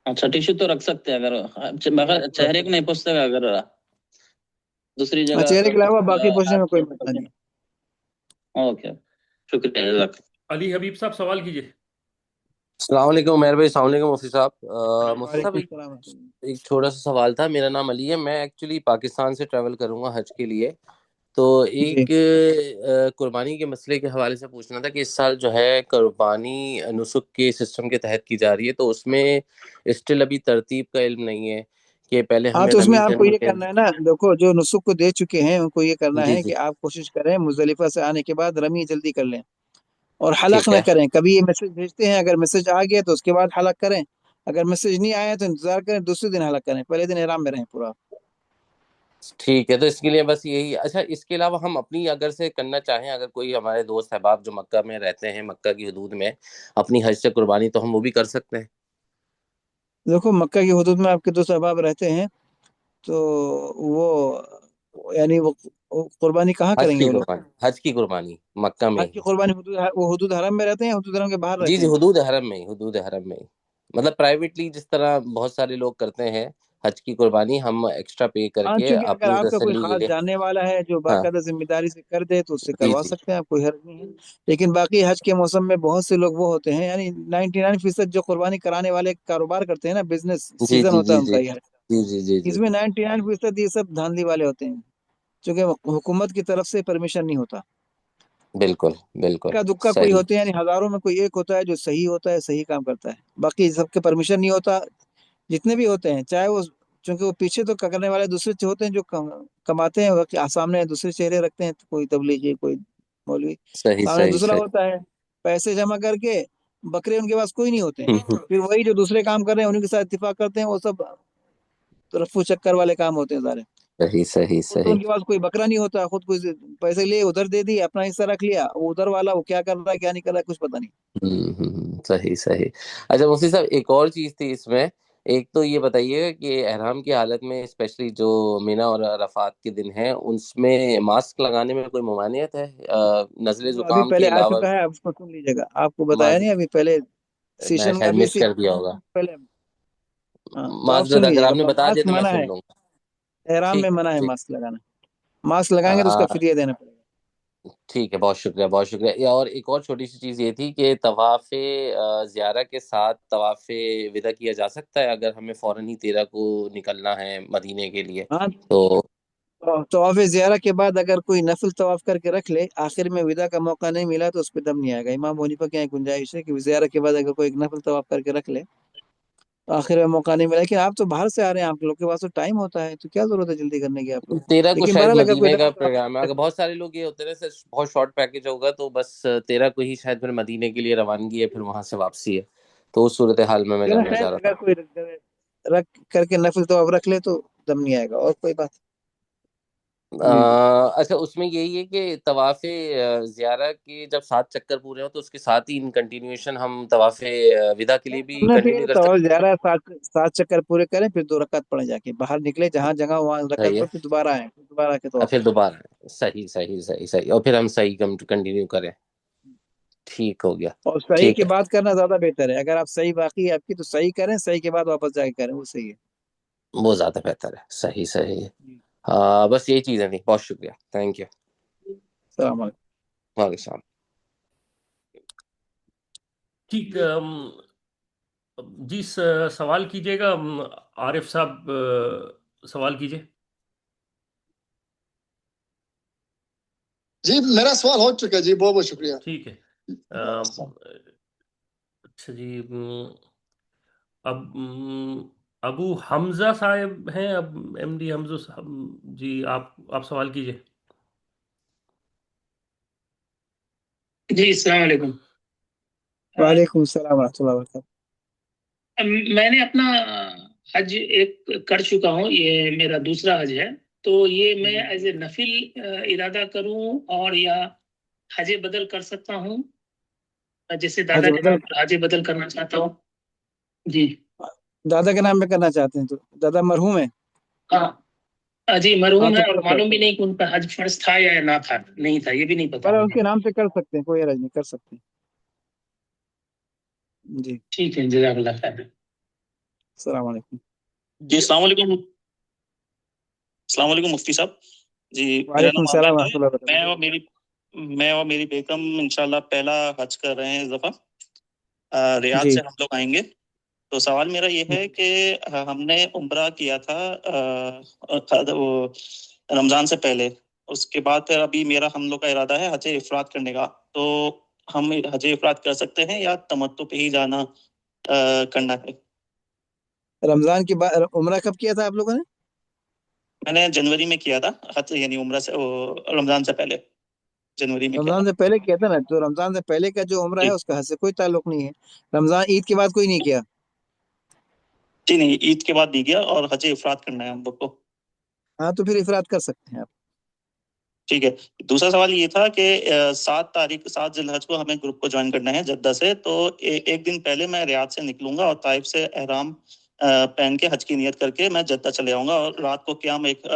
अच्छा, टिश्यू तो रख सकते हैं अगर मगर चेहरे को नहीं पोंछते अगर दूसरी जगह चेहरे के अगर अलावा बाकी पूछने हाथ में कोई से मसला नहीं। ओके, शुक्रिया। अली हबीब साहब सवाल कीजिए। السلام علیکم عمیر بھائی. السلام علیکم مفتی صاحب. مفتی صاحب وعلیکم السلام ورحمۃ اللہ. ایک چھوٹا سا سوال تھا. میرا نام علی ہے. میں ایکچولی پاکستان سے ٹریول کروں گا حج کے لیے. تو جی ایک قربانی کے مسئلے کے حوالے سے پوچھنا تھا کہ اس سال جو ہے قربانی نسک کے سسٹم کے تحت کی جا رہی ہے, تو اس میں اسٹل ابھی ترتیب کا علم نہیں ہے کہ پہلے ہاں ہمیں تو اس میں رمی آپ کو کرنی یہ ہے. کرنا ہے نا, دیکھو جو نسک کو دے چکے ہیں ان کو یہ کرنا جی ہے جی. کہ آپ کوشش کریں مزدلفہ سے آنے کے بعد رمی جلدی کر لیں اور حلق ٹھیک نہ ہے. کریں. کبھی یہ میسج بھیجتے ہیں, اگر میسج آ گیا تو اس کے بعد حلق کریں, اگر میسج نہیں آیا تو انتظار کریں, دوسرے دن حلق کریں, پہلے دن احرام میں رہیں پورا. ٹھیک ہے, تو اس کے لیے بس یہی. اچھا, اس کے علاوہ ہم اپنی اگر سے کرنا چاہیں, اگر کوئی ہمارے دوست احباب جو مکہ میں رہتے ہیں, مکہ کی حدود میں اپنی حج سے قربانی, تو ہم وہ بھی کر سکتے ہیں. دیکھو مکہ کی حدود میں آپ کے دوست احباب رہتے ہیں تو وہ یعنی وہ قربانی کہاں حج کریں گے کی وہ لوگ؟ قربانی, حج کی قربانی مکہ میں حج ہی. کی قربانی وہ حدود حرم میں رہتے ہیں یا حدود حرم کے باہر جی رہتے جی, ہیں؟ حدود حرم میں ہی, حدود حرم میں ہی. مطلب پرائیویٹلی جس طرح بہت سارے لوگ کرتے ہیں حج کی قربانی, ہم ایکسٹرا پے کر ہاں کے چونکہ اگر اپنی آپ کا کوئی تسلی کے خاص لیے. جاننے والا ہے جو ہاں باقاعدہ ذمہ داری سے کر دے تو اس سے جی کروا جی سکتے ہیں, آپ کوئی حرج نہیں ہے. لیکن باقی حج کے موسم میں بہت سے لوگ وہ ہوتے ہیں, یعنی 99% جو قربانی کرانے والے کاروبار کرتے ہیں نا, بزنس جی سیزن جی ہوتا ہے جی ان جی کا یہ. جی جی جی جی. اس میں 99% یہ سب دھاندلی والے ہوتے ہیں, چونکہ حکومت کی طرف سے پرمیشن نہیں ہوتا. بالکل بالکل. اکا دکا کوئی صحیح. ہوتے ہیں, یعنی ہزاروں میں کوئی ایک ہوتا ہے جو صحیح ہوتا ہے, صحیح کام کرتا ہے, باقی سب کے پرمیشن نہیں ہوتا. جتنے بھی ہوتے ہیں چاہے وہ, چونکہ وہ پیچھے تو کرنے والے دوسرے ہوتے ہیں جو کماتے ہیں, سامنے دوسرے چہرے رکھتے ہیں, کوئی تبلیغی کوئی مولوی, صحیح سامنے صحیح دوسرا صحیح. ہوتا ہے. پیسے جمع کر کے بکرے ان کے پاس کوئی نہیں ہوتے ہیں, پھر وہی جو دوسرے کام کر رہے ہیں انہیں کے ساتھ اتفاق کرتے ہیں, وہ سب رفو چکر والے کام ہوتے ہیں سارے. صحیح صحیح خود تو صحیح. ان کے پاس کوئی بکرا نہیں ہوتا, خود کوئی پیسے لے ادھر دے دی, اپنا حصہ رکھ لیا, وہ ادھر والا وہ کیا کر رہا ہے کیا نہیں کر رہا ہے کچھ پتا نہیں. صحیح صحیح. اچھا مفتی صاحب, ایک اور چیز تھی اس میں. ایک تو یہ بتائیے گا کہ احرام کی حالت میں اسپیشلی جو مینا اور عرفات کے دن ہیں, اس میں ماسک لگانے میں کوئی ممانعت ہے نزلے وہ ابھی زکام پہلے کے آ علاوہ؟ چکا ہے, آپ اس کو سن لیجیے گا, آپ کو بتایا نہیں معذرت, ابھی پہلے میں سیشن, شاید ابھی مس کر دیا ہوگا. پہلے. ہاں تو آپ معذرت, سن اگر لیجیے آپ نے گا, بتا دیا ماسک تو میں منع سن ہے, لوں گا. احرام میں ٹھیک منع ہے ٹھیک. ماسک لگانا. ماسک لگائیں گے تو اس کا فدیہ دینا پڑے گا. ٹھیک ہے, بہت شکریہ بہت شکریہ. اور ایک اور چھوٹی سی چیز یہ تھی کہ طواف زیارہ کے ساتھ طواف وداع کیا جا سکتا ہے اگر ہمیں فوراً ہی 13 کو نکلنا ہے مدینے کے لیے ہاں, تو؟ طواف زیارہ کے بعد اگر کوئی نفل طواف کر کے رکھ لے, آخر میں وداع کا موقع نہیں ملا تو اس پہ دم نہیں آئے گا. امام حنیفہ کے یہاں گنجائش ہے کہ زیارہ کے بعد اگر کوئی ایک نفل طواف کر کے رکھ لے تو آخر میں موقع نہیں ملا. لیکن آپ تو باہر سے آ رہے ہیں, آپ لوگ کے پاس تو ٹائم ہوتا ہے, تو کیا ضرورت ہے جلدی کرنے کی آپ کو. 13 کو لیکن شاید بہرحال اگر کوئی مدینے کا نفل طواف پروگرام ہے, اگر بہت سارے لوگ یہ ہوتے ہیں نا بہت شارٹ پیکج ہوگا تو بس 13 کو ہی شاید پھر مدینے کے لیے روانگی ہے, پھر وہاں سے واپسی ہے, تو اس صورتحال میں چلو جاننا خیر, چاہ رہا اگر کوئی رکھ کر کے نفل طواف رکھ لے تو دم نہیں آئے گا, اور کوئی بات. تھا. جی جی. اچھا, اس میں یہی ہے کہ طواف زیارہ کے جب 7 چکر پورے ہوں تو اس کے ساتھ ہی ان کنٹینیوشن ہم طواف وداع کے لیے بھی ہم کنٹینیو نے کر طواف سکتے ہیں. زیارہ 7 چکر پورے کریں, پھر 2 رکعت پڑھیں, جا کے باہر نکلے جہاں جگہ وہاں رکعت صحیح ہے, پڑھ, پھر دوبارہ آئیں, پھر دوبارہ آ کے طواف پھر کریں. دوبارہ صحیح صحیح صحیح صحیح, اور پھر ہم صحیح کنٹینیو کریں. ٹھیک ہو گیا. اور صحیح ٹھیک کے ہے, بعد کرنا زیادہ بہتر ہے. اگر آپ صحیح باقی ہے آپ کی تو صحیح کریں, صحیح کے بعد واپس جا کے کریں, وہ صحیح ہے. وہ زیادہ بہتر ہے. صحیح صحیح ہے. جی. بس یہی چیزیں تھیں. بہت شکریہ. Thank you. السلام علیکم. وعلیکم السلام. ٹھیک. جی سوال کیجیے گا عارف صاحب, سوال کیجیے. جی میرا سوال ہو چکا ہے جی, بہت بہت شکریہ. ٹھیک ہے. اچھا جی, اب ابو حمزہ صاحب ہیں, اب ایم ڈی حمزہ صاحب, جی آپ سوال کیجیے. جی السلام علیکم. وعلیکم السلام ورحمۃ اللہ وبرکاتہ. میں نے اپنا حج ایک کر چکا ہوں, یہ میرا دوسرا حج ہے, تو یہ میں ایز اے نفل ارادہ کروں اور یا حج بدل کر سکتا ہوں, جیسے حج دادا کے بدل, نام پر حج بدل کرنا چاہتا ہوں. جی دادا کے نام پہ کرنا چاہتے ہیں تو دادا مرحوم ہے. ہاں جی, ہاں مرحوم تو ہے, اور کر معلوم سکتے بھی نہیں کہ ان پر حج فرض تھا یا نہ تھا, نہیں تھا, یہ بھی نہیں ہیں, پتا پر ان مجھے. کے نام سے کر سکتے ہیں, کوئی حرج نہیں, کر سکتے ہیں. جی ٹھیک ہے, جزاک اللہ خیر. السلام علیکم. جی السلام علیکم. السلام علیکم مفتی صاحب. جی میرا وعلیکم نام السلام عامر ہے. ورحمۃ اللہ وبرکاتہ. میں اور میری بیگم انشاءاللہ پہلا حج کر رہے ہیں اس دفعہ. रियाद जी से हम लोग आएंगे। तो सवाल मेरा ये है कि हमने उम्रा किया था वो रमजान से पहले, उसके बाद फिर अभी मेरा हम लोग का इरादा है हज इफरात करने का। तो हम हज इफरात कर सकते हैं या तमत्तु पे ही जाना करना है? रमजान के बाद उम्रा कब किया था आप लोगों ने? मैंने जनवरी में किया था हज, यानी उम्रा से रमजान से पहले जनवरी में किया रमजान था। से पहले किया था ना, तो रमजान से पहले का जो उम्रा है जी उसका हज से कोई ताल्लुक नहीं है। रमजान ईद के बाद कोई नहीं किया। जी नहीं, ईद के बाद नहीं गया और हज इफरात करना है हम लोग को। हाँ तो फिर इफरात कर सकते हैं आप। ठीक है। दूसरा सवाल ये था कि 7 तारीख 7 जिलहज को हमें ग्रुप को ज्वाइन करना है जद्दा से। तो एक दिन पहले मैं रियाद से निकलूंगा और ताइफ से एहराम पहन के हज की नियत करके मैं जद्दा चले आऊंगा और रात को क्याम एक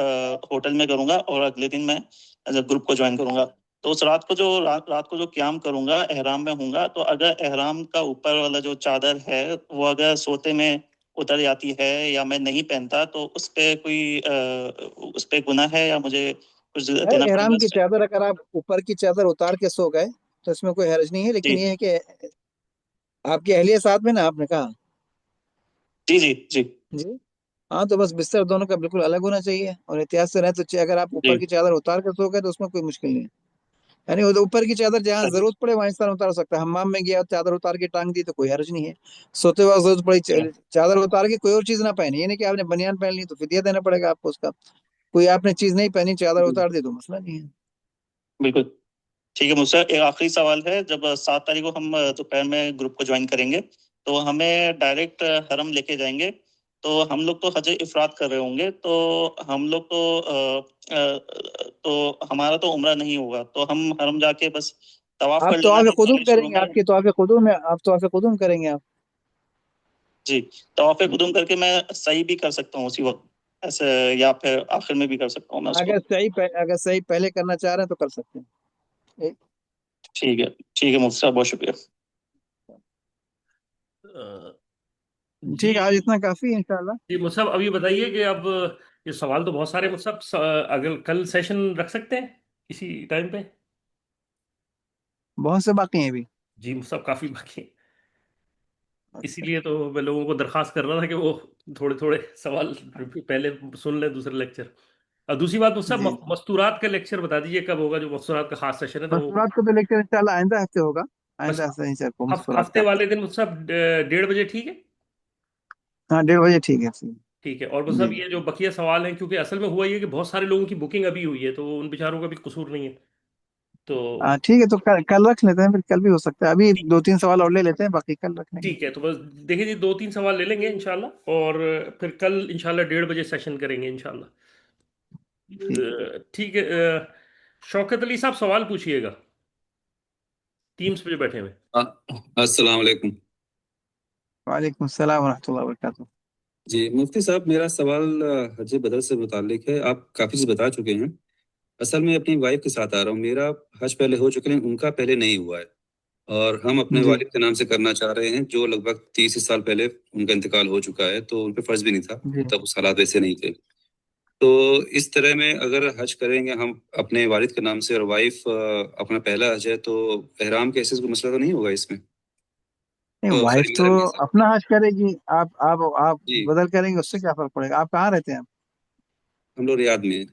होटल में करूंगा और अगले दिन मैं ग्रुप को ज्वाइन करूंगा। तो उस रात को जो क्याम करूंगा एहराम में हूंगा, तो अगर एहराम का ऊपर वाला जो चादर है वो अगर सोते में उतर जाती है या मैं नहीं पहनता, तो उस पे गुनाह है या मुझे कुछ यार देना पड़ेगा एहराम की इसमें? चादर अगर आप ऊपर की चादर उतार के सो गए तो इसमें कोई हर्ज नहीं है, जी लेकिन ये है कि आपकी अहलिया साथ में ना, आपने कहा। जी जी जी जी हाँ, तो बस बिस्तर दोनों का बिल्कुल अलग होना चाहिए और एहतियात से रहे तो अगर आप जी ऊपर की चादर उतार कर सो गए तो उसमें कोई मुश्किल नहीं है। यानी वो तो ऊपर की चादर जहाँ जरूरत पड़े वहां इंसान उतार सकता है। हमाम में गया चादर उतार के टांग दी तो कोई हर्ज नहीं है। सोते वक्त जरूरत पड़ी चादर उतार के कोई और चीज ना पहनी, ये नहीं कि आपने बनियान पहन ली तो फिदिया देना पड़ेगा आपको उसका। कोई आपने चीज नहीं पहनी, चादर उतार दी तो मसला नहीं है। बिल्कुल ठीक है। मुझसे एक आखिरी सवाल है, जब 7 तारीख को हम दोपहर में ग्रुप को ज्वाइन करेंगे तो हमें डायरेक्ट हरम लेके जाएंगे। तो हम लोग तो हज इफरात कर रहे होंगे, तो हम लोग तो हमारा तो उम्रा नहीं होगा, तो हम हरम जाके बस तवाफ आप कर तो लेना आगे है कुदूम पहले शुरू करेंगे, में? आपकी तो आगे कुदूम है, आप तो आगे कुदूम करेंगे आप। जी, तवाफ कुदुम करके मैं सही भी कर सकता हूँ उसी वक्त ऐसे, या फिर आखिर में भी कर सकता हूँ मैं उसको? अगर सही पहले करना चाह रहे हैं तो कर सकते हैं। ठीक है मुफ्ती साहब, बहुत शुक्रिया। जी ठीक है, आज इतना काफी है इंशाल्लाह। जी मुझसे अभी बताइए कि अब ये सवाल तो बहुत सारे, मुझसे अगर कल सेशन रख सकते हैं इसी टाइम पे? बहुत से बाकी हैं अभी। जी मुझसे काफ़ी बाकी है, इसीलिए तो मैं लोगों को दरखास्त कर रहा था कि वो थोड़े थोड़े सवाल पहले सुन लें दूसरे लेक्चर। और दूसरी बात मुझसे जी मस्तूरात का लेक्चर बता दीजिए कब होगा, जो मस्तूरात का खास सेशन है तो वो मस्तूरात का तो लेक्चर इंशाल्लाह आइंदा हफ्ते होगा। बस आइंदा हफ्ते इंशाल्लाह को मस्तूरात हफ्ते का। वाले दिन मुझसे 1:30 बजे, ठीक है? हाँ 1:30 बजे ठीक है। ठीक है। और बस जी अब ये जो बकिया सवाल हैं, क्योंकि असल में हुआ ये कि बहुत सारे लोगों की बुकिंग अभी हुई है तो उन बेचारों का भी कसूर नहीं है। तो हाँ ठीक है, तो कल रख लेते हैं, फिर कल भी हो सकता है। अभी 2-3 सवाल और ले लेते हैं, बाकी कल रख लेंगे। ठीक है, तो बस देखिए जी 2-3 सवाल ले लेंगे इंशाल्लाह, और फिर कल इंशाल्लाह 1:30 बजे सेशन करेंगे इंशाल्लाह। ठीक है। ठीक है। शौकत अली साहब सवाल पूछिएगा, टीम्स पे जो बैठे हुए। अस्सलाम वालेकुम। वालेकुम सलाम वरहमतुल्लाहि वबरकातुहू। जी मुफ्ती साहब, मेरा सवाल हज बदर से मुतालिक है। आप काफ़ी चीज़ बता चुके हैं। असल में अपनी वाइफ के साथ आ रहा हूँ। मेरा हज पहले हो चुके हैं, उनका पहले नहीं हुआ है, और हम अपने जी वालिद के नाम से करना चाह रहे हैं, जो लगभग 30 साल पहले उनका इंतकाल हो चुका है, तो उन पर फ़र्ज भी नहीं था, जी तब उस हालात वैसे नहीं थे। तो इस तरह में अगर हज करेंगे हम अपने वालिद के नाम से और वाइफ अपना पहला हज है, तो एहराम के ऐसे कोई मसला तो नहीं होगा इसमें? नहीं, वाइफ सॉरी, तो मेरा मीज़ान। अपना हज करेगी। आप जी, बदल करेंगे उससे क्या फर्क पड़ेगा? आप कहाँ रहते हैं? हम लोग रियाद में हैं।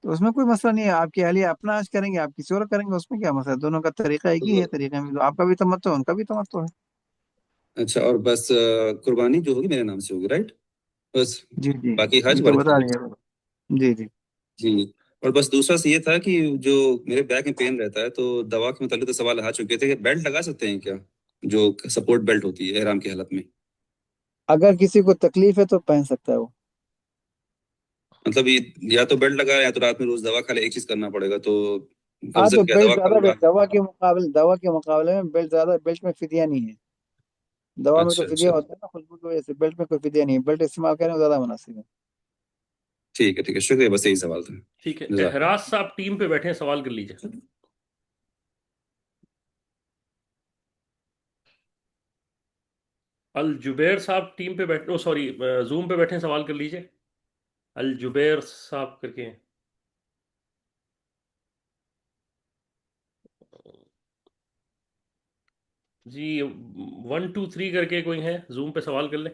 तो उसमें कोई मसला नहीं है। आपकी अहलिया अपना हज करेंगे, आप किसी और करेंगे, उसमें क्या मसला है? दोनों का तरीका एक ही है। तो तरीके में तो आपका भी तमत्तो है, उनका भी तमत्तो है। अच्छा, और बस कुर्बानी जो होगी मेरे नाम से होगी, राइट? बस, जी जी, बाकी हज ये तो वालिद के बता नाम से। दिया। जी जी। जी। और बस दूसरा से ये था कि जो मेरे बैक में पेन रहता है, तो दवा के मुतालिक तो सवाल आ चुके थे कि बेल्ट लगा सकते हैं क्या, जो सपोर्ट बेल्ट होती है एहराम की हालत में? अगर किसी को तकलीफ है तो पहन सकता है वो। मतलब ये या तो बेल्ट लगाए या तो रात में रोज दवा खा ले, एक चीज करना पड़ेगा। तो हाँ अफजल तो क्या, बेल्ट दवा खा ज्यादा, लूंगा? दवा के मुकाबले में बेल्ट ज्यादा, बेल्ट में फिदिया नहीं है। दवा में तो अच्छा फिदिया अच्छा, होता है ना खुशबू की वजह से, बेल्ट में कोई फिदिया नहीं है। बेल्ट इस्तेमाल करें वो ज्यादा मुनासिब है। ठीक है, शुक्रिया, बस यही सवाल था। ठीक है। जज़ाक। एहराज साहब टीम पे बैठे हैं, सवाल कर लीजिए। अल जुबैर साहब टीम पे बैठे, ओ सॉरी, जूम पे बैठे हैं, सवाल कर लीजिए। अल जुबैर साहब करके हैं। جی 1 2 3 کر کے کوئی ہے زوم پہ سوال کر لیں.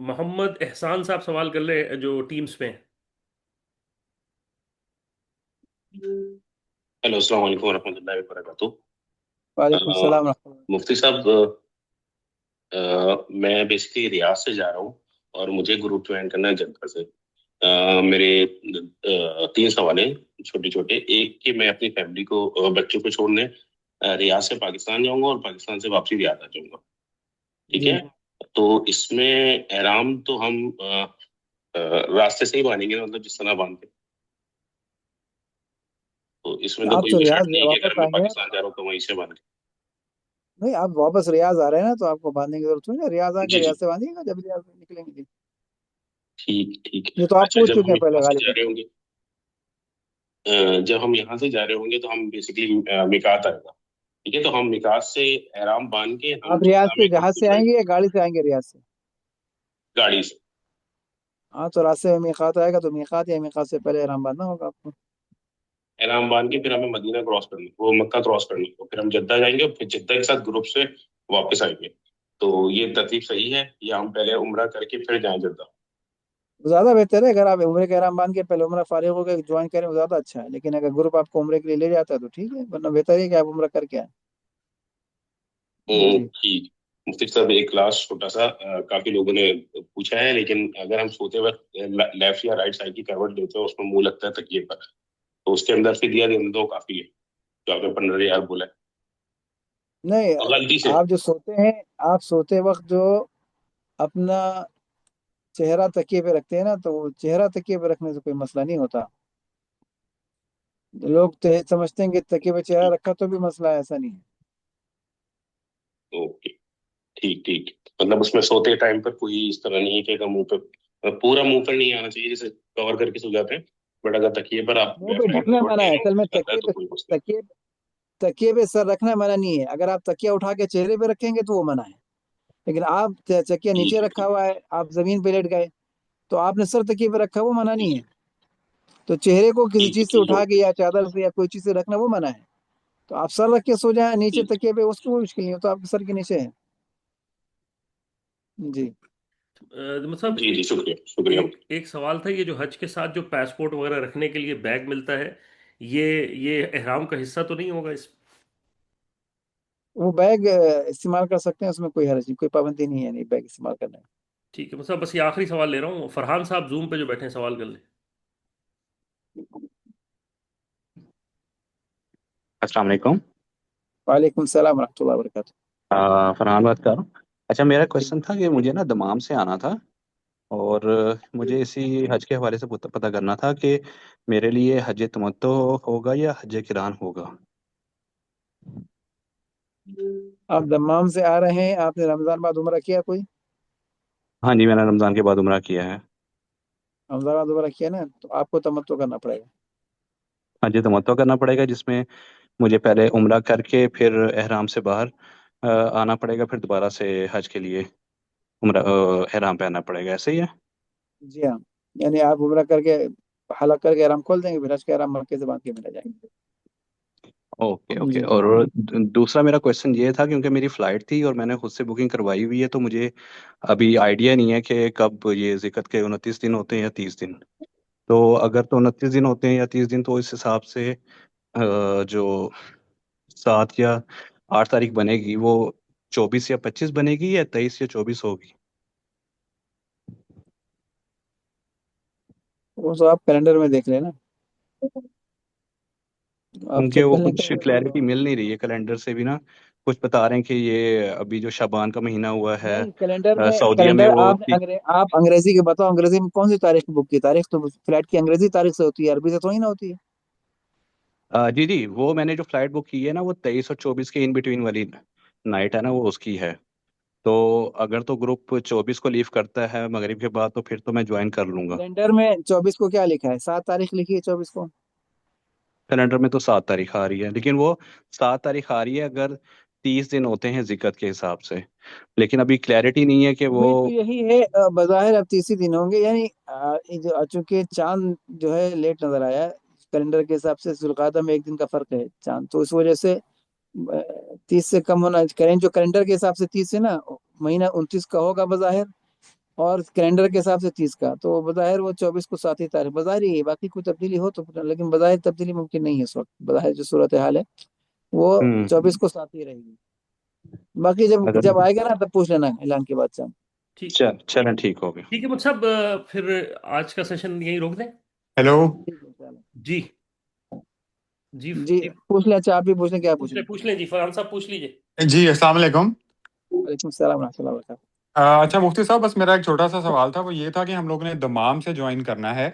محمد احسان صاحب سوال کر لیں جو ٹیمز پہ ہیں. ہیلو، السلام علیکم ورحمۃ اللہ وبرکاتہ. وعلیکم السلام ورحمۃ اللہ. مفتی صاحب، میں بیسکلی ریاض سے جا رہا ہوں اور مجھے گروپ جوائن کرنا ہے جدہ سے. میرے 3 سوال ہیں چھوٹے چھوٹے. ایک کہ میں اپنی فیملی کو، بچوں کو چھوڑنے ریاض سے پاکستان جاؤں گا اور پاکستان سے واپسی ریاض آ جاؤں گا. ٹھیک ہے. تو اس میں احرام تو ہم راستے سے ہی باندھیں گے، مطلب جس طرح باندھتے. تو اس میں تو آپ کوئی تو وہ ریاض شرط نہیں کہ اگر واپس میں آئیں گے نا، پاکستان جا رہا ہوں تو وہیں سے باندھ کے. نہیں آپ واپس ریاض آ رہے ہیں نا، تو آپ کو باندھنے کی ضرورت نہیں ہے. ریاض آ کے جی جی، ریاض سے باندھیے گا جب ریاض سے نکلیں گے. ٹھیک ٹھیک. یہ تو آپ اچھا، پوچھ جب چکے ہم ہیں پہلے یہاں سے جا غالباً. رہے ہوں گے، جب ہم یہاں سے جا رہے ہوں گے تو ہم بیسکلی میقات آئے گا. ٹھیک ہے. تو ہم میقات سے احرام باندھ کے ہم آپ ریاض جدہ سے میں گروپ جہاز کو سے جوائن آئیں گے یا گاڑی سے آئیں گے ریاض سے؟ گاڑی سے. ہاں تو راستے میں میقات آئے گا تو میقات یا میقات سے پہلے احرام باندھنا ہوگا آپ کو. احرام باندھ کے پھر ہمیں مدینہ کراس کرنا، وہ مکہ کراس کرنا کو، پھر ہم جدہ جائیں گے اور پھر جدہ کے ساتھ گروپ سے واپس آئیں گے. تو یہ ترتیب صحیح ہے یا ہم پہلے عمرہ کر کے پھر جائیں جدہ؟ زیادہ بہتر ہے اگر آپ عمرے کا احرام باندھ کے پہلے عمرہ فارغ ہو کے جوائن کریں، وہ زیادہ اچھا ہے. لیکن اگر گروپ آپ کو عمرے کے لیے لے جاتا ہے تو ٹھیک ہے، ورنہ بہتر ہے کہ آپ عمرہ کر کے آئیں. جی ٹھیک. مفتی صاحب ایک کلاس چھوٹا سا، کافی لوگوں نے پوچھا ہے، لیکن اگر ہم سوتے وقت لیفٹ یا رائٹ سائڈ کی کروٹ لیتے ہیں، اس میں منہ لگتا ہے تکیے پر، تو اس کے اندر فدیہ دینا تو کافی ہے جو آپ نے 15,000 بولا ہے نہیں، غلطی سے. آپ جو سوتے ہیں، آپ سوتے وقت جو اپنا چہرہ تکیے پہ رکھتے ہیں نا، تو وہ چہرہ تکیے پہ رکھنے سے کوئی مسئلہ نہیں ہوتا. لوگ سمجھتے ہیں کہ تکیے پہ چہرہ رکھا تو بھی مسئلہ ہے، ایسا نہیں ہے. اوکے، ٹھیک ٹھیک. مطلب اس میں سوتے ٹائم پر کوئی اس طرح نہیں ہے کہ منہ پہ، پورا منہ پر نہیں آنا چاہیے جیسے کور کر کے سو جاتے ہیں، بٹ اگر تکیے پر آپ منہ پہ لیفٹ ہینڈ ڈھکنا کروٹ منع لے ہے رہے اصل میں. ہیں اندر تو کوئی مسئلہ تکیے پہ سر رکھنا منع نہیں ہے. اگر آپ تکیہ اٹھا کے چہرے پہ رکھیں گے تو وہ منع ہے. لیکن آپ تکیہ نہیں. نیچے ٹھیک رکھا ہوا ہے، آپ زمین پہ لیٹ گئے تو آپ نے سر تکیے پہ رکھا، وہ منع نہیں ہے. تو چہرے کو کسی چیز سے ٹھیک اٹھا کے یا چادر سے یا کوئی چیز سے رکھنا وہ منع ہے. تو آپ سر رکھ کے سو جائیں نیچے ٹھیک. تکیے پہ، اس کو کوئی مشکل نہیں ہو، تو آپ کے سر کے نیچے ہے. جی مطلب جی جی، شکریہ شکریہ. ایک سوال تھا، یہ جو حج کے ساتھ جو پاسپورٹ وغیرہ رکھنے کے لیے بیگ ملتا ہے، یہ احرام کا حصہ تو نہیں ہوگا اس؟ وہ بیگ استعمال کر سکتے ہیں، اس میں کوئی حرج نہیں، کوئی پابندی نہیں ہے نہیں بیگ استعمال کرنے. ٹھیک ہے. مطلب بس یہ آخری سوال لے رہا ہوں. فرحان صاحب زوم پہ جو بیٹھے ہیں سوال کر لیں. السلام علیکم. وعلیکم السلام ورحمۃ اللہ وبرکاتہ. فرحان بات کر رہا ہوں. اچھا، میرا کوشچن تھا کہ مجھے نا دمام سے آنا تھا، اور مجھے اسی حج کے حوالے سے پتہ کرنا تھا کہ میرے لیے حج تمتع ہوگا یا حج کران ہوگا. آپ دمام سے آ رہے ہیں، آپ نے رمضان بعد عمرہ کیا کوئی؟ ہاں جی، میں نے رمضان کے بعد عمرہ کیا ہے. رمضان بعد عمرہ کیا نا، تو آپ کو تمتع کرنا پڑے گا. حج تمتع کرنا پڑے گا، جس میں مجھے پہلے عمرہ کر کے پھر احرام سے باہر آنا پڑے گا، پھر دوبارہ سے حج کے لیے عمرہ احرام پہننا پڑے گا. ایسے ہی ہے؟ جی ہاں، یعنی آپ عمرہ کر کے حلق کر کے احرام کھول دیں گے، پھر حج کے احرام مکے سے باندھ کے ملے جائیں گے. Okay okay. جی اور دوسرا میرا کوشچن یہ تھا، کیونکہ میری فلائٹ تھی اور میں نے خود سے بکنگ کروائی ہوئی ہے، تو مجھے ابھی آئیڈیا نہیں ہے کہ کب یہ ذکر کے 29 دن ہوتے ہیں یا 30 دن. تو اگر تو 29 دن ہوتے ہیں یا 30 دن، تو اس حساب سے جو 7 یا 8 تاریخ بنے گی، وہ 24 یا 25 بنے گی یا 23 یا 24 ہوگی؟ وہ تو آپ کیلنڈر میں دیکھ لینا، آپ کیونکہ چیک وہ کر لیں کچھ کیلنڈر میں کلیئرٹی مل نہیں رہی ہے کیلنڈر سے بھی نا. کچھ بتا رہے ہیں کہ یہ ابھی جو شعبان کا مہینہ ہوا ہے نہیں کیلنڈر میں، سعودیہ میں، کیلنڈر وہ آپ انگریزی کے بتاؤ، انگریزی میں کون سی تاریخ بک کی؟ تاریخ تو فلائٹ کی انگریزی تاریخ سے ہوتی ہے، عربی سے تھوڑی نہ ہوتی ہے. جی جی، وہ میں نے جو فلائٹ بک کی ہے نا، وہ 23 اور 24 کے ان بٹوین والی نائٹ ہے نا، وہ اس کی ہے. تو اگر تو گروپ 24 کو لیو کرتا ہے مغرب کے بعد، تو پھر تو میں جوائن کر لوں گا. کیلنڈر میں 24 کو کیا لکھا ہے؟ 7 تاریخ لکھی ہے 24 کو. کیلنڈر میں تو 7 تاریخ آ رہی ہے، لیکن وہ 7 تاریخ آ رہی ہے اگر 30 دن ہوتے ہیں ذکر کے حساب سے. لیکن ابھی کلیئرٹی نہیں ہے کہ وہ امید تو یہی ہے، بظاہر اب 30 دن ہوں گے، یعنی چونکہ چاند جو ہے لیٹ نظر آیا ہے، کیلنڈر کے حساب سے ذوالقعدہ میں 1 دن کا فرق ہے چاند، تو اس وجہ سے 30 سے کم ہونا کریں، جو کیلنڈر کے حساب سے 30 ہے نا، مہینہ 29 کا ہوگا بظاہر، اور کیلنڈر کے حساب سے 30 کا، تو بظاہر وہ 24 کو 7 تاریخ بظاہر ہی ہے، باقی کوئی تبدیلی ہو تو لیکن بظاہر تبدیلی ممکن نہیں ہے اس وقت، بظاہر جو صورتحال ہے وہ 24 کو 7 ہی رہے گی، باقی جب آئے گا نا تب پوچھ لینا اعلان کے بعد چاند۔ ٹھیک چلیں ٹھیک ہو گیا. ٹھیک ہے مصعب، پھر آج کا سیشن یہیں روک دیں. ہیلو جی جی جی پوچھ لیں، اچھا آپ بھی پوچھ لیں، کیا پوچھیں؟ پوچھ لیں جی، فرحان صاحب پوچھ لیجیے. جی السلام علیکم. وعلیکم السلام ورحمۃ اللہ وبرکاتہ. اچھا مفتی صاحب، بس میرا ایک چھوٹا سا سوال تھا، وہ یہ تھا کہ ہم لوگ نے دمام سے جوائن کرنا ہے،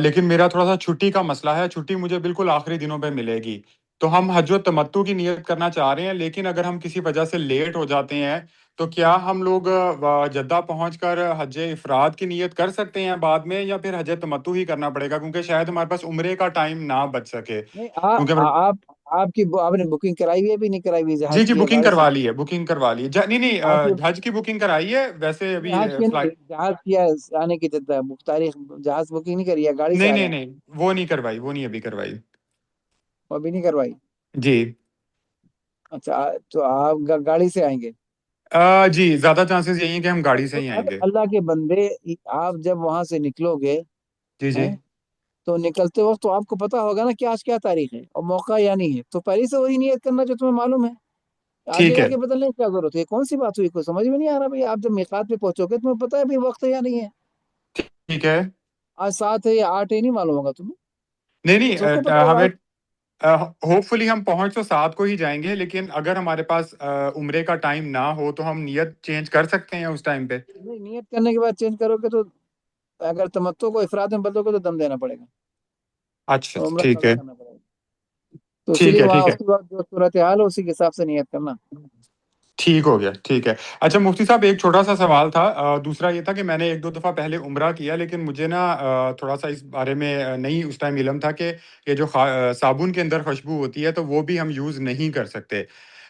لیکن میرا تھوڑا سا چھٹی کا مسئلہ ہے، چھٹی مجھے بالکل آخری دنوں پہ ملے گی، تو ہم حج و تمتع کی نیت کرنا چاہ رہے ہیں، لیکن اگر ہم کسی وجہ سے لیٹ ہو جاتے ہیں تو کیا ہم لوگ جدہ پہنچ کر حج افراد کی نیت کر سکتے ہیں بعد میں، یا پھر حج تمتع ہی کرنا پڑے گا، کیونکہ شاید ہمارے پاس عمرے کا ٹائم نہ بچ سکے؟ نہیں کیونکہ آپ نے بکنگ کرائی ہوئی ہے بھی نہیں کرائی ہوئی جی جہاز کی، بکنگ گاڑی سے؟ کروا لی ہے، بکنگ کروا لی ہے، نہیں حج کی بکنگ کرائی ہے، ویسے ابھی حج کی نہیں، فلائٹ جہاز کیا آنے کی تاریخ، جہاز بکنگ نہیں کری ہے، گاڑی سے نہیں آ رہے نہیں ہیں؟ نہیں وہ نہیں کروائی، وہ نہیں ابھی کروائی. وہ ابھی نہیں کروائی؟ جی اچھا تو آپ گاڑی سے آئیں گے؟ جی زیادہ چانسز یہی ہیں کہ ہم گاڑی سے تو ہی آئیں گے. اللہ کے بندے، آپ جب وہاں سے نکلو گے جی جی تو نکلتے وقت تو آپ کو پتا ہوگا نا کہ آج کیا تاریخ ہے اور موقع یا نہیں ہے، تو پہلے سے وہی نیت کرنا جو تمہیں معلوم ہے، آگے ٹھیک جا ہے کے بدلنے کی کیا ضرورت ہے؟ کون سی بات ہوئی، کوئی سمجھ میں نہیں آ رہا بھائی. آپ جب میقات پہ پہنچو گے تمہیں پتا ہے بھی وقت ہے یا نہیں ہے، ٹھیک ہے. آج 7 ہے یا 8 ہے نہیں معلوم ہوگا تمہیں، نہیں تو سب کو نہیں پتا ہوگا. ہمیں ہوپ فلی ہم پہنچ تو 7 کو ہی جائیں گے، لیکن اگر ہمارے پاس عمرے کا ٹائم نہ ہو تو ہم نیت چینج کر سکتے ہیں اس ٹائم پہ؟ نہیں، نیت کرنے کے بعد چینج کرو گے تو اگر تمتع کو افراد میں بدلو گے تو دم دینا پڑے گا، اچھا تو عمرہ ٹھیک قضا ہے کرنا پڑے گا، تو اسی ٹھیک لیے ہے وہاں ٹھیک ہے اس کے بعد جو صورتحال ہے اسی کے حساب سے نیت کرنا. ٹھیک ہو گیا ٹھیک ہے. اچھا مفتی صاحب، ایک چھوٹا سا سوال تھا، دوسرا یہ تھا کہ میں نے 1-2 دفعہ پہلے عمرہ کیا، لیکن مجھے نا تھوڑا سا اس بارے میں نہیں اس ٹائم علم تھا کہ یہ جو صابن کے اندر خوشبو ہوتی ہے تو وہ بھی ہم یوز نہیں کر سکتے،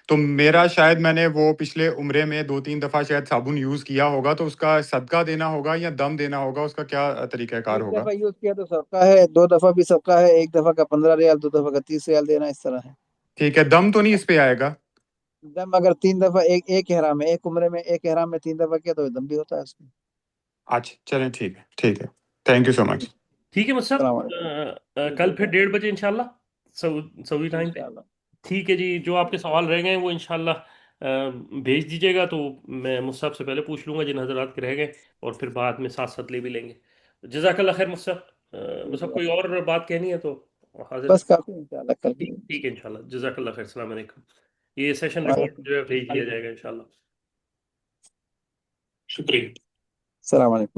تو میرا شاید میں نے وہ پچھلے عمرے میں 2-3 دفعہ شاید صابن یوز کیا ہوگا، تو اس کا صدقہ دینا ہوگا یا دم دینا ہوگا، اس کا کیا طریقہ کار 1 ہوگا؟ دفعہ یوز کیا تو صدقہ ہے، 2 دفعہ بھی صدقہ ہے، 1 دفعہ کا 15 ریال، 2 دفعہ کا 30 ریال دینا، اس طرح ہے. ٹھیک ہے، دم تو نہیں اس پہ آئے گا؟ دم اگر 3 دفعہ ایک احرام میں، ایک عمرے میں ایک احرام میں 3 دفعہ کیا تو دم بھی ہوتا ہے اس میں. اچھا چلیں ٹھیک ہے ٹھیک ہے، تھینک یو سو مچ. ٹھیک ہے مصعب، السلام علیکم. کل پھر 1:30 بجے انشاءاللہ سعودی ٹائم پہ. انشاءاللہ. ٹھیک ہے جی، جو آپ کے سوال رہ گئے ہیں وہ انشاءاللہ بھیج دیجیے گا، تو میں مصعب سے پہلے پوچھ لوں گا جن حضرات کے رہ گئے، اور پھر بعد میں ساتھ ساتھ لے بھی لیں گے. جزاک اللہ خیر مصعب. مصعب کوئی اور بات کہنی ہے تو حاضر. بس کافی انشاءاللہ کل کی. ٹھیک ہے انشاءاللہ، جزاک اللہ خیر، السلام علیکم. یہ سیشن ریکارڈ وعلیکم جو ہے بھیج دیا جائے گا انشاءاللہ. شکریہ. السلام علیکم.